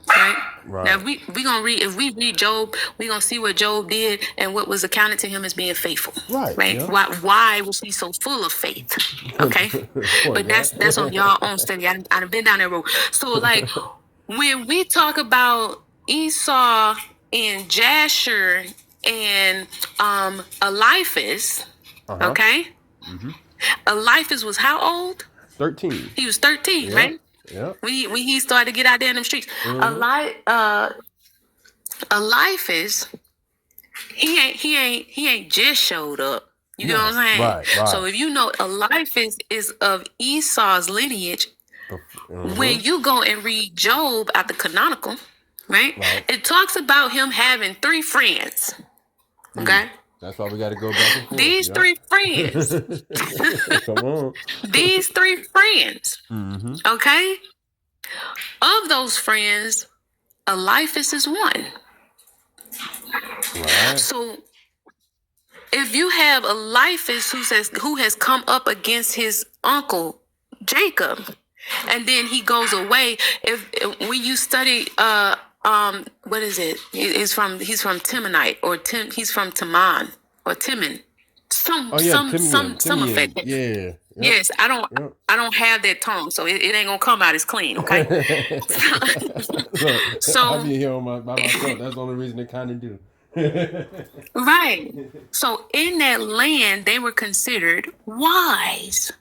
right? Now if we gonna read, if we read Job, we gonna see what Job did and what was accounted to him as being faithful, right? Yeah. Why was he so full of faith? Okay, but that's on y'all own study. I've been down that road. So like when we talk about Esau and Jasher and Eliphaz, okay, Eliphaz was how old? 13. He was 13, right? Yeah. When he started to get out there in them streets. Eliphaz, he ain't just showed up. You know what I'm saying? Right. So if you know Eliphaz is of Esau's lineage, when you go and read Job at the canonical, right? It talks about him having 3 friends. Okay? That's why we got to go back and forth. These 3 friends. Come on. These 3 friends. Okay? Of those friends, Eliphaz is one. Right. So if you have Eliphaz who has come up against his uncle Jacob, and then he goes away. If when you study what is it? He's from Timonite or he's from Timon or Timon. Some effect. Yeah. Yes, I don't have that tongue, so it ain't gonna come out as clean, okay? So I'll be here by myself. That's the only reason they kind of do. Right. So in that land, they were considered wise.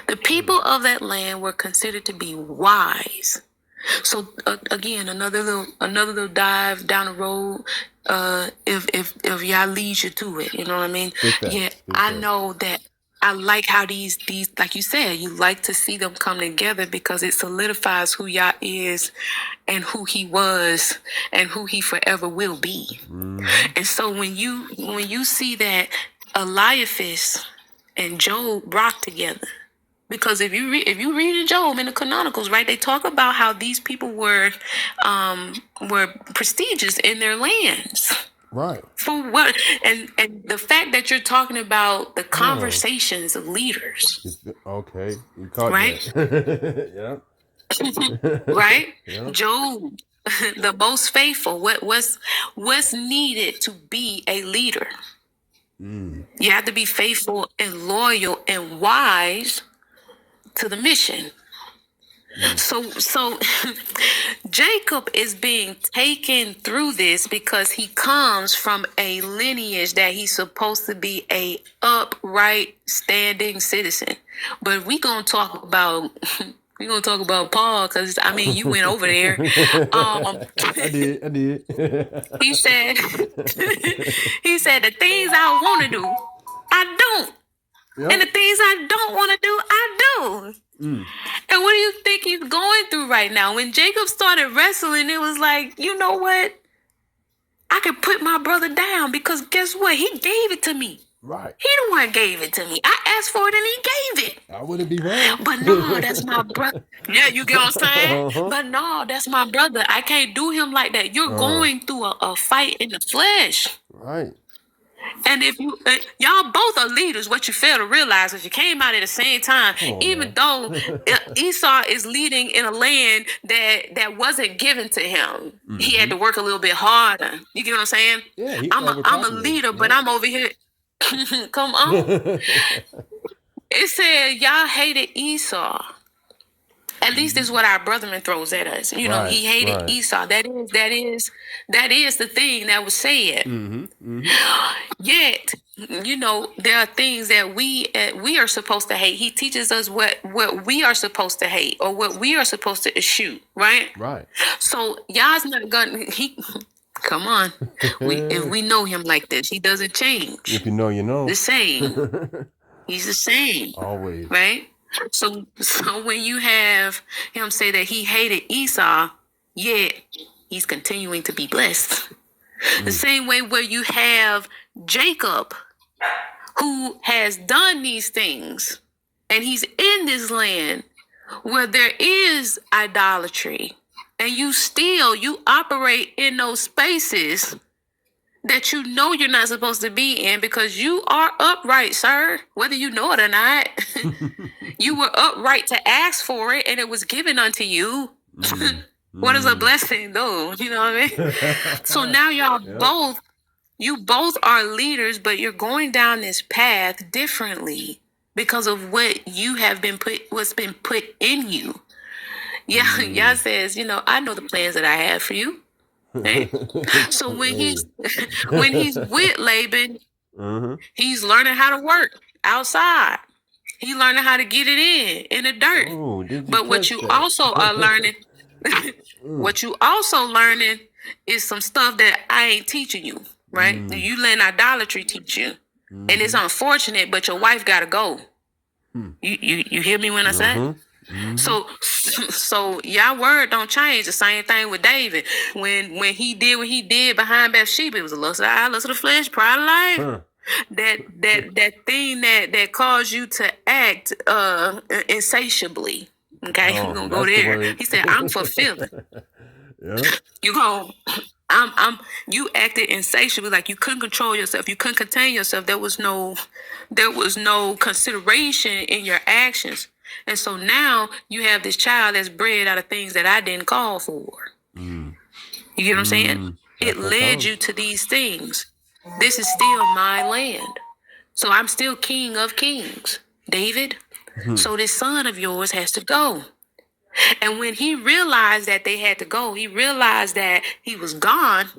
The people of that land were considered to be wise. So again, another little dive down the road. If y'all leads you to it, you know what I mean? I know that I like how these like you said, you like to see them come together because it solidifies who Yah is and who he was and who he forever will be. And so when you see that Eliphaz and Job rock together, because if you read in Job in the Canonicals, right, they talk about how these people were prestigious in their lands. Right. For what? And the fact that you're talking about the conversations of leaders. Okay. You caught right? that. Yeah. Right? Yeah. Job, the most faithful. What's needed to be a leader? You have to be faithful and loyal and wise to the mission. So Jacob is being taken through this because he comes from a lineage that he's supposed to be a upright, standing citizen. But we're gonna talk about Paul because I mean you went over there. I did. He said the things I want to do, I don't. Yep. And the things I don't want to do, I do. And what do you think he's going through right now? When Jacob started wrestling, it was like, you know what? I can put my brother down because guess what? He gave it to me. Right. He the one gave it to me. I asked for it and he gave it. I wouldn't be wrong. But no, that's my brother. Yeah, you get what I'm saying? Uh-huh. But no, that's my brother. I can't do him like that. You're going through a fight in the flesh. Right. And if you, y'all both are leaders, what you fail to realize is you came out at the same time, even though Esau is leading in a land that wasn't given to him. He had to work a little bit harder. You get what I'm saying? Yeah, I'm a leader, but I'm over here. Come on. It said y'all hated Esau. At least this is what our brotherman throws at us. You know, he hated Esau. That is the thing that was said. Yet, you know, there are things that we are supposed to hate. He teaches us what we are supposed to hate or what we are supposed to eschew, right? Right. So y'all's not gonna. Come on. If we know him like this, he doesn't change. If you know, you know. The same. He's the same. Always. Right? So when you have him say that he hated Esau, yet he's continuing to be blessed. The same way where you have Jacob, who has done these things, and he's in this land where there is idolatry, and you operate in those spaces that you know you're not supposed to be in because you are upright, sir, whether you know it or not. You were upright to ask for it, and it was given unto you. What is a blessing, though? You know what I mean? So now you both are leaders, but you're going down this path differently because of what you have been what's been put in you. Yeah, Yah says, you know, I know the plans that I have for you. Right? So when he's with Laban, he's learning how to work outside. He's learning how to get it in the dirt. Oh, but what you also are learning, what you also learning is some stuff that I ain't teaching you, right? You letting idolatry teach you. And it's unfortunate, but your wife gotta go. You hear me when I say? So y'all word don't change. The same thing with David. When he did what he did behind Bathsheba, it was a lust of the eye, lust of the flesh, pride of life. That thing that caused you to act insatiably. Okay, we're gonna go there. He said, I'm fulfilling. You go. You acted insatiably, like you couldn't control yourself, you couldn't contain yourself. There was no consideration in your actions. And so now you have this child that's bred out of things that I didn't call for. You get what I'm saying? It led you to these things. This is still my land. So I'm still king of kings, David. So this son of yours has to go. And when he realized that they had to go, he realized that he was gone.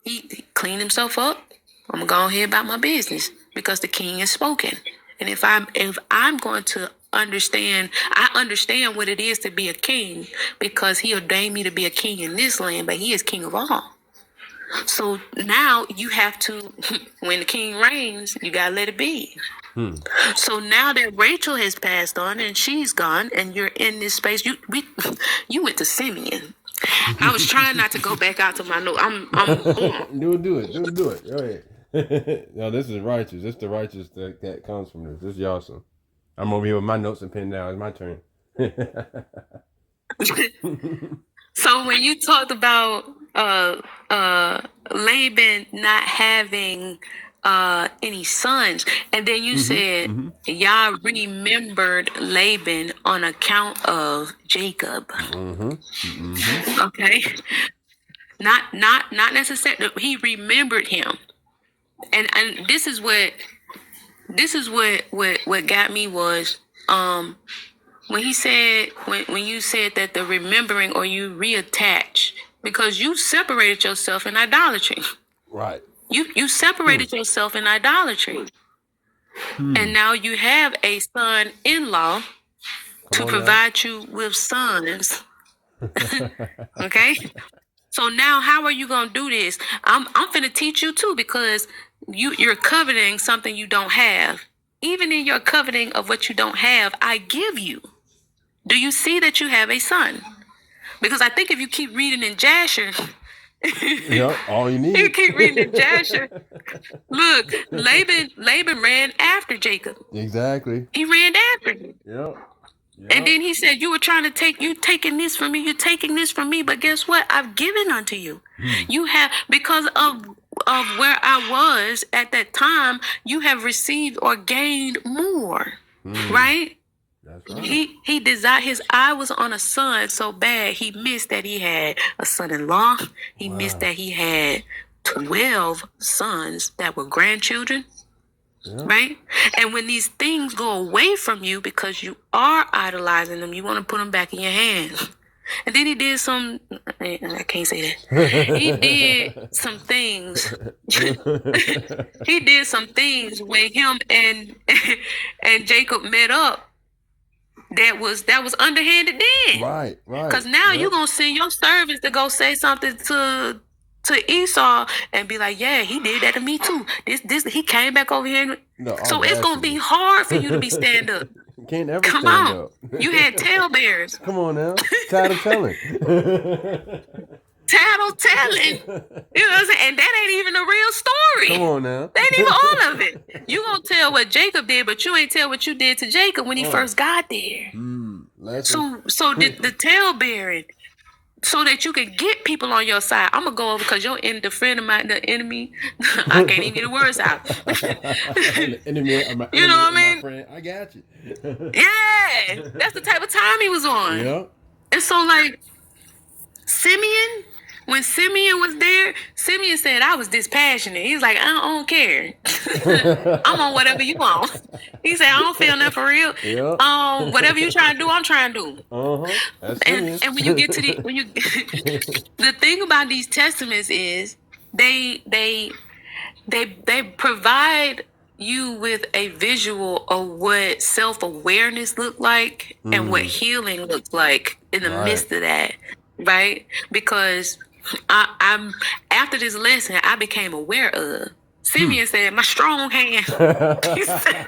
He cleaned himself up. I'm going to go ahead about my business because the king has spoken. And if I'm going to understand, I understand what it is to be a king because he ordained me to be a king in this land, but he is king of all. So now you have to, when the king reigns, you got to let it be. So now that Rachel has passed on and she's gone and you're in this space, you went to Simeon. I was trying not to go back out to my note. Do it. Go ahead. No, this is righteous. This is the righteous that comes from this. This is awesome. I'm over here with my notes and pen down. It's my turn. So when you talked about Laban not having any sons, and then you said y'all remembered Laban on account of Jacob. Okay, not necessarily. He remembered him, and this is what got me was when he said when you said that the remembering or you reattach because you separated yourself in idolatry. Right. You separated yourself in idolatry. And now you have a son-in-law to provide you with sons. Okay? So now how are you going to do this? I'm finna teach you too because you're coveting something you don't have. Even in your coveting of what you don't have, I give you. Do you see that you have a son? Because I think if you keep reading in Jasher, Yep, all you need. You keep reading the Jasher. Look, Laban ran after Jacob. Exactly. He ran after him. Yep. And then he said, you were trying to you taking this from me, you're taking this from me, but guess what? I've given unto you. You have, because of where I was at that time, you have received or gained more. Right? That's right. He desired, his eye was on a son so bad, he missed that he had a son-in-law. He missed that he had 12 sons that were grandchildren. Yeah. Right? And when these things go away from you because you are idolizing them, you want to put them back in your hands. And then he did some, I can't say that. He did some things. He did some things when him and Jacob met up. That was underhanded then. Right. Because now you're going to send your servants to go say something to Esau and be like, yeah, he did that to me too. This he came back over here. So it's going to be hard for you to be stand up. You can't ever Come stand on. up. You had tailbearers. Come on now. Tired of telling. Tattletelling. You know what I'm saying? And that ain't even a real story. Come on now. That ain't even all of it. You gonna tell what Jacob did, but you ain't tell what you did to Jacob when he first got there. So the talebearing, so that you can get people on your side. I'm gonna go over because the friend of mine, the enemy, I can't even get the words out. The enemy of my, you know what I mean? My friend, I got you. Yeah, that's the type of time he was on. Yeah. And so like Simeon, when Simeon was there, Simeon said, I was dispassionate. He's like, I don't care. I'm on whatever you want. He said, I don't feel nothing for real. Yeah. Whatever you trying to do, I'm trying to do. That's and when you get to the thing about these testaments is they provide you with a visual of what self-awareness look like and what healing looks like in the midst of that. Right? Because I'm after this lesson, I became aware of. Simeon said, my strong hand. He said,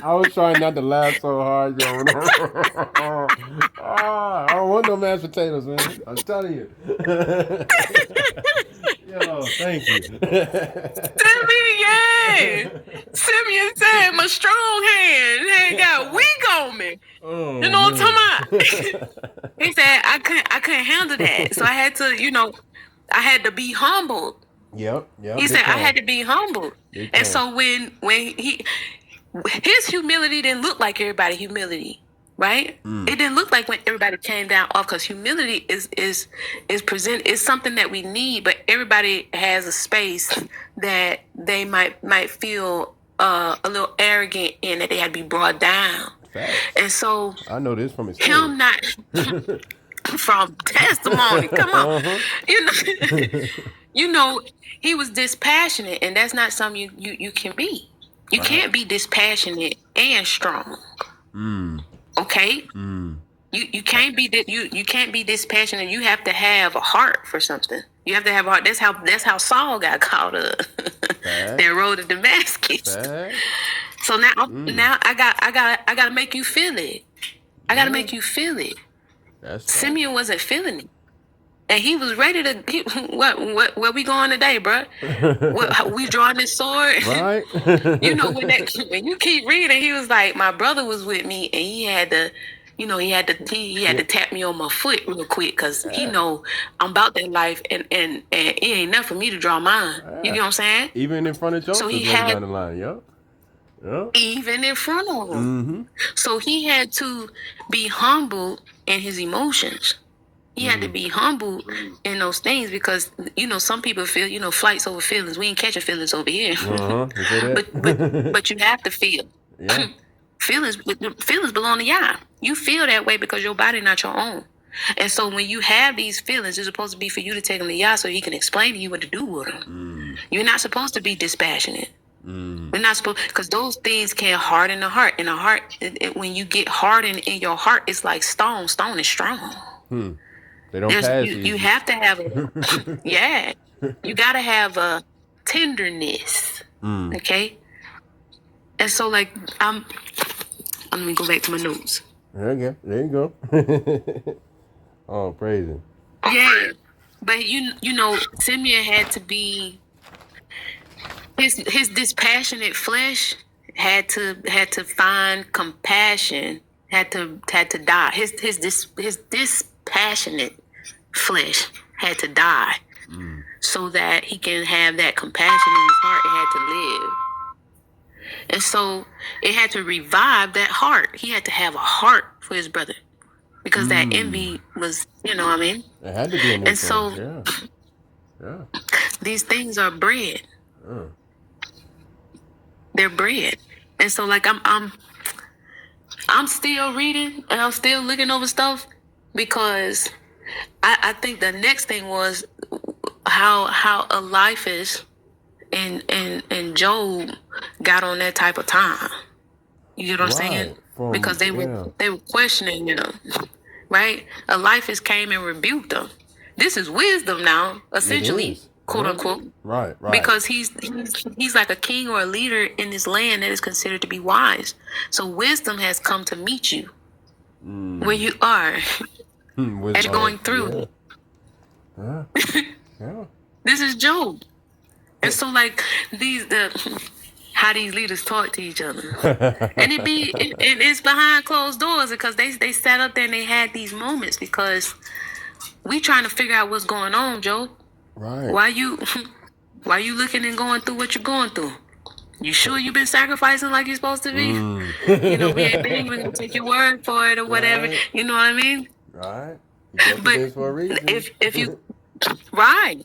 I was trying not to laugh so hard, yo. I don't want no mashed potatoes, man. I'm telling you. Yo, thank you. Simeon said, my strong hand ain't got weak on me. Oh, you know what I'm talking about? He said, I couldn't handle that. So I had to, I had to be humbled. Yep. He said, I had to be humbled. And so when his humility didn't look like everybody's humility, right? It didn't look like when everybody came down off, because humility is something that we need, but everybody has a space that they might feel a little arrogant in, that they had to be brought down. Facts. And so I know this from experience. Him not from testimony. Come on. He was dispassionate, and that's not something you can be. You can't be dispassionate and strong. Okay? You can't be dispassionate. You have to have a heart for something. You have to have a heart. That's how Saul got caught up. That road to Damascus. So now I gotta make you feel it. I gotta make you feel it. Simeon wasn't feeling it. And he was ready to. Where we going today, bro? We drawing this sword, right? When you keep reading, he was like, my brother was with me, and he had to, he had to tap me on my foot real quick, because he know I'm about that life, and it ain't enough for me to draw mine. You get what I'm saying? Even in front of Joseph, so he had down the line, even in front of him. So he had to be humble in his emotions. He had to be humble in those things, because, some people feel, flights over feelings. We ain't catching feelings over here. But you have to feel. Yeah. Feelings belong to Yah. You feel that way because your body not your own. And so when you have these feelings, it's supposed to be for you to take them to Yah so he can explain to you what to do with them. You're not supposed to be dispassionate. We're not supposed, because those things can harden the heart. And the heart, when you get hardened in your heart, it's like stone. Stone is strong. They don't pass you have to have you got to have a tenderness. Okay? And so, like, let me go back to my notes. Okay, there you go. Oh, praise him. But you know, Simeon had to be his dispassionate flesh had to find compassion, had to die. His dispassionate flesh had to die so that he can have that compassion in his heart. It had to live. And so it had to revive that heart. He had to have a heart for his brother. Because that envy was, you know what I mean? It had to be in And so these things are bread. They're bread. And so like I'm still reading and I'm still looking over stuff because I think the next thing was how Eliphaz and Job got on that type of time. You get what I'm saying? Because they were questioning him, right? Eliphaz came and rebuked them. This is wisdom now, essentially, quote unquote. Right. Because he's like a king or a leader in this land that is considered to be wise. So wisdom has come to meet you where you are and going through. This is Job. And so like how these leaders talk to each other. And it's behind closed doors because they sat up there and they had these moments because we trying to figure out what's going on, Job. Right. Why you looking and going through what you're going through? You sure you've been sacrificing like you're supposed to be? You know, we ain't been even gonna take your word for it or whatever. Right. You know what I mean? Right. But if you right.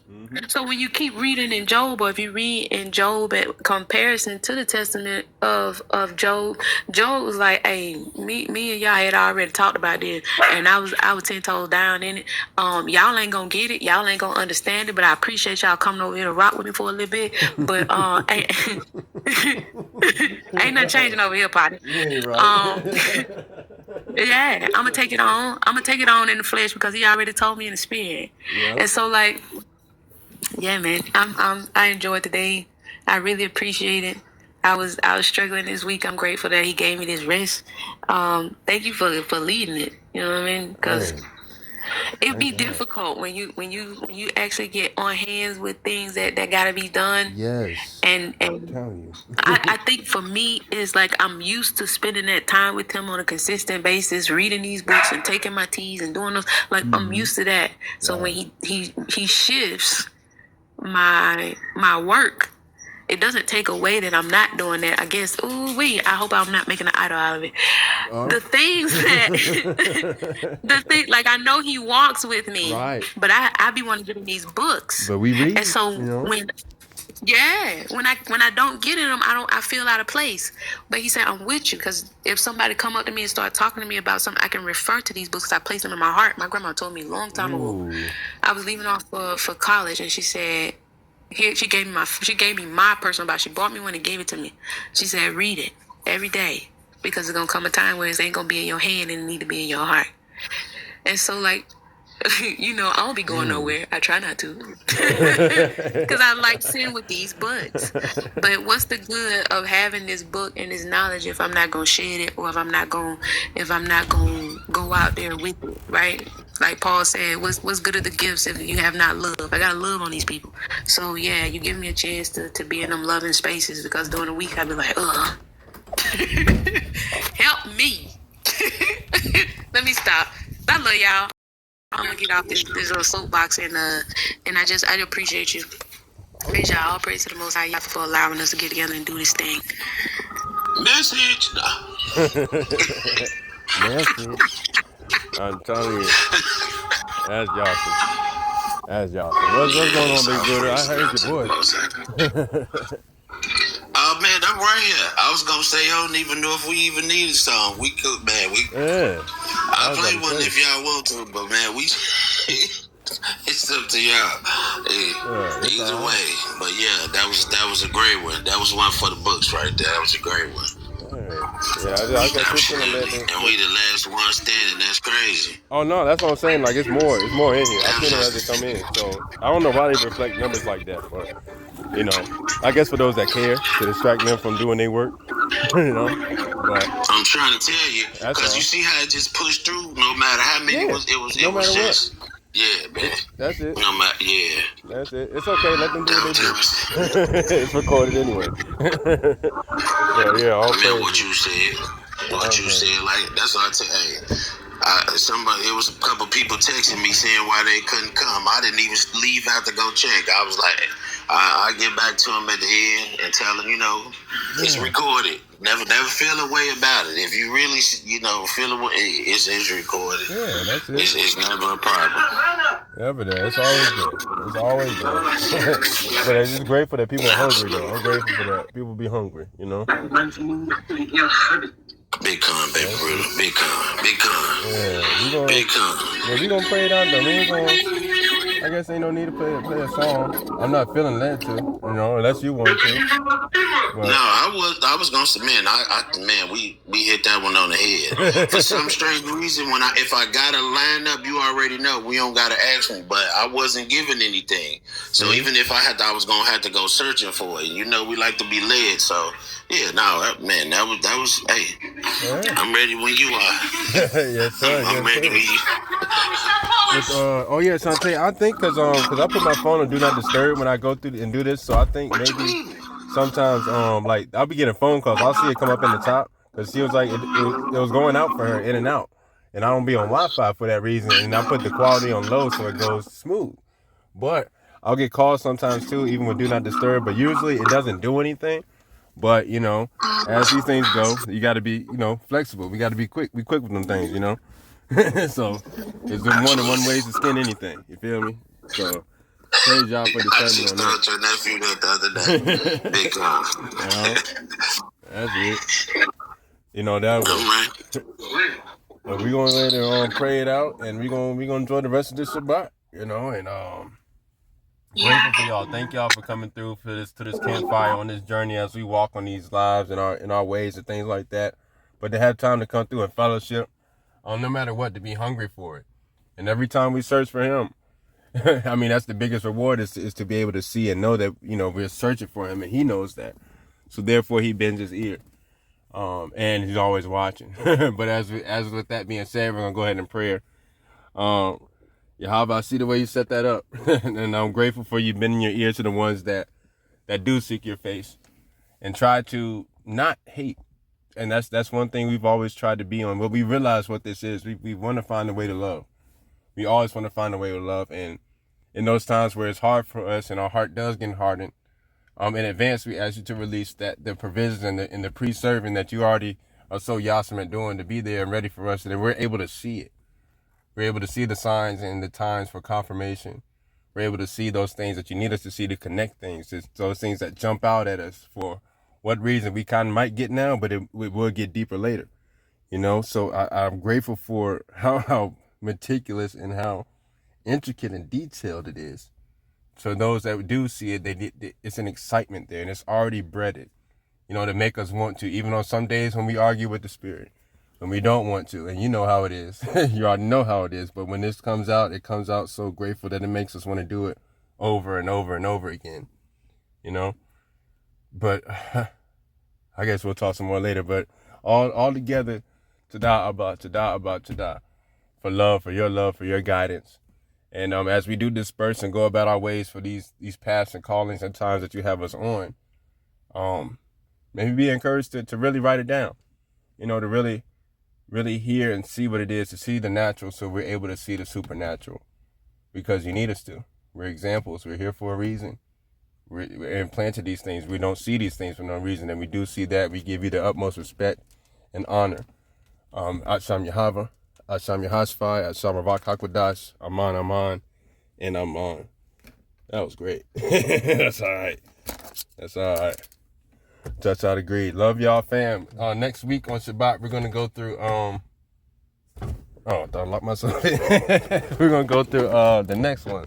So when you keep reading in Job, or if you read in Job at comparison to the testament of Job, Job was like, hey, me and y'all had already talked about this, and I was 10 toes down in it. Y'all ain't gonna get it, y'all ain't gonna understand it, but I appreciate y'all coming over here to rock with me for a little bit. But ain't nothing changing over here, party. Yeah, right. Yeah, I'm gonna take it on. I'm gonna take it on in the flesh because he already told me in the spirit. Yep. And so, like, yeah, man, I enjoyed the day. I really appreciate it. I was struggling this week. I'm grateful that he gave me this rest. Thank you for leading it. You know what I mean? Because it'd be difficult when you actually get on hands with things that gotta be done. Yes. And I'm telling you. I think for me it's like I'm used to spending that time with him on a consistent basis, reading these books and taking my teas and doing those. Like I'm used to that. So when he shifts my work, it doesn't take away that I'm not doing that. I guess, I hope I'm not making an idol out of it. The things that, like I know he walks with me, Right. but I be wanting to give him these books. But we read, and so you know? when I don't get in them, I feel out of place. But he said, I'm with you, because if somebody come up to me and start talking to me about something, I can refer to these books because I place them in my heart. My grandma told me a long time ago. I was leaving off for college, and she said, here, she gave me my personal Bible. She bought me one and gave it to me. She said, read it every day, because it's gonna come a time where it ain't gonna be in your hand and it need to be in your heart. And so, like, you know, I don't be going nowhere. I try not to, because I like sitting with these books. But what's the good of having this book and this knowledge if I'm not gonna share it, or if I'm not gonna go out there with it, right? Like Paul said, what's good of the gifts if you have not love? I got love on these people. So yeah, you give me a chance to be in them loving spaces, because during the week I be like, help me. Let me stop. I love y'all. I'm gonna get off this little soapbox, and I appreciate you. Praise y'all. All praise to the Most High Yah for allowing us to get together and do this thing. Message. Message. I'm telling you. That's y'all. What's going on, Big Brother? I heard your voice. Oh man, I'm right here. I was gonna say I don't even know if we even need a song. We could, man. I'll play one if y'all want to, but man, it's up to y'all. Either way, but yeah, that was a great one. That was one for the books right there. That was a great one. Yeah, I got and we the last one standing. That's crazy. Oh no, that's what I'm saying. Like it's more in here. I seen it as they come in. So I don't know why they reflect numbers like that, but you know, I guess for those that care, to distract them from doing their work, you know. But I'm trying to tell you, because you see how it just pushed through. No matter how many it was just. Yeah, man. That's it. No matter, yeah. That's it. It's okay. Let them do what Tell, they do. tell us. It's recorded anyway. But yeah, all Man, what praises. you said. What All you praises. said, like, that's what I tell somebody, it was a couple people texting me saying why they couldn't come. I didn't even leave out to go check. I was like, I get back to them at the end and tell them, it's recorded. Never feel a way about it. If you really, feel a way, it's recorded. Yeah, that's it. It's never a problem. Never there. It's always there. It's always there. But it's just grateful that people are hungry, though. I'm grateful for that. People be hungry, Big con, baby, really. Big con. Yeah, Big con. we gonna pray it out, though. We ain't gonna. I guess ain't no need to play a song. I'm not feeling led to, unless you want to. But. No, I was gonna say, man, we hit that one on the head. For some strange reason, if I gotta line up, you already know we don't gotta ask me. But I wasn't given anything, so even if I was gonna have to go searching for it. We like to be led. So yeah, no, man, that was. Hey, yeah. I'm ready when you are. Yes, sir. I'm ready when you. Oh yeah, Shantae, I think because I put my phone on do not disturb when I go through and do this, so I think maybe sometimes like I'll be getting phone calls, I'll see it come up in the top because she was like it was going out for her in and out, and I don't be on Wi-Fi for that reason, and I put the quality on low so it goes smooth. But I'll get calls sometimes too, even with do not disturb, but usually it doesn't do anything. But as these things go, you got to be flexible. We got to be quick. Be quick with them things, So there's more than one way to skin anything. You feel me? So praise y'all for the I just told your nephew that the other day. Big con. That's it. That way. But we gonna let it pray it out, and we gonna enjoy the rest of this Shabbat. And grateful for y'all. Thank y'all for coming through to this campfire on this journey as we walk on these lives in our ways and things like that. But to have time to come through and fellowship. No matter what, to be hungry for it. And every time we search for him, I mean, that's the biggest reward is to be able to see and know that, we're searching for him and he knows that. So therefore he bends his ear. And he's always watching. But as with that being said, we're going to go ahead and pray. Yahweh, I see the way you set that up. And I'm grateful for you bending your ear to the ones that do seek your face and try to not hate. And that's one thing we've always tried to be on. But we realize what this is. We want to find a way to love. We always want to find a way to love. And in those times where it's hard for us and our heart does get hardened, in advance we ask you to release that the provisions and the pre-serving that you already are so yasam at doing to be there and ready for us, so that we're able to see it. We're able to see the signs and the times for confirmation. We're able to see those things that you need us to see to connect things. It's those things that jump out at us for what reason we kind of might get now, but it will get deeper later, So I'm grateful for how meticulous and how intricate and detailed it is. So those that do see it, it's an excitement there, and it's already breaded, to make us want to, even on some days when we argue with the Spirit, when we don't want to, and you know how it is. You already know how it is, but when this comes out, it comes out so grateful that it makes us want to do it over and over and over again, But I guess we'll talk some more later. But all together, tada, for love, for your guidance. And as we do disperse and go about our ways for these paths and callings and times that you have us on, maybe be encouraged to really write it down, to really, really hear and see what it is, to see the natural so we're able to see the supernatural. Because you need us to. We're examples. We're here for a reason. We're implanted these things. We don't see these things for no reason. And we do see that. We give you the utmost respect and honor. Asham Yahava, Asham Yahashfai, Asham Ravak Hakwadash, Aman, and Aman. That was great. That's all right. Touch out agreed. Love y'all, fam. Next week on Shabbat, we're going to go through, I thought I locked myself in. We're going to go through the next one.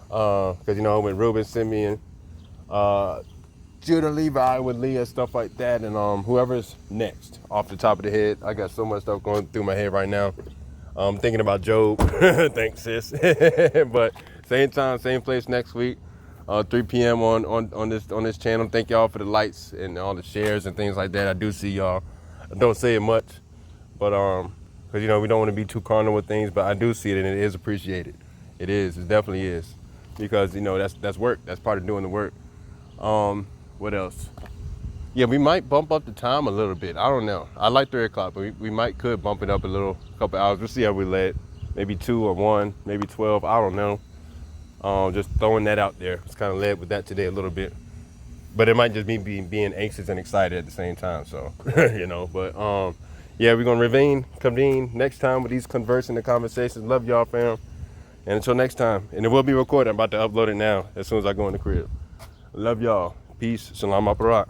Because, with Reuben, Simeon, Judah, Levi, with Leah, stuff like that, and whoever's next off the top of the head. I got so much stuff going through my head right now. I'm thinking about Job. Thanks, sis. But same time, same place next week, 3 p.m. on this channel. Thank y'all for the likes and all the shares and things like that. I do see y'all. I don't say it much, but because, you know, we don't want to be too carnal with things, but I do see it, and it is appreciated. It is. It definitely is. Because, you know, that's work. That's part of doing the work. What else? Yeah, we might bump up the time a little bit. I don't know. I like 3 o'clock, but we could bump it up a couple hours. We'll see how we let. Maybe 2 or 1, maybe 12. I don't know. Just throwing that out there. It's kind of led with that today a little bit. But it might just be being anxious and excited at the same time. So, you know, but yeah, we're going to convene next time with these conversing and conversations. Love y'all, fam. And until next time. And it will be recorded. I'm about to upload it now as soon as I go in the crib. Love y'all. Peace. Shalom Aparat.